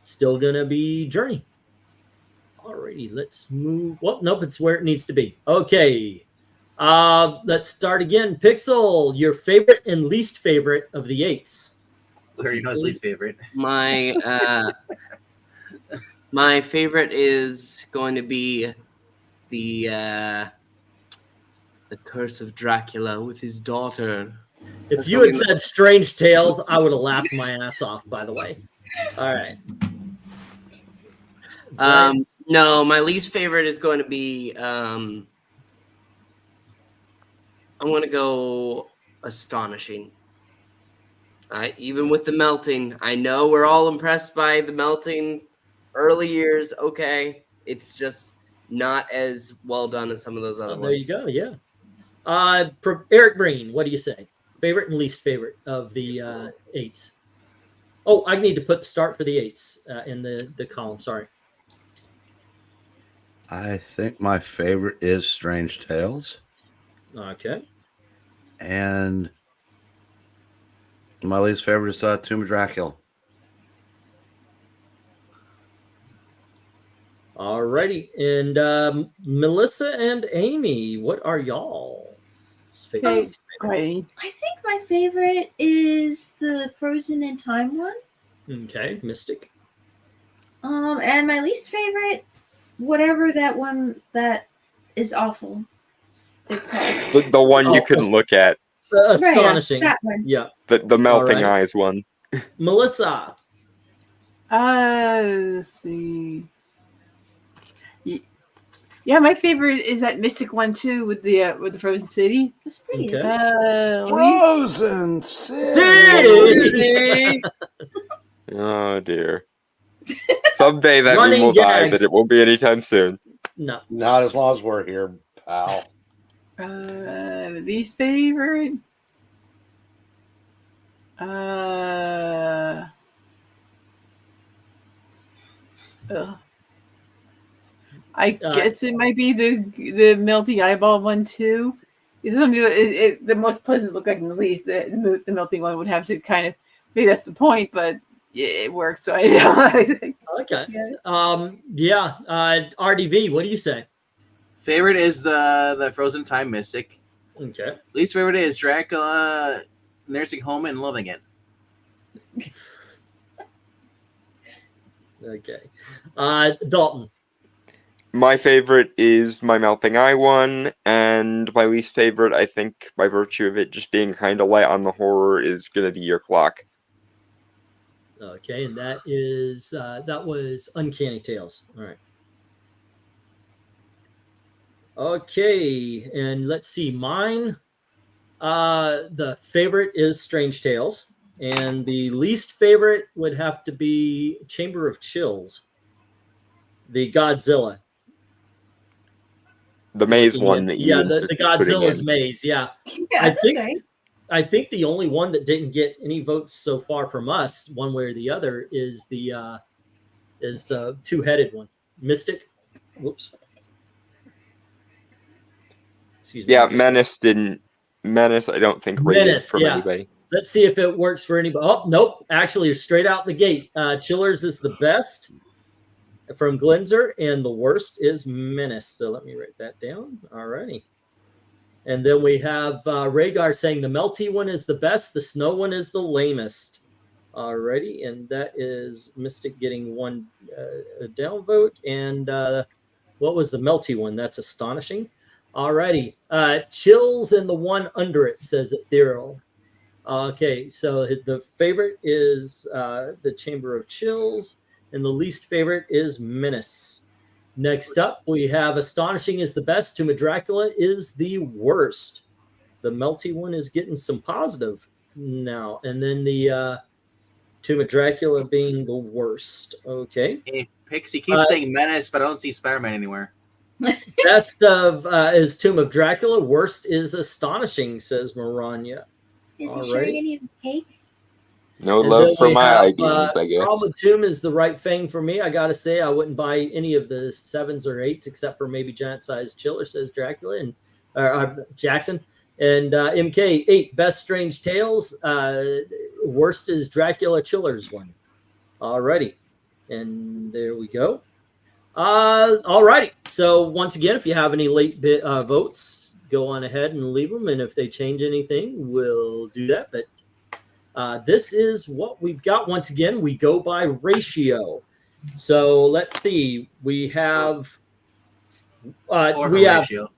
still going to be Journey. Alrighty, let's move. Well, nope, it's where it needs to be. Okay. Let's start again. Pixel, your favorite and least favorite of the 8s. Who you know his least favorite? My my favorite is going to be the Curse of Dracula with his daughter. If you had said Strange Tales, I would have laughed my ass off, by the way. All right. No, my least favorite is going to be I'm going to go Astonishing. Even with the melting, I know we're all impressed by the melting early years. Okay, it's just not as well done as some of those other ones. There you go. Yeah. Eric Breen, what do you say? Favorite and least favorite of the 8s? Oh, I need to put the start for the 8s in the column. Sorry. I think my favorite is Strange Tales. Okay. And my least favorite is Tomb of Dracula. All righty. And Melissa and Amy, what are y'all? Great. I think my favorite is the Frozen in Time one. Okay, Mystic. And my least favorite, whatever that one that is awful is called. The one you Oh, couldn't look at. Astonishing. That one. Yeah. The melting Alright. eyes one. Melissa. Let's see. Yeah, my favorite is that Mystic one too with the Frozen City. That's pretty. Okay. Isn't it? Frozen City. City. Oh dear. Someday that Running meme will die, gags. but it won't be anytime soon. No. Not as long as we're here, pal. Least favorite. I guess it might be the melting eyeball one too. It's something the most pleasant look like in the least. The melting one would have to kind of maybe that's the point, but yeah, it worked. So I don't. Okay. Yeah. RDV, what do you say? Favorite is the Frozen Time Mystic. Okay. Least favorite is Dracula nursing home and loving it. Okay. Dalton. My favorite is my melting eye one, and my least favorite, I think, by virtue of it just being kind of light on the horror, is gonna be your clock. Okay, and that is that was Uncanny Tales. All right. Okay, and let's see. Mine, the favorite is Strange Tales, and the least favorite would have to be Chamber of Chills, the Godzilla. The maze one that you the insisted putting Godzilla's in. maze. Yeah, Yeah, that's right. I think the only one that didn't get any votes so far from us, one way or the other, is the two-headed one, Mystic. Whoops. Excuse me. Yeah, Menace didn't. Menace, I don't think rated Menace, from yeah. anybody. Let's see if it works for anybody. Oh, nope. Actually, straight out the gate. Chillers is the best from Glenzer, and the worst is Menace. So let me write that down. All righty. And then we have Rhaegar saying the melty one is the best, the snow one is the lamest. All righty. And that is Mystic getting one downvote. And what was the melty one? That's astonishing. All righty. Chills and the one under it, says Ethereal. Okay, so the favorite is the Chamber of Chills, and the least favorite is Menace. Next up, we have Astonishing is the best, Tomb of Dracula is the worst. The melty one is getting some positive now, and then the Tomb of Dracula being the worst. Okay. Hey, Pixie keeps saying Menace, but I don't see Spider-Man anywhere. Best of is Tomb of Dracula, worst is Astonishing, says Maranya. Is he Alrighty. sharing any of his cake? No And love then for we my have, ideas, I guess. Problem with Tomb is the right thing for me. I gotta say, I wouldn't buy any of the 7s or 8s except for maybe Giant Size Chiller, says Dracula and Jackson. And MK 8 best Strange Tales. Worst is Dracula Chiller's one. Alrighty, and there we go. Alrighty. So once again, if you have any late votes, go on ahead and leave them, and if they change anything, we'll do that. But this is what we've got. Once again, we go by ratio. So let's see. We have Ratio.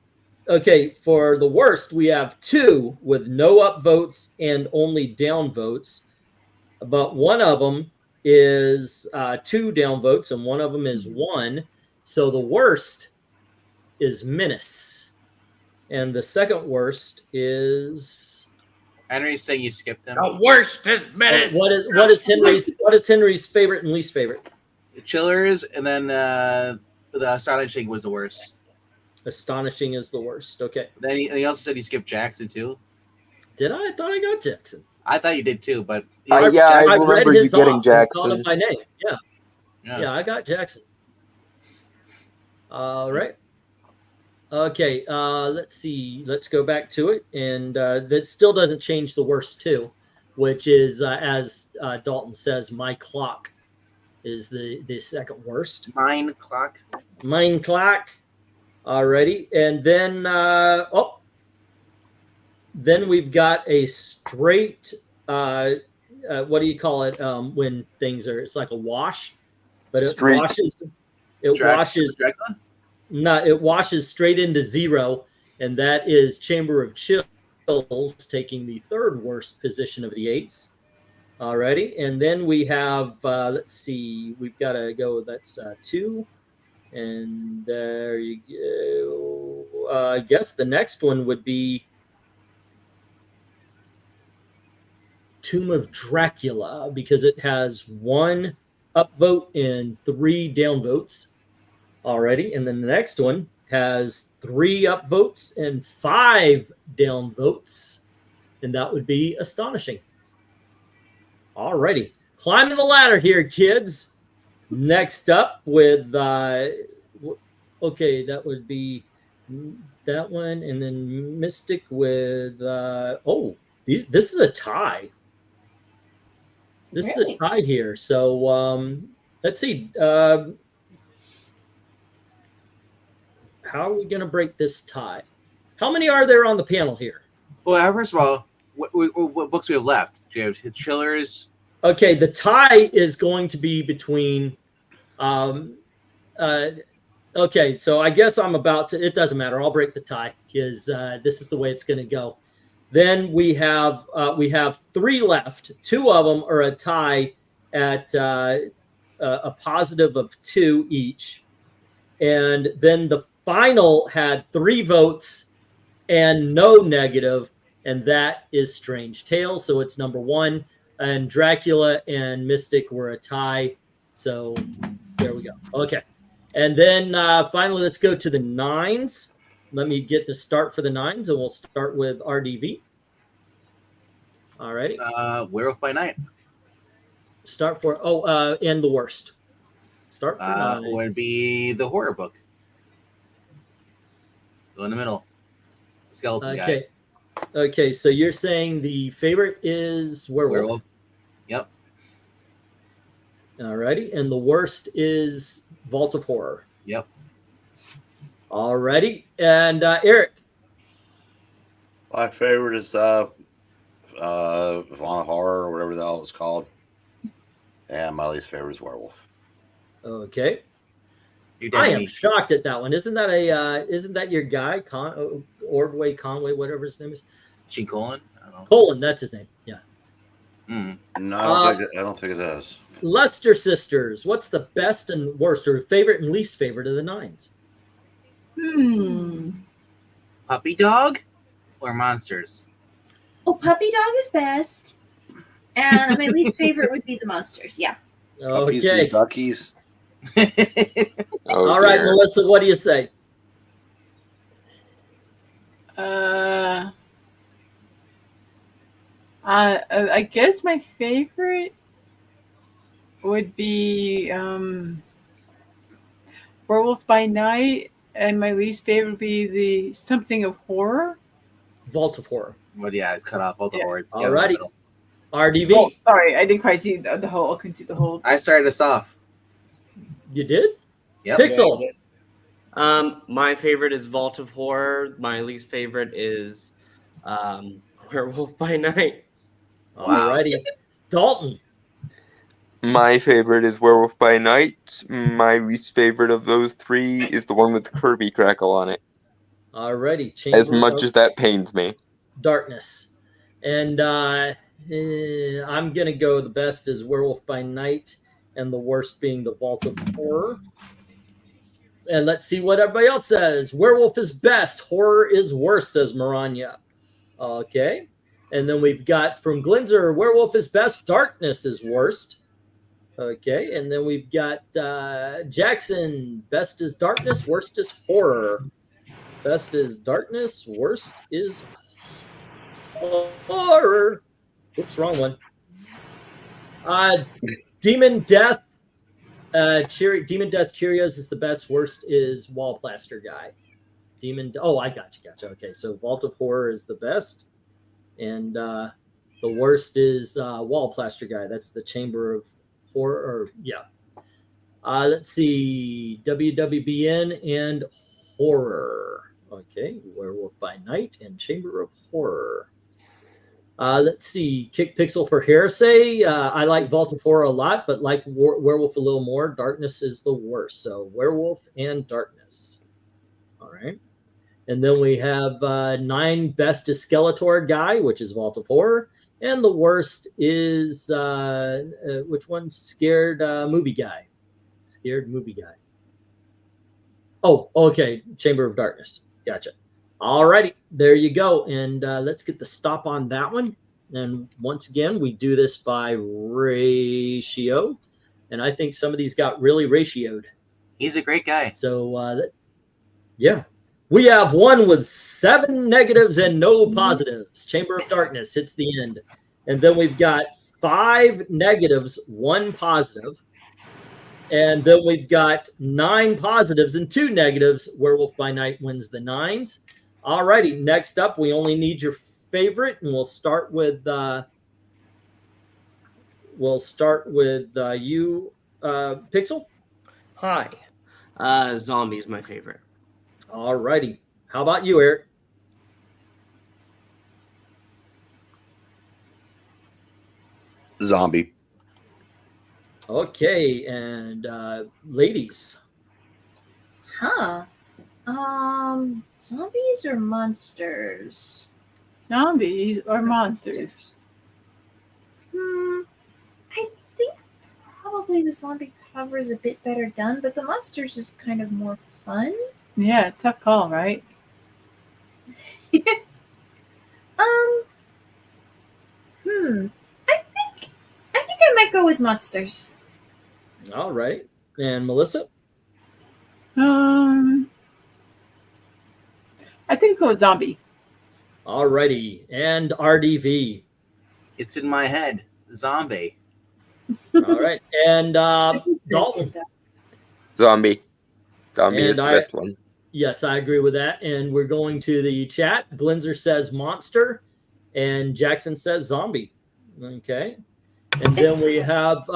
okay, for the worst, we have 2 with no upvotes and only down votes. But one of them is 2 downvotes and one of them is 1. So the worst is Menace. And the second worst is Henry's saying you skipped them. The worst is Menace. what is Henry's favorite and least favorite? The Chillers, and then the Astonishing was the worst. Astonishing is the worst. Okay. Then he also said he skipped Jackson too. Did I? I thought I got Jackson. I thought you did too, but Yeah, I read remember you his getting off and called him Jackson. by name. Yeah. yeah. I got Jackson. All right. Okay, let's see. Let's go back to it. And that still doesn't change the worst too, which is, as Dalton says, my clock is the second worst. Mine clock. Mine clock. Alrighty. And then, then we've got a straight, what do you call it when things are, it's like a wash. but it Streak. washes. It washes. It washes straight into 0, and that is Chamber of Chills taking the 3rd worst position of the 8s. Alrighty, and then we have let's see, we've got to go. That's 2, and there you go. I guess the next one would be Tomb of Dracula, because it has 1 upvote and 3 downvotes already. And then the next one has 3 upvotes and 5 downvotes. And that would be Astonishing. Alrighty. Climbing the ladder here, kids. Next up with, okay, that would be that one. And then Mystic with, this is a tie. This is a tie here. So let's see. How are we going to break this tie? How many are there on the panel here? Well, first of all, what books do we have left? Do you have Chillers? Okay, the tie is going to be between. Okay, so I guess I'm about to. It doesn't matter. I'll break the tie because this is the way it's going to go. Then we have 3 left. 2 of them are a tie at a positive of 2 each. And then the final had 3 votes and no negative, and that is Strange Tales. So it's number 1. And Dracula and Mystic were a tie. So there we go. Okay. And then finally, let's go to the 9s. Let me get the start for the 9s, and we'll start with RDV. All righty. Werewolf by Night. Start for, and the worst. Start for 9s. Would be the horror book. Go in the middle. Skeleton guy. Okay, so you're saying the favorite is Werewolf. Yep. All righty. And the worst is Vault of Horror. Yep. All righty. And Eric. My favorite is Vault of Horror or whatever the hell it's called. And my least favorite is Werewolf. Okay. I am shocked at that one. Isn't that your guy, Ordway, Conway, whatever his name is? G. Colin? I don't know. Colin, that's his name. Yeah. No, I don't think it is. Lester Sisters. What's the best and worst, or favorite and least favorite of the 9s? Puppy Dog or Monsters? Oh, Puppy Dog is best. And my least favorite would be the Monsters. Yeah. Okay. Duckies. All right, Melissa, what do you say? I guess my favorite would be Werewolf by Night, and my least favorite would be the Something of Horror. Vault of Horror. Well, yeah, it's cut off. Vault of Horror. All righty. RDV. Oh, sorry, I didn't quite see the whole. I couldn't see the whole. I started us off. You did? Yep. Pixel. My favorite is Vault of Horror. My least favorite is Werewolf by Night. All righty. Dalton. My favorite is Werewolf by Night. My least favorite of those 3 is the one with the Kirby crackle on it. All righty. As much as that pains me. Darkness. And I'm going to go the best is Werewolf by Night, and the worst being the Vault of Horror. And let's see what everybody else says. Werewolf is best. Horror is worst, says Maranya. Okay. And then we've got from Glinzer, Werewolf is best. Darkness is worst. Okay. And then we've got Jackson, best is darkness, worst is horror. Best is darkness, worst is horror. Oops, wrong one. Demon Death. Demon Death Cheerios is the best. Worst is Wall Plaster Guy. I got you. Okay, so Vault of Horror is the best, and the worst is Wall Plaster Guy. That's the Chamber of Horror. Let's see, WWBN and Horror. Okay, Werewolf by Night and Chamber of Horror. Let's see. Kick Pixel for Heresy. I like Vault of Horror a lot, but like Werewolf a little more. Darkness is the worst. So Werewolf and Darkness. All right. And then we have 9 best is Skeletor guy, which is Vault of Horror. And the worst is, which one? Scared Movie Guy. Scared Movie Guy. Oh, okay. Chamber of Darkness. Gotcha. All righty. There you go. And let's get the stop on that one. And once again, we do this by ratio. And I think some of these got really ratioed. He's a great guy. So, yeah. We have one with 7 negatives and no positives. Chamber of Darkness hits the end. And then we've got 5 negatives, 1 positive. And then we've got 9 positives and 2 negatives. Werewolf by Night wins the 9s. All righty. Next up, we only need your favorite. And we'll start with you, Pixel. Hi. Zombie's my favorite. All righty. How about you, Eric? Zombie. Okay, and ladies. Huh. Zombies or monsters? Zombies or monsters? I think probably the zombie cover is a bit better done, but the monsters is kind of more fun. Yeah, tough call, right? I think I might go with monsters. All right. And Melissa? I think go with zombie. All righty. And RDV? It's in my head. Zombie. All right. And Dalton? Zombie. Zombie is And the best one. Yes, I agree with that. And we're going to the chat. Glinzer says monster, and Jackson says zombie. Okay. And then we have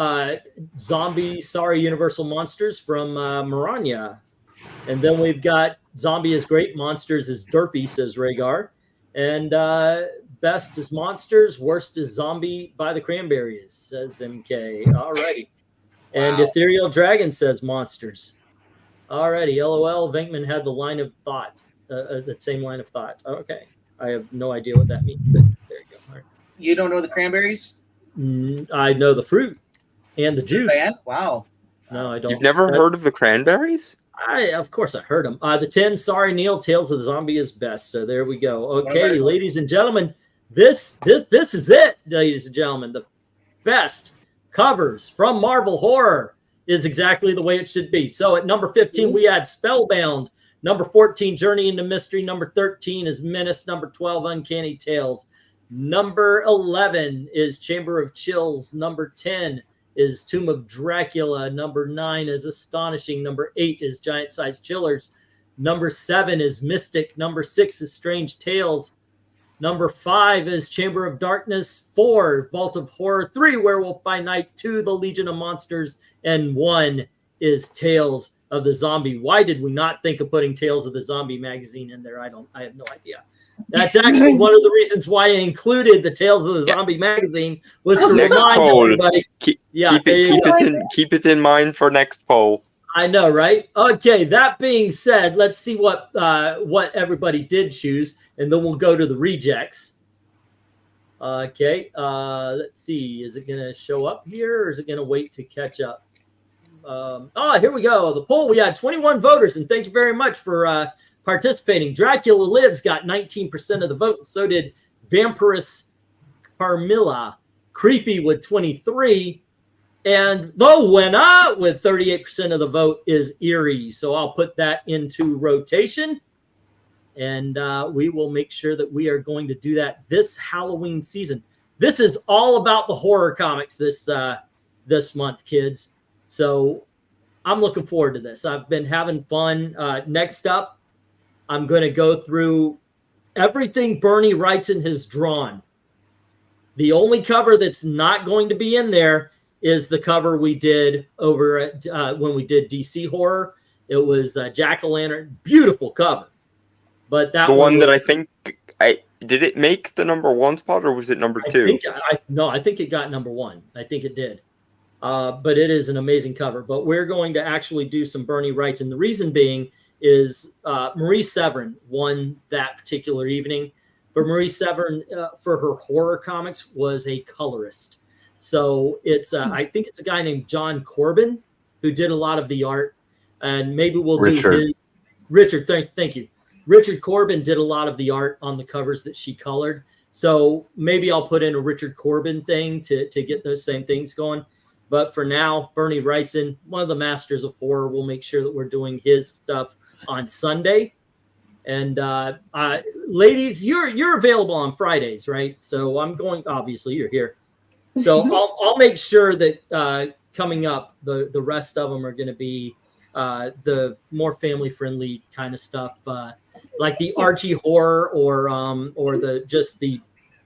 zombie, sorry, Universal Monsters from Maranya. And then we've got zombie is great, monsters is derpy, says Rhaegar. And best is monsters, worst is zombie by the Cranberries, says MK. All righty. And Wow. Ethereal Dragon says monsters. Alrighty, LOL. Venkman had the line of thought, the same line of thought. Okay, I have no idea what that means, but there you go. All right. You don't know the Cranberries? I know the fruit and the juice. Fan? Wow. No, I don't. You've never heard of the Cranberries? Of course, I heard them. The 10. Sorry, Neil. Tales of the Zombie is best. So there we go. Okay, ladies and gentlemen, this is it, ladies and gentlemen. The best covers from Marvel Horror is exactly the way it should be. So at number 15, we had Spellbound. Number 14, Journey into Mystery. Number 13 is Menace. Number 12, Uncanny Tales. Number 11 is Chamber of Chills. Number 10 is Tomb of Dracula. Number 9 is Astonishing. Number 8 is Giant Size Chillers. Number 7 is Mystic. Number 6 is Strange Tales. Number 5 is Chamber of Darkness. 4, Vault of Horror. 3, Werewolf by Night. 2, The Legion of Monsters. And 1 is Tales of the Zombie. Why did we not think of putting Tales of the Zombie magazine in there? I have no idea. That's actually one of the reasons why I included the Tales of the Zombie magazine was to Next remind poll. everybody. Keep it in mind for next poll. I know, right? Okay, that being said, let's see what everybody did choose, and then we'll go to the rejects. Okay, let's see. Is it going to show up here, or is it going to wait to catch up? Here we go. The poll, we had 21 voters, and thank you very much for participating. Dracula Lives got 19% of the vote, and so did Vampirus Carmilla. Creepy with 23%. And the winner with 38% of the vote is Eerie. So I'll put that into rotation. And we will make sure that we are going to do that this Halloween season. This is all about the horror comics this month, kids. So I'm looking forward to this. I've been having fun. Next up, I'm going to go through everything Bernie Wrightson has drawn. The only cover that's not going to be in there is the cover we did over at when we did DC Horror. It was Jack-o'-lantern, beautiful cover. But that the one that I think did it make the #1 spot or was it #2? I think it got #1. I think it did. But it is an amazing cover. But we're going to actually do some Bernie Wrights, and the reason being is Marie Severin won that particular evening. But Marie Severin, for her horror comics, was a colorist. So it's I think it's a guy named John Corbin who did a lot of the art, and maybe we'll do his. Richard, thank you. Richard Corbin did a lot of the art on the covers that she colored. So maybe I'll put in a Richard Corbin thing to get those same things going. But for now, Bernie Wrightson, one of the masters of horror, will make sure that we're doing his stuff on Sunday. And ladies, you're available on Fridays, right? So I'm going. Obviously, you're here. So I'll make sure that coming up, the rest of them are going to be the more family friendly kind of stuff, like the Archie horror or the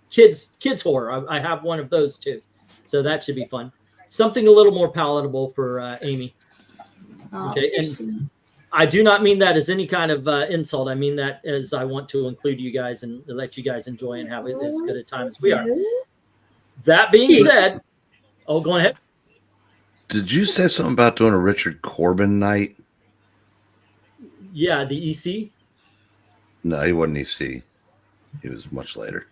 kids horror. I have one of those too, so that should be fun. Something a little more palatable for Amy. Okay, and I do not mean that as any kind of insult. I mean that as I want to include you guys and let you guys enjoy and have as good a time as we are. That being said, go ahead. Did you say something about doing a Richard Corbin night? Yeah, the EC. No, he wasn't EC. He was much later.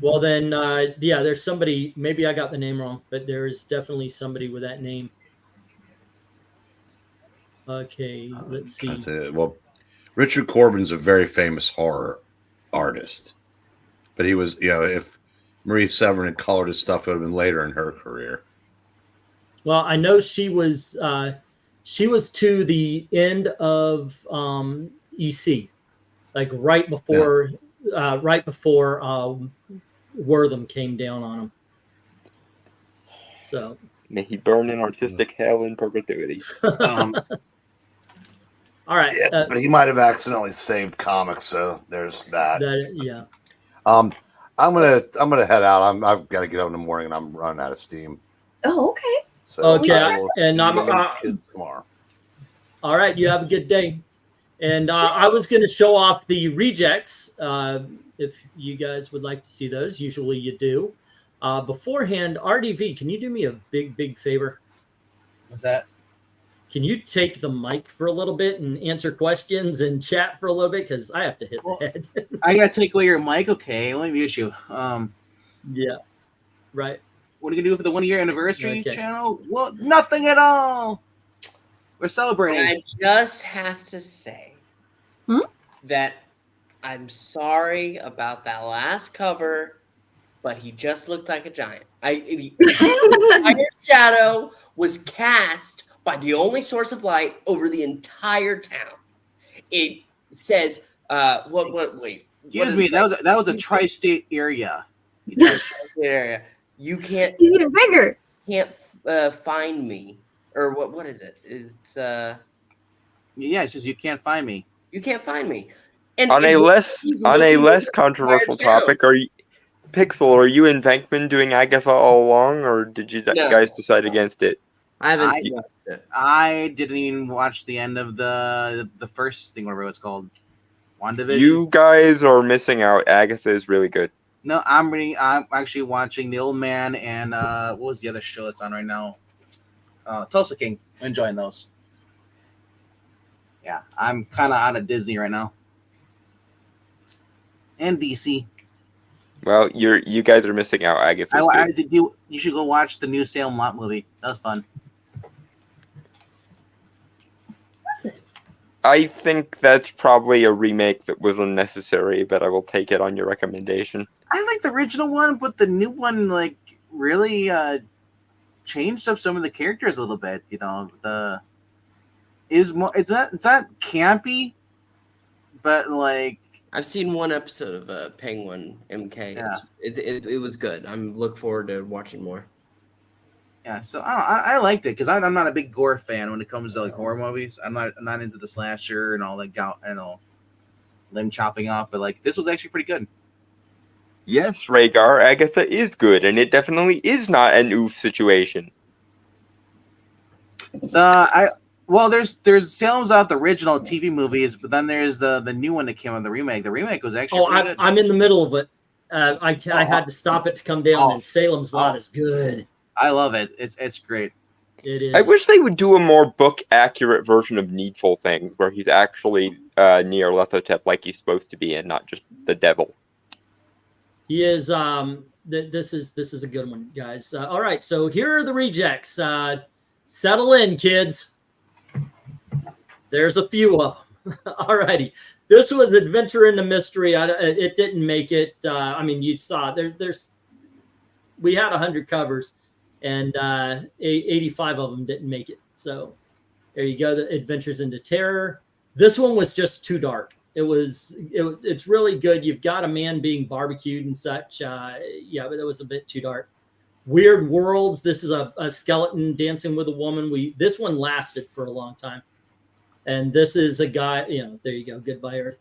Well, then, yeah, there's somebody. Maybe I got the name wrong, but there is definitely somebody with that name. Okay, let's see. Well, Richard Corbin's a very famous horror artist, but he was, if Marie Severin had colored his stuff, it would have been later in her career. Well, I know she was to the end of EC, like right before Wortham came down on him. So may he burn in artistic hell in perpetuity. All right, yeah, but he might have accidentally saved comics, so there's that. Yeah. I'm gonna head out. I've got to get up in the morning, and I'm running out of steam. Oh, okay. So okay, and I'm kids tomorrow. All right, you have a good day. And I was going to show off the rejects if you guys would like to see those. Usually you do. Beforehand, RDV, can you do me a big favor? What's that? Can you take the mic for a little bit and answer questions and chat for a little bit? Because I have to hit the head. I got to take away your mic. Okay, let me mute you. Yeah, right. What are you going to do for the 1-year anniversary channel? Well, nothing at all. We're celebrating. I just have to say that I'm sorry about that last cover, but he just looked like a giant. The entire shadow was cast by the only source of light over the entire town. It says, wait. Excuse me, that was a tri-state area. Area. You can't. He's even bigger. Can't find me, or what is it? It's yeah, it says you can't find me. You can't find me. And on a less controversial topic, Pixel, are you and Venkman doing Agatha all along, or did you guys decide against it? I didn't even watch the end of the first thing, whatever it was called, WandaVision. You guys are missing out. Agatha is really good. No, I'm actually watching The Old Man and what was the other show that's on right now? Tulsa King. I'm enjoying those. Yeah, I'm kind of out of Disney right now. And DC. Well, you guys are missing out. Agatha. You should go watch the new Salem Lot movie. That was fun. I think that's probably a remake that was unnecessary, but I will take it on your recommendation. I like the original one, but the new one really changed up some of the characters a little bit. It's not campy, but I've seen one episode of Penguin MK. Yeah. It was good. I'm looking forward to watching more. Yeah, so I liked it because I'm not a big gore fan when it comes to horror movies. I'm not into the slasher and all that limb chopping off, but this was actually pretty good. Yes, Rhaegar, Agatha is good, and it definitely is not an oof situation. Well, there's Salem's Lot, the original TV movies, but then there's the new one that came on, the remake. The remake was actually pretty good. I'm in the middle of it. I had to stop it to come down, and Salem's Lot is good. I love it. It's great. It is. I wish they would do a more book accurate version of Needful Things, where he's actually Nyarlathotep like he's supposed to be, and not just the devil. He is. This is a good one, guys. All right, so here are the rejects. Settle in, kids. There's a few of them. All righty. This was Adventure into Mystery. It didn't make it. I mean, you saw there's. We had 100 covers, and 85 of them didn't make it. So there you go. The Adventures into Terror. This one was just too dark. It's really good. You've got a man being barbecued and such. Yeah, but it was a bit too dark. Weird Worlds. This is a skeleton dancing with a woman. This one lasted for a long time. And this is a guy, there you go. Goodbye, Earth.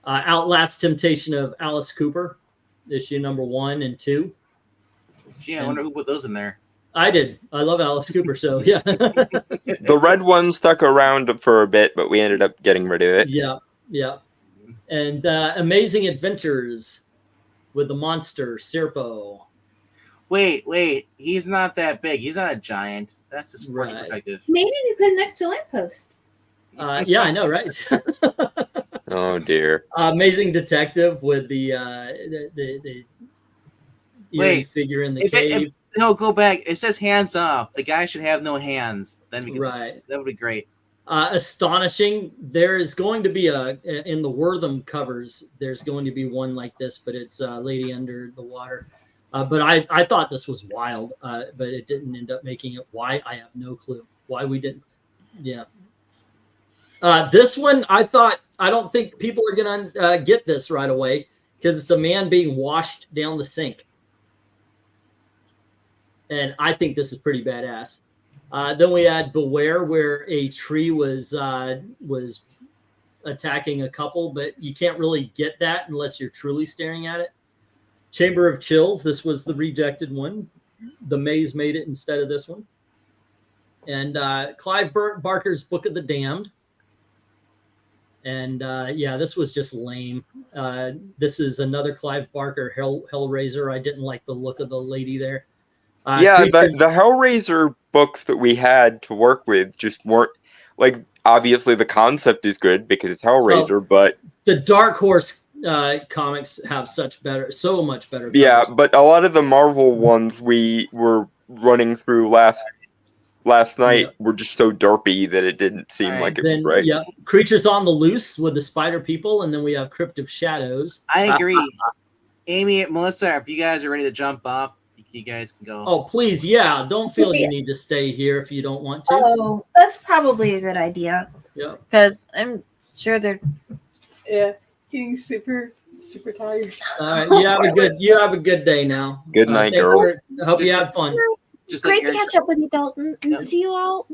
Outlast Temptation of Alice Cooper, issue number 1 and 2. Gee, I wonder who put those in there. I did. I love Alice Cooper, so yeah. The red one stuck around for a bit, but we ended up getting rid of it. Yeah. And Amazing Adventures with the monster, Serpo. Wait. He's not that big. He's not a giant. That's his perspective. Maybe we put it next to a lamppost. Yeah, I know, right? Oh dear. Amazing Detective with the figure in the cave. No, go back. It says hands off. The guy should have no hands. Then right. That would be great. Astonishing. There is going to be in the Wortham covers. There's going to be one like this, but it's Lady Under the Water. But I thought this was wild, but it didn't end up making it. Why? I have no clue. Why we didn't. Yeah. This one, I don't think people are going to get this right away because it's a man being washed down the sink. And I think this is pretty badass. Then we had Beware, where a tree was attacking a couple, but you can't really get that unless you're truly staring at it. Chamber of Chills. This was the rejected one. The Maze made it instead of this one. And Clive Barker's Book of the Damned. And this was just lame. This is another Clive Barker Hellraiser. I didn't like the look of the lady there. The Hellraiser books that we had to work with just weren't, like, obviously the concept is good because it's Hellraiser, but the Dark Horse comics have so much better covers. Yeah, but a lot of the Marvel ones we were running through last night were just so derpy that it didn't seem like it was right. Yeah, Creatures on the Loose with the Spider People, and then we have Crypt of Shadows. I agree. Amy, Melissa, if you guys are ready to jump off, you guys can go. Oh, please, yeah. Don't feel you need to stay here if you don't want to. Oh, that's probably a good idea. Yeah. Because I'm sure they're getting super tired. All right, you have a good day now. Good night, girl. I hope you had fun. Great to catch up with you, Dalton, and see you all.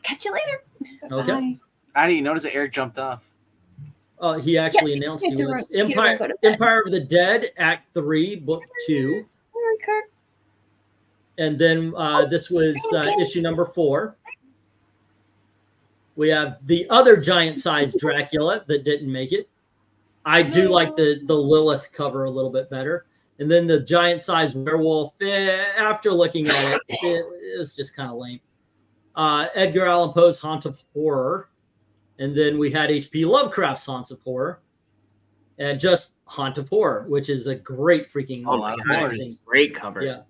Catch you later. Okay. Bye. I didn't notice that Eric jumped off. Oh, he actually announced he was Empire of the Dead, Act 3, Book 2. And then this was issue number 4. We have the other giant-sized Dracula that didn't make it. I do like the Lilith cover a little bit better. And then the giant-sized werewolf, after looking at it, it was just kind of lame. Edgar Allan Poe's Haunt of Horror. And then we had H.P. Lovecraft's Haunts of Horror. And just Haunt of Horror, which is a great freaking magazine. Great cover. Yeah.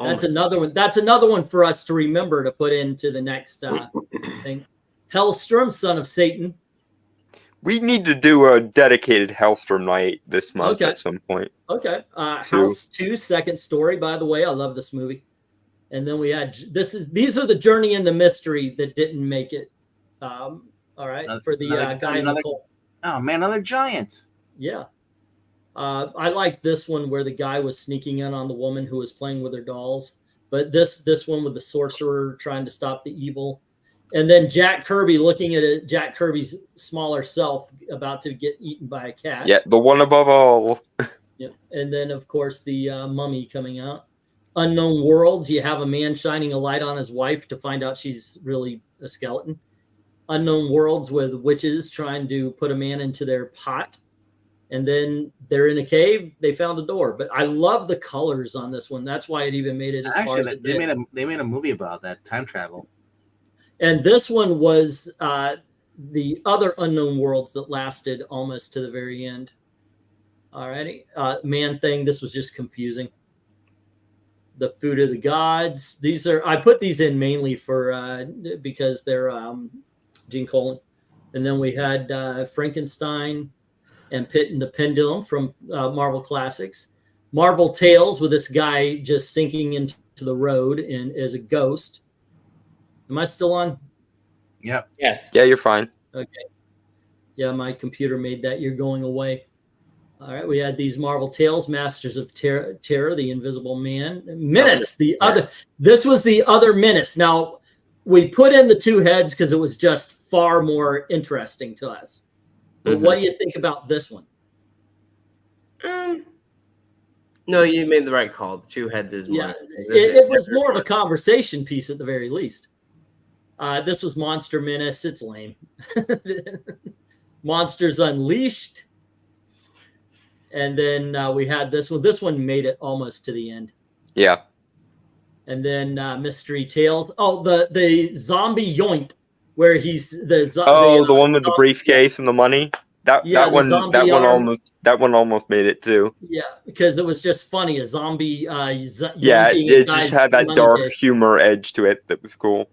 That's another one. That's another one for us to remember to put into the next thing. Hellstrom, Son of Satan. We need to do a dedicated Hellstrom night this month at some point. Okay. House 2, Second Story. By the way, I love this movie. And then we had these are the Journey into Mystery that didn't make it. All right, for the guy in the cult. Oh man, another giant. Yeah. I like this one where the guy was sneaking in on the woman who was playing with her dolls. But this one with the sorcerer trying to stop the evil. And then Jack Kirby looking at Jack Kirby's smaller self about to get eaten by a cat. Yeah, the one above all. Yeah. And then, of course, the mummy coming out. Unknown Worlds, you have a man shining a light on his wife to find out she's really a skeleton. Unknown Worlds with witches trying to put a man into their pot. And then they're in a cave. They found a door. But I love the colors on this one. That's why it even made it as far as it did. They made a movie about that, time travel. And this one was the other Unknown Worlds that lasted almost to the very end. Alrighty. Man Thing, this was just confusing. The Food of the Gods. These are, I put these in mainly for because they're Gene Colan. And then we had Frankenstein and Pit and the Pendulum from Marvel Classics. Marvel Tales with this guy just sinking into the road and as a ghost. Am I still on? Yep. Yes. Yeah, you're fine. Okay. Yeah, my computer made that. You're going away. All right. We had these Marvel Tales, Masters of Terror, The Invisible Man, Menace. This was the other Menace. Now, we put in the two heads because it was just far more interesting to us. But what do you think about this one? No, you made the right call. The two heads is more. Yeah, it was more of a conversation piece at the very least. This was Monster Menace. It's lame. Monsters Unleashed. And then we had this one. This one made it almost to the end. Yeah. And then Mystery Tales. Oh, the Zombie Yoink, where he's the one with the briefcase and the money. That one almost made it too. Yeah, because it was just funny. A zombie. It just had that dark humor edge to it that was cool.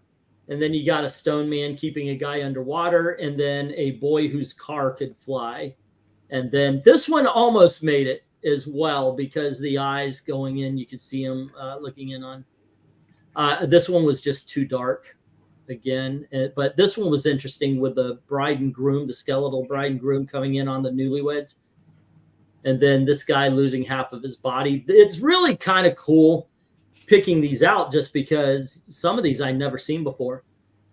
And then you got a stone man keeping a guy underwater, and then a boy whose car could fly. And then this one almost made it as well because the eyes going in, you could see him looking in on. This one was just too dark again. But this one was interesting with the bride and groom, the skeletal bride and groom coming in on the newlyweds. And then this guy losing half of his body. It's really kind of cool picking these out just because some of these I'd never seen before.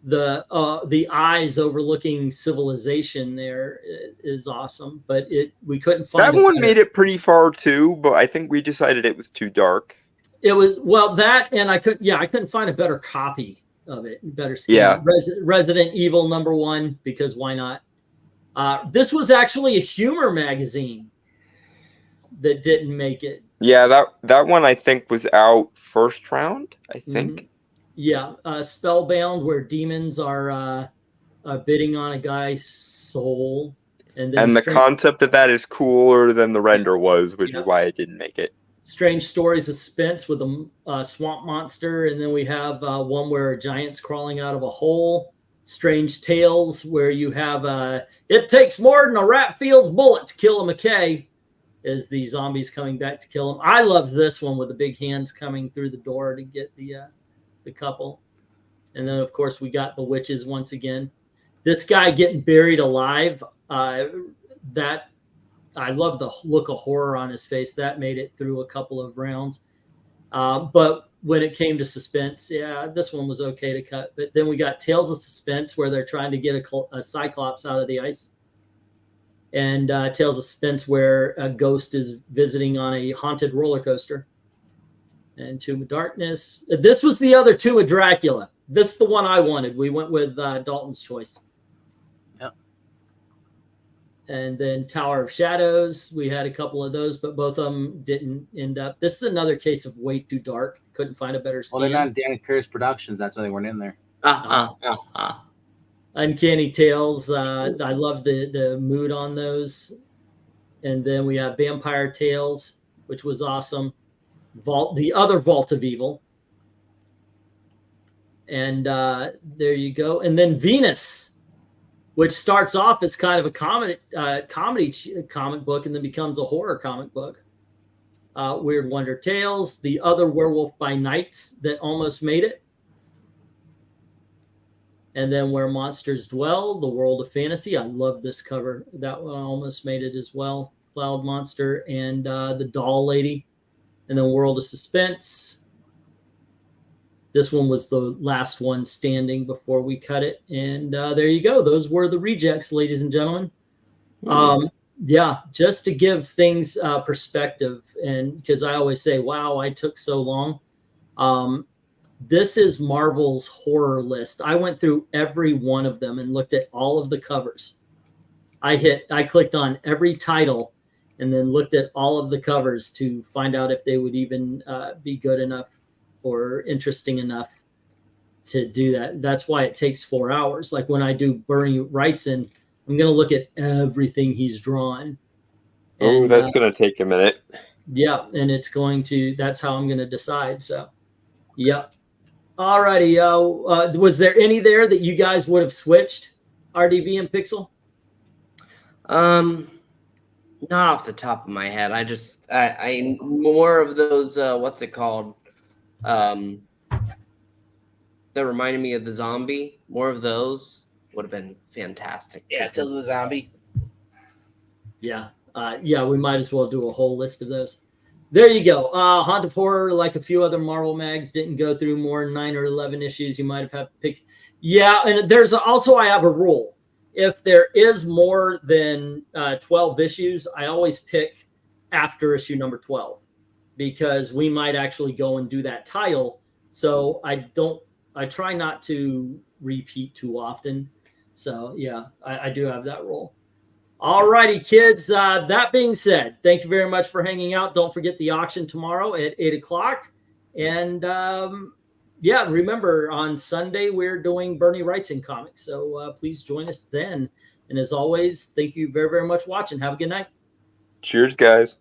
The eyes overlooking civilization there is awesome, but we couldn't find that one made it pretty far too, but I think we decided it was too dark. It was that, and I couldn't find a better copy of it, better skin. Yeah. Resident Evil #1 because why not? This was actually a humor magazine that didn't make it. Yeah, that one I think was out first round. I think. Mm-hmm. Yeah, Spellbound, where demons are bidding on a guy's soul, and the concept of that is cooler than the render was, which is why it didn't make it. Strange Stories of Suspense with a swamp monster, and then we have one where a giant's crawling out of a hole. Strange Tales, where you have it takes more than a rat field's bullet to kill a McKay, as the zombies coming back to kill him. I loved this one with the big hands coming through the door to get the couple. And then of course we got the witches once again. This guy getting buried alive, that I love the look of horror on his face. That made it through a couple of rounds. But when it came to suspense, this one was okay to cut. But then we got Tales of Suspense, where they're trying to get a Cyclops out of the ice. And Tales of Suspense, where a ghost is visiting on a haunted roller coaster. And Tomb of Darkness. This was the other Tomb of Dracula. This is the one I wanted. We went with Dalton's choice. Yep. And then Tower of Shadows. We had a couple of those, but both of them didn't end up. This is another case of way too dark. Couldn't find a better scan. Well, they're not Dan Curtis Productions. That's why they weren't in there. Uncanny Tales. I love the mood on those. And then we have Vampire Tales, which was awesome. The other Vault of Evil. And there you go. And then Venus, which starts off as kind of a comedy comic book and then becomes a horror comic book. Weird Wonder Tales, The Other Werewolf by Nights that almost made it. And then Where Monsters Dwell, The World of Fantasy. I love this cover. That one almost made it as well. Cloud Monster and The Doll Lady. And then World of Suspense. This one was the last one standing before we cut it. And there you go. Those were the rejects, ladies and gentlemen. Yeah, just to give things perspective. And because I always say, wow, I took so long. This is Marvel's horror list. I went through every one of them and looked at all of the covers. I clicked on every title and then looked at all of the covers to find out if they would even be good enough or interesting enough to do that. That's why it takes 4 hours. Like when I do Bernie Wrightson, I'm going to look at everything he's drawn. Oh, that's going to take a minute. Yeah, and that's how I'm going to decide. So, yep. Alrighty. Was there any there that you guys would have switched, RDV and Pixel? Not off the top of my head. I more of those. What's it called? That reminded me of the zombie. More of those would have been fantastic. Yeah, Tales of the Zombie. Yeah. Yeah, we might as well do a whole list of those. There you go. Haunt of Horror, like a few other Marvel mags, didn't go through more than 9 or 11 issues. You might have had to pick. Yeah, and there's also, I have a rule. If there is more than 12 issues, I always pick after issue number 12 because we might actually go and do that title. So I try not to repeat too often. So yeah, I do have that rule. All righty, kids. That being said, thank you very much for hanging out. Don't forget the auction tomorrow at 8 o'clock. And yeah, remember on Sunday, we're doing Bernie Wrightson comics. So please join us then. And as always, thank you very, very much for watching. Have a good night. Cheers, guys.